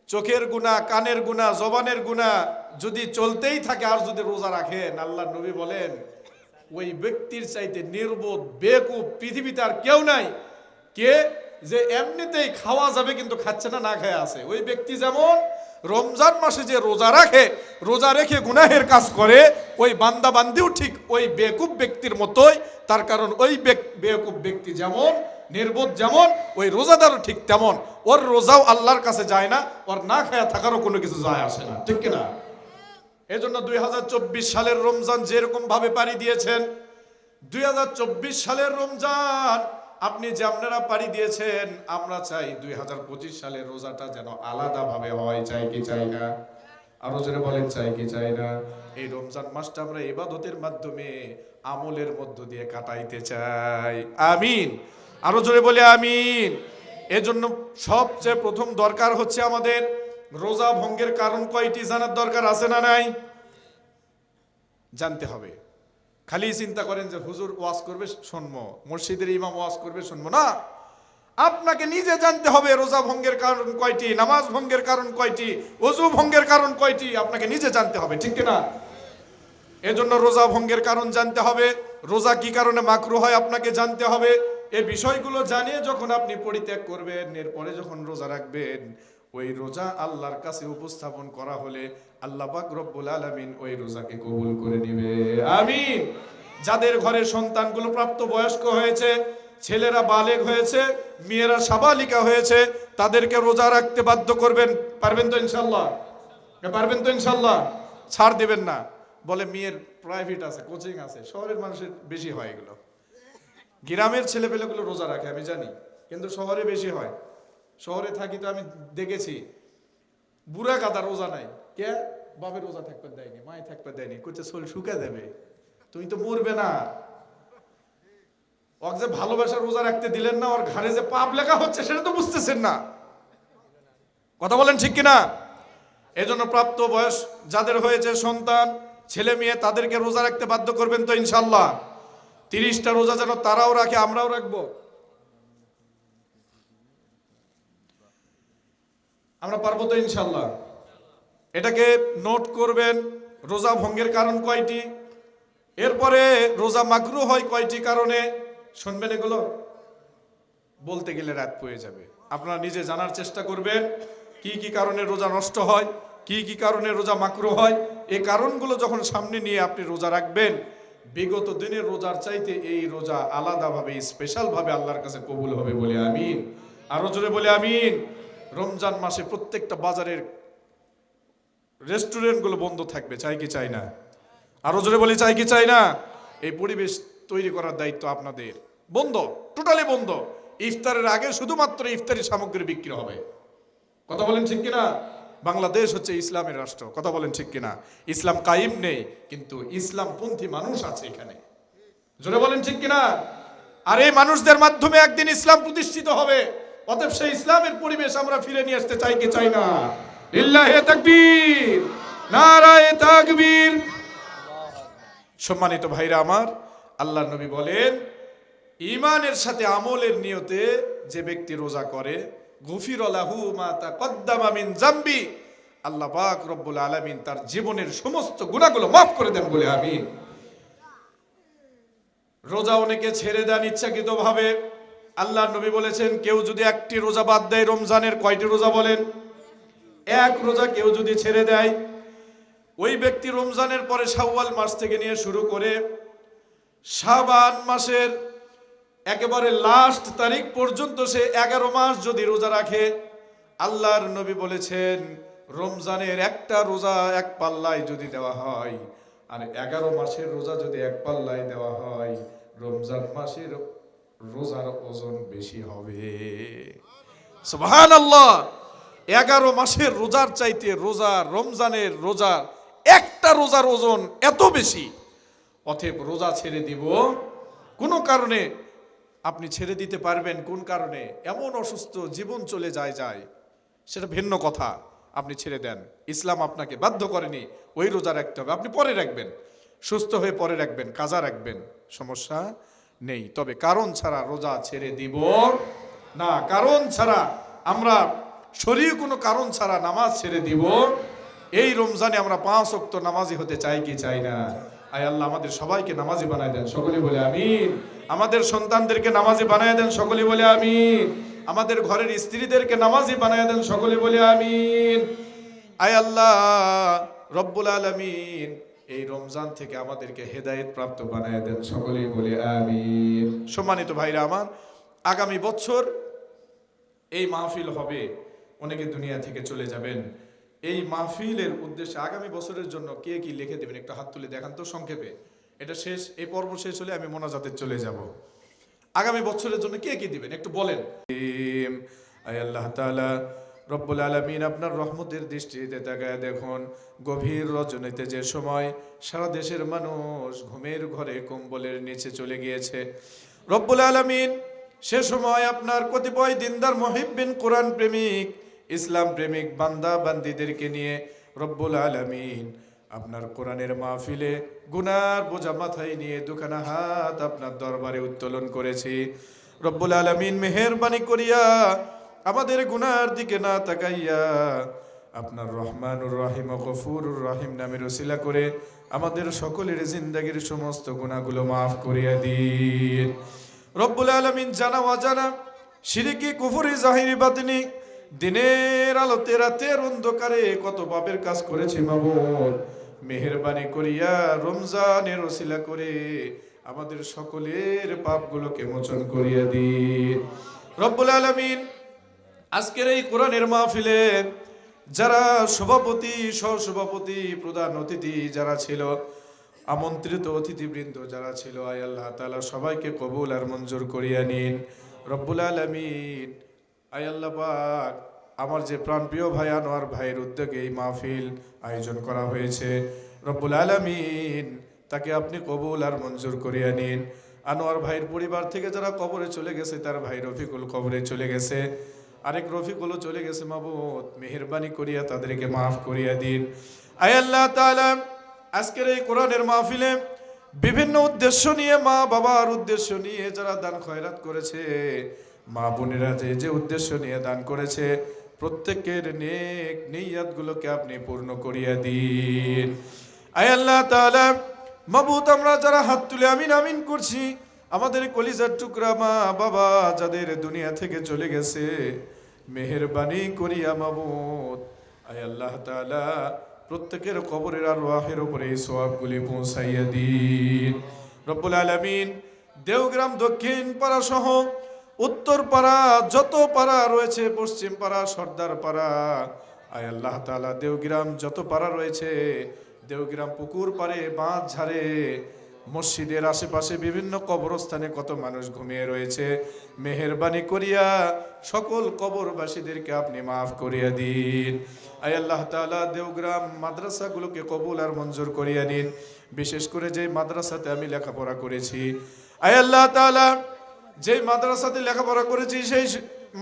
চোখের গুনাহ, কানের গুনাহ, জবানের গুনাহ যদি চলতেই থাকে আর যদি রোজা রাখেন, আল্লাহর নবী বলেন ওই ব্যক্তির চাইতে নির্বোধ বেকুব পৃথিবীতে আর কেউ নাই। কে যে এমনিতেই খাওয়া যাবে কিন্তু খাচ্ছে না, না খেয়ে আছে, ওই ব্যক্তি যেমন রমজান মাসে যে রোজা রাখে, রোজা রেখে গুনাহের কাজ করে, ওই বান্দা বান্দিও ঠিক ওই বেকুব ব্যক্তির মতোই। তার কারণ ওই বেকুব ব্যক্তি যেমন, নির্বোধ যেমন, ওই রোজাদারও ঠিক তেমন। ওর রোজাও আল্লাহর কাছে যায় না, ওর না খায়া থাকারও কোনো কিছু যায় আসে না, ঠিক কিনা? এই জন্য 2024 সালের রমজান যেরকম ভাবে পাড়ি দিয়েছেন, 2024 সালের রমজান আপনি যে আপনারা পাড়ি দিয়েছেন, আমরা চাই 2025 সালের রোজাটা যেন আলাদা ভাবে হয়, চাই কি চাই না? আরো জোরে বলেন, চাই কি চাই না? এই রমজান মাসটা আমরা ইবাদতের মাধ্যমে আমলের মধ্য দিয়ে কাটাইতে চাই, আমিন। আরো জোরে বলে আমিন। এজন্য সবচেয়ে প্রথম দরকার হচ্ছে আমাদের রোজা ভঙ্গের কারণ কয়টি জানার দরকার আছে না নাই? জানতে হবে। খালি চিন্তা করেন যে হুজুর ওয়াজ করবে শুনবো, মসজিদের ইমাম ওয়াজ করবে শুনবো না। আপনাকে নিজে জানতে হবে রোজা ভঙ্গের কারণ কয়টি, নামাজ ভঙ্গের কারণ কয়টি, ওযু ভঙ্গের কারণ কয়টি, আপনাকে নিজে জানতে হবে, ঠিক কিনা? এজন্য রোজা ভঙ্গের কারণ জানতে হবে, রোজা কি কারণে মাকরুহ হয় আপনাকে জানতে হবে। এই বিষয়গুলো জানিয়ে যখন আপনি পরিত্যাগ করবেন, এরপরে যখন রোজা রাখবেন, ওই রোজা আল্লাহর কাছে উপস্থাপন করা হলে আল্লাহ পাক রব্বুল আলামিন ওই রোজাকে কবুল করে নেবে, আমিন। যাদের ঘরে সন্তানগুলো প্রাপ্ত বয়স্ক হয়েছে, ছেলেরা বালেগ হয়েছে, মেয়েরা সাবালিকা হয়েছে, তাদেরকে রোজা রাখতে বাধ্য করবেন। পারবেন তো ইনশাল্লাহ? পারবেন তো ইনশাল্লাহ? ছাড় দিবেন না। বলে মেয়ের প্রাইভেট আছে, কোচিং আছে, শহরের মানুষের বেশি হয় এগুলো। গ্রামের ছেলেপেলেগুলো রোজা রাখে আমি জানি, কিন্তু শহরে বেশি হয়। শহরে থাকি তো আমি দেখেছি, বুড়া গাদা রোজা নাই। কে? বাপের রোজা থাকতে দেয়নি, মায়ে থাকতে দেয়নি, কোচে শরীর শুকা দেবে, তুমি তো মরবে না। ওকে যে ভালোবাসা রোজা রাখতে দিলেন না, ওর ঘাড়ে যে পাপ লেখা হচ্ছে সেটা তো বুঝতেছেন না। কথা বলেন ঠিক কিনা? এজন্য প্রাপ্ত বয়স যাদের হয়েছে সন্তান, ছেলে মেয়ে, তাদেরকে রোজা রাখতে বাধ্য করবেন তো ইনশাল্লাহ। 30টা রোজা যেন তারাও রাখে, আমরাও রাখবো। আমরা পারবো তো ইনশাল্লাহ? এটাকে নোট করবেন, রোজা ভঙ্গের কারণ কয়টি, এরপরে রোজা মাকরুহ হয় কয়টি কারণে। শুনবেন এগুলো, বলতে গেলে রাত পড়ে যাবে। আপনারা নিজে জানার চেষ্টা করবেন কি কি কারণে রোজা নষ্ট হয়, কি কি কারণে রোজা মাকরুহ হয়। এই কারণগুলো যখন সামনে নিয়ে আপনি রোজা রাখবেন, বিগত দিনের রোজার চাইতে এই রোজা আলাদাভাবে, স্পেশাল ভাবে আল্লাহর কাছে কবুল হবে বলে আমিন। আরো জোরে বলে আমিন। রমজান মাসে প্রত্যেকটা বাজারের রেস্টুরেন্টগুলো বন্ধ থাকবে, চাই কি চাই না? আরো জোরে বলি, চাই কি চাই না? এই পরিবেশ তৈরি করার দায়িত্ব আপনাদের। বন্ধ, টোটালি বন্ধ। ইফতারের আগে শুধুমাত্র ইফতারি সামগ্রী বিক্রি হবে। কথা বলেন ঠিক কিনা? বাংলাদেশ হচ্ছে ইসলামের রাষ্ট্র, কথা বলেন ঠিক কিনা? ইসলাম কায়েম নেই, কিন্তু ইসলামপন্থী মানুষ আছে এখানে, জোরে বলেন ঠিক কিনা? আর এই মানুষদের মাধ্যমে একদিন ইসলাম প্রতিষ্ঠিত হবে। অতএব সেই ইসলামের পরিবেশ আমরা ফিরে নিয়ে আসতে চাই কি চাই না? লিল্লাহি তাকবীর, নারায়ে তাকবীর। সম্মানিত ভাইরা আমার, আল্লাহর নবী বলেন, ঈমানের সাথে আমলের নিয়তে যে ব্যক্তি রোজা করে, গুফিরা লাহু মা তাকদ্দামা মিন যামবি, আল্লাহ পাক রব্বুল আলামিন তার জীবনের সমস্ত গুনাহগুলো মাফ করে দেন বলে আমিন। রোজা অনেকে ছেড়ে দেন ইচ্ছাকৃতভাবে। আল্লাহর নবী বলেছেন, কেউ যদি একটি রোজা বাদ দেয় রমজানের, কয়টি রোজা বলেন? এক রোজা কেউ যদি ছেড়ে দেয়, ওই ব্যক্তি রমজানের পরে শাওয়াল মাস থেকে নিয়ে শুরু করে শাবান মাসের একেবারে লাস্ট তারিখ পর্যন্ত সে 11 মাস যদি রোজা রাখে, আল্লাহর নবী বলেছেন রমজানের একটা রোজা এক পাল্লায় যদি দেওয়া হয় আর 11 মাসের রোজা যদি এক পাল্লায় দেওয়া হয় রমজান মাসের রোজার ওজন বেশি হবে। সুবহানাল্লাহ। 11 মাসের রোজার চাইতে রমজানের রোজার একটা রোজার ওজন এত বেশি। অতএব রোজা ছেড়ে দিব কোনো কারণে, আপনি ছেড়ে দিতে পারবেন কোন কারণে, এমন অসুস্থ জীবন চলে যায় সেটা ভিন্ন কথা, আপনি ছেড়ে দেন। ইসলাম আপনাকে বাধ্য করেনি ওই রোজা রাখতে হবে, আপনি পরে রাখবেন, সুস্থ হয়ে পরে রাখবেন, কাজা রাখবেন, সমস্যা নেই। তবে কারণ ছাড়া রোজা ছেড়ে দিব না, কারণ ছাড়া আমরা শরীর কোনো কারণ ছাড়া নামাজ ছেড়ে দিব। এই রমজানে আমরা 5 ওয়াক্ত নামাজি হতে চাই কি চাই না? আয় আল্লাহ আমাদের সবাইকে নামাজি বানায় দেন, সকলে বলে আমিন। আমাদের সন্তানদেরকে নামাজি বানায় দেন, সকলে বলে আমিন। আমাদের ঘরের স্ত্রীদেরকে নামাজি বানায় দেন, সকলে বলে আমিন। আয় আল্লাহ রব্বুল আলামিন এই রমজান থেকে আমাদেরকে হেদায়েত প্রাপ্ত বানায় দেন, সকলেই বলে আমিন। সম্মানিত ভাইরা আমার, আগামী বছর এই মাহফিল হবে, অনেকে দুনিয়া থেকে চলে যাবেন। এই মাহফিলের উদ্দেশ্যে আগামী বছরের জন্য কে কি লিখে দেবেন একটা হাত তুলে দেখান তো সংক্ষেপে। এটা শেষ, এই পর্ব শেষ হলে আমি মোনাজাতে চলে যাব। আগামী বছরের জন্য কে কি দিবেন একটু বলেন। আয় আল্লাহ তাআলা রব্বুল আলামিন আপনার রহমতের দৃষ্টিতে তাকায় দেখুন, গভীর রজনীতে যে সময় সারা দেশের মানুষ ঘুমের ঘরে কম্বলের নিচে চলে গিয়েছে, রব্বুল আলামিন সে সময় আপনার কতিপয় দিনদার মুহিব্বিন কোরআন প্রেমিক ইসলাম প্রেমিক বান্দা বান্দীদেরকে নিয়ে রব্বুল আলামিন আপনার কোরআনের মাহফিলে গুনার বোঝা মাথায় নিয়ে দুখানা হাত আপনার দরবারে উত্তোলন করেছি। রব্বুল আলামিন মেহেরবানি করিয়া আমাদের গুনার দিকে না তাকাইয়া আপনার রহমানুর রহিম ও গফুরুর রহিম নামের উসিলা করে আমাদের সকলের জিন্দেগীর সমস্ত গুনাহগুলো মাফ করিয়া দিন। রব্বুল আলামিন জানা অজানা শিরকি কুফরি জাহিরি বাতিনি দিনের আলোতে রাতের অন্ধকারে কত পাপের কাজ করেছি মাবুদ, মেহেরবানি করিয়া রমজানের ওসিলা করে আমাদের সকলের পাপগুলোকে মোচন করিয়া দিন। রব্বুল আলামিন আজকের এই কোরআনের মাহফিলে যারা সভাপতি, সহসভাপতি, প্রধান অতিথি যারা ছিল, আমন্ত্রিত অতিথিবৃন্দ যারা ছিল, আয় আল্লাহ তাআলা সবাইকে কবুল আর মঞ্জুর করিয়া নিন। রব্বুল আলামিন আয় আল্লাহ পাক আমার যে প্রাণপ্রিয় ভাই আনোয়ার ভাইয়ের উদ্যোগে এই মাহফিল আয়োজন করা হয়েছে, রব্বুল আলামিন তাকে আপনি কবুল আর মঞ্জুর করিয়া নিন। আনোয়ার ভাইয়ের পরিবার থেকে যারা কবরে চলে গেছে, তার ভাই রফিকুল কবরে চলে গেছে, আরেক রফিকুলও চলে গেছে, মাবুদ মেহেরবানি করিয়া তাদেরকে মাফ করিয়া দিন। আয় আল্লাহ তাআলা আজকের এই কোরআনের মাহফিলে বিভিন্ন উদ্দেশ্য নিয়ে, মা বাবার উদ্দেশ্য নিয়ে যারা দান খয়রাত করেছে, মা বোনেরা যে উদ্দেশ্য নিয়ে দান করেছে, প্রত্যেকের নেক নিয়াতগুলোকে আপনি পূর্ণ করিয়া দিন। আয় আল্লাহ তাআলা মাবুদ আমরা যারা হাত তুলে আমিন আমিন করছি, আমাদের কলিজার টুকরা মা বাবা যাদের দুনিয়া থেকে চলে গেছে, মেহেরবানি করিয়া মাবুদ আয় আল্লাহ তাআলা প্রত্যেকের কবরের আর রুহের উপরে এই সওয়াবগুলি পৌঁছাইয়া দিন। রব্বুল আলামিন দেওগ্রাম দক্ষিণ পাড়া সহ উত্তর পাড়া যত পাড়া রয়েছে, পশ্চিম পাড়া, সর্দার পাড়া, আয় আল্লাহ তাআলা দেওগ্রাম যত পাড়া রয়েছে, দেওগ্রাম পুকুর পাড়ে, বাঁধ ঝাড়ে, মসজিদের আশেপাশে বিভিন্ন কবরস্থানে কত মানুষ ঘুমিয়ে রয়েছে, মেহেরবানি করিয়া সকল কবরবাসীদেরকে আপনি মাফ করিয়া দিন। আয় আল্লাহ তাআলা দেওগ্রাম মাদ্রাসাগুলোকে কবুল আর মঞ্জুর করিয়া নিন। বিশেষ করে যে মাদ্রাসাতে আমি লেখাপড়া করেছি, আয় আল্লাহ তাআলা যে মাদ্রাসাতে লেখাপড়া করেছি সেই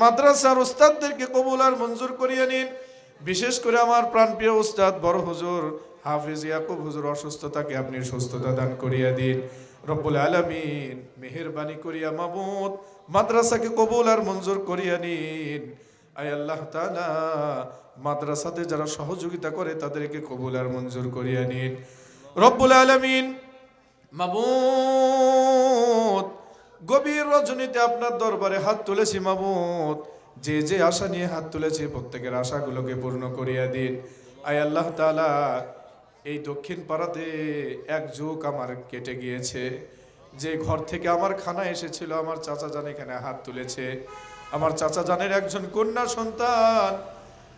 মাদ্রাসার উস্তাদদেরকে কবুল আর মঞ্জুর করিয়া নিন। বিশেষ করে আমার প্রাণপ্রিয় উস্তাদ বড় হুজুর হাফিজ ইয়াকুব হুজুর অসুস্থতাকে আপনি সুস্থতা দান করিয়া দিন। রব্বুল আলামিন মেহেরবানি করিয়া মাবুদ মাদ্রাসাকে কবুল আর মঞ্জুর করিয়া নিন। আয় আল্লাহ তাআলা মাদ্রাসাতে যারা সহযোগিতা করে তাদেরকে কবুল আর মঞ্জুর করিয়া নিন। রব্বুল আলামিন মাবুদ গভীর রজনীতে আপনার দরবারে হাত তুলেছি মাবুদ, যে আশা নিয়ে হাত তুলেছি প্রত্যেকের আশাগুলোকে পূর্ণ করিয়া দিন। আয় আল্লাহ তাআলা এই দক্ষিণ পাড়াতে এক যুগ আমার কেটে গিয়েছে, যে ঘর থেকে আমার খানা এসেছিল, আমার চাচা জান এখানে হাত তুলেছে, আমার চাচা জানের একজন কন্যা সন্তান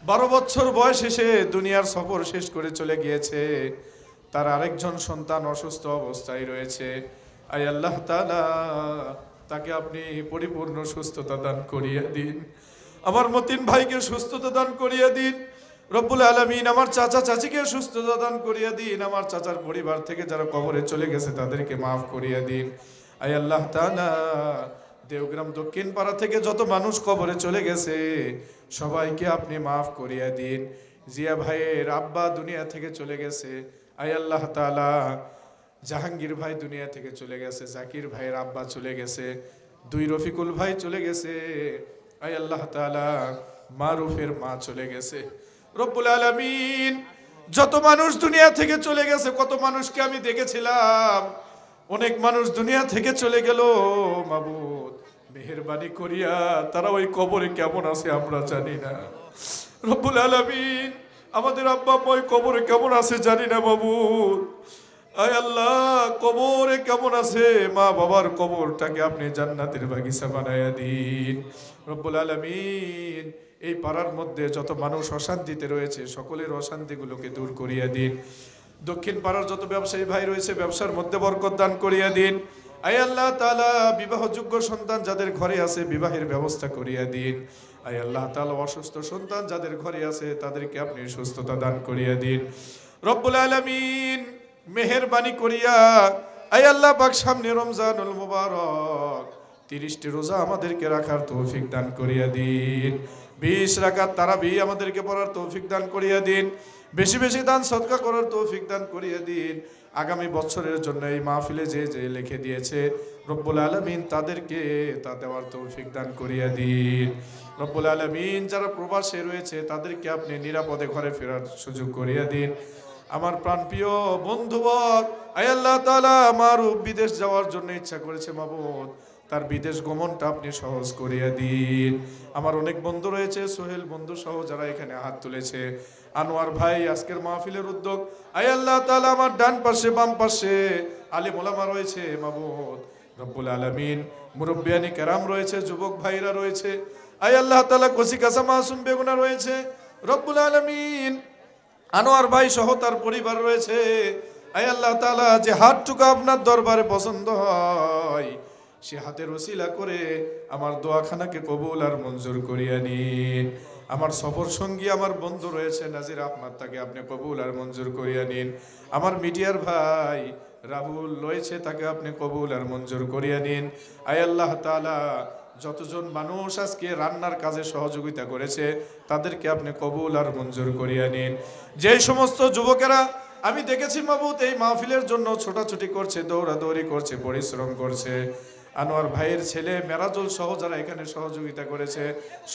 12 বছর বয়স এসে দুনিয়ার সফর শেষ করে চলে গিয়েছে। তার আরেকজন সন্তান অসুস্থ অবস্থায় রয়েছে। আয় আল্লাহ তাআলা, তাকে আপনি পরিপূর্ণ সুস্থতা দান করিয়ে দিন। আমার মতিন ভাইকে সুস্থতা দান করিয়ে দিন রব্বুল আলামিন। আমার চাচা চাচিকে সুস্থতা দান করিয়ে দিন। আমার চাচার পরিবার থেকে যারা কবরে চলে গেছে তাদেরকে মাফ করিয়ে দিন। আয় আল্লাহ তাআলা, দেওগ্রাম দক্ষিণ পাড়া থেকে যত মানুষ কবরে চলে গেছে সবাইকে আপনি মাফ করিয়ে দিন। জিয়া ভাইয়ের আব্বা দুনিয়া থেকে চলে গেছে। আয় আল্লাহ তাআলা, জাহাঙ্গীর ভাই দুনিয়া থেকে চলে গেছে। জাকির ভাইয়ের আব্বা চলে গেছে। 2 রফিকুল ভাই চলে গেছে। আয় আল্লাহ তাআলা, মারুফের মা চলে গেছে। রব্বুল আলামিন, যত মানুষ দুনিয়া থেকে চলে গেছে, কত মানুষকে আমি দেখেছিলাম, অনেক মানুষ দুনিয়া থেকে চলে গেল। মাবুদ, মেহেরবানি করিয়া তারা ওই কবরে কেমন আছে আমরা জানি না। রব্বুল আলামিন, আমাদের আব্বা আম্মা ওই কবরে কেমন আছে জানি না মাবুদ। আয় আল্লাহ, কবরে কেমন আছে, মা বাবার কবরটাকে আপনি জান্নাতের বাগিচা বানায়া দিন। রব্বুল আলামিন, এই পাড়ার মধ্যে যত মানুষ অশান্তিতে রয়েছে সকলের অশান্তিগুলোকে দূর করিয়া দিন। দক্ষিণ পাড়ার যত ব্যবসায়ী ভাই রয়েছে ব্যবসার মধ্যে বরকত দান করিয়া দিন। আয় আল্লাহ তাআলা, বিবাহযোগ্য সন্তান যাদের ঘরে আছে বিবাহের ব্যবস্থা করিয়া দিন। আয় আল্লাহ তাআলা, অসুস্থ সন্তান যাদের ঘরে আছে তাদেরকে আপনি সুস্থতা দান করিয়া দিন। রব্বুল আলামিন, মেহেরবানি করিয়া আয় আল্লাহ পাক, সামনে রমজানুল মুবারক, 30টি রোজা আমাদেরকে রাখার তৌফিক দান করিয়া দিন। 20 রাকাত তারাবি আমাদেরকে পড়ার তৌফিক দান করিয়া দিন। বেশি বেশি দান সদকা করার তৌফিক দান করিয়া দিন। আগামী বছরের জন্য এই মাহফিলে যে যে লিখে দিয়েছে রব্বুল আলামিন তাদেরকে তা দেওয়ার তৌফিক দান করিয়া দিন। রব্বুল আলামিন, যারা প্রবাসে রয়েছে তাদেরকে আপনি নিরাপদে ঘরে ফেরার সুযোগ করিয়া দিন। আমার প্রাণপ্রিয় বন্ধুবর, আয় আল্লাহ তাআলা, মারুফ বিদেশ যাওয়ার জন্য ইচ্ছা করেছে মাবুদ, তার বিদেশ গমনটা আপনি সহজ করিয়া দিন। আমার অনেক বন্ধু রয়েছে, সোহেল বন্ধু সহ যারা এখানে হাত তুলেছে, আনোয়ার ভাই আজকের মাহফিলের উদ্যোগ, আয় আল্লাহ তাআলা, আমার ডান পাশে বাম পাশে আলেম ওলামা রয়েছে মাবুদ। রব্বুল আলামিন, মুরব্বিয়ানি কেরাম রয়েছে, যুবক ভাইরা রয়েছে, আয় আল্লাহ তাআলা, কচি কাঁচা মাসুম বেগুনা রয়েছে। রব্বুল আলামিন, আনোয়ার ভাই সহ তার পরিবার রয়েছে। আয় আল্লাহ তাআলা, যে হাতটুকু আপনার দরবারে পছন্দ হয় সে হাতের ওসিলা করে আমার দোয়াখানাকে কবুল আর মঞ্জুর করিয়া নিন। আমার সফর সঙ্গী আমার বন্ধু রয়েছে নাজির আহমদ, তাকে আপনি কবুল আর মঞ্জুর করিয়া নিন। আমার মিডিয়ার ভাই রাহুল রয়েছে, তাকে আপনি কবুল আর মঞ্জুর করিয়া নিন। আয় আল্লাহ তাআলা, যতজন মানুষ আজকে রান্নার কাজে সহযোগিতা করেছে তাদেরকে আপনি কবুল আর মঞ্জুর করিয়া নিন। যে সমস্ত যুবকেরা আমি দেখেছি মাবুদ এই মাহফিলের জন্য ছোটাছুটি করছে, দৌড়াদৌড়ি করছে, পরিশ্রম করছে, আনোয়ার ভাইয়ের ছেলে মেরাজুল সহ যারা এখানে সহযোগিতা করেছে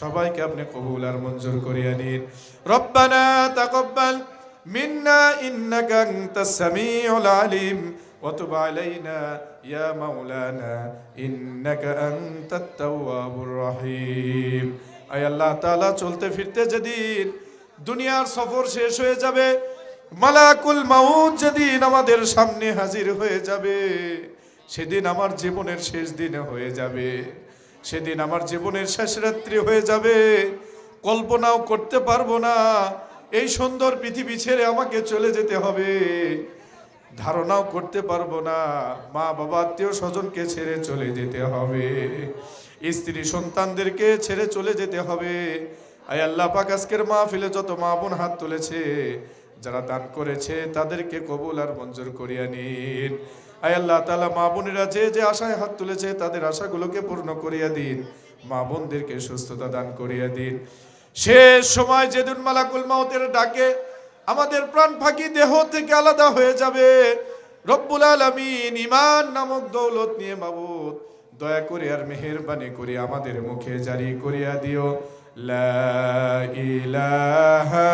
সবাইকে আপনি কবুল আর মঞ্জুর করিয়া নিন। রব্বানা তাকাব্বাল মিন্না ইন্নাকা আনতাস সামিউল আলিম ওয়া তুব আলাইনা ইয়া মাওলানা ইন্নাকা আনতাত তাওয়াবুর রহিম। আয় আল্লাহ তাআলা, চলতে ফিরতে যেদিন দুনিয়ার সফর শেষ হয়ে যাবে, মালাকুল মাউত যেদিন আমাদের সামনে হাজির হয়ে যাবে, সেদিন আমার জীবনের শেষ দিনে হয়ে যাবে, সেদিন আমার জীবনের শেষ রাত্রি হয়ে যাবে। কল্পনাও করতে পারবো না এই সুন্দর পৃথিবী ছেড়ে আমাকে চলে যেতে হবে, ধারণাও করতে পারবো না মা বাবা আত্মীয় স্বজনকে ছেড়ে চলে যেতে হবে, স্ত্রী সন্তানদেরকে ছেড়ে চলে যেতে হবে। আয় আল্লাহ পাক, আজকের মাহফিলে যত মা বোন হাত তুলেছে, যারা দান করেছে তাদেরকে কবুল আর মঞ্জুর করিয়া নিন। আয় আল্লাহ তাআলা, মা বোনেরা যে যে আশায় হাত তুলেছে তাদের আশাগুলোকে পূর্ণ করিয়া দিন, মা বোনদেরকে সুস্থতা দান করিয়া দিন। শেষ সময় যেদিন মালাকুল মাউতের ডাকে আমাদের প্রাণ ফাঁকি দেহ থেকে আলাদা হয়ে যাবে, রব্বুল আলামিন ঈমান নামক দৌলত নিয়ে মাবুদ দয়া করে আর মেহেরবানি করে আমাদের মুখে জারি করিয়া দিও, লা ইলাহা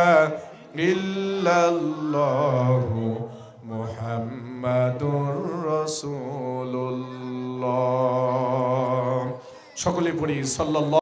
ইল্লাল্লাহু মুহাম্মাদুর রাসূলুল্লাহ। সকলে পড়ি সাল্লাল্লাহু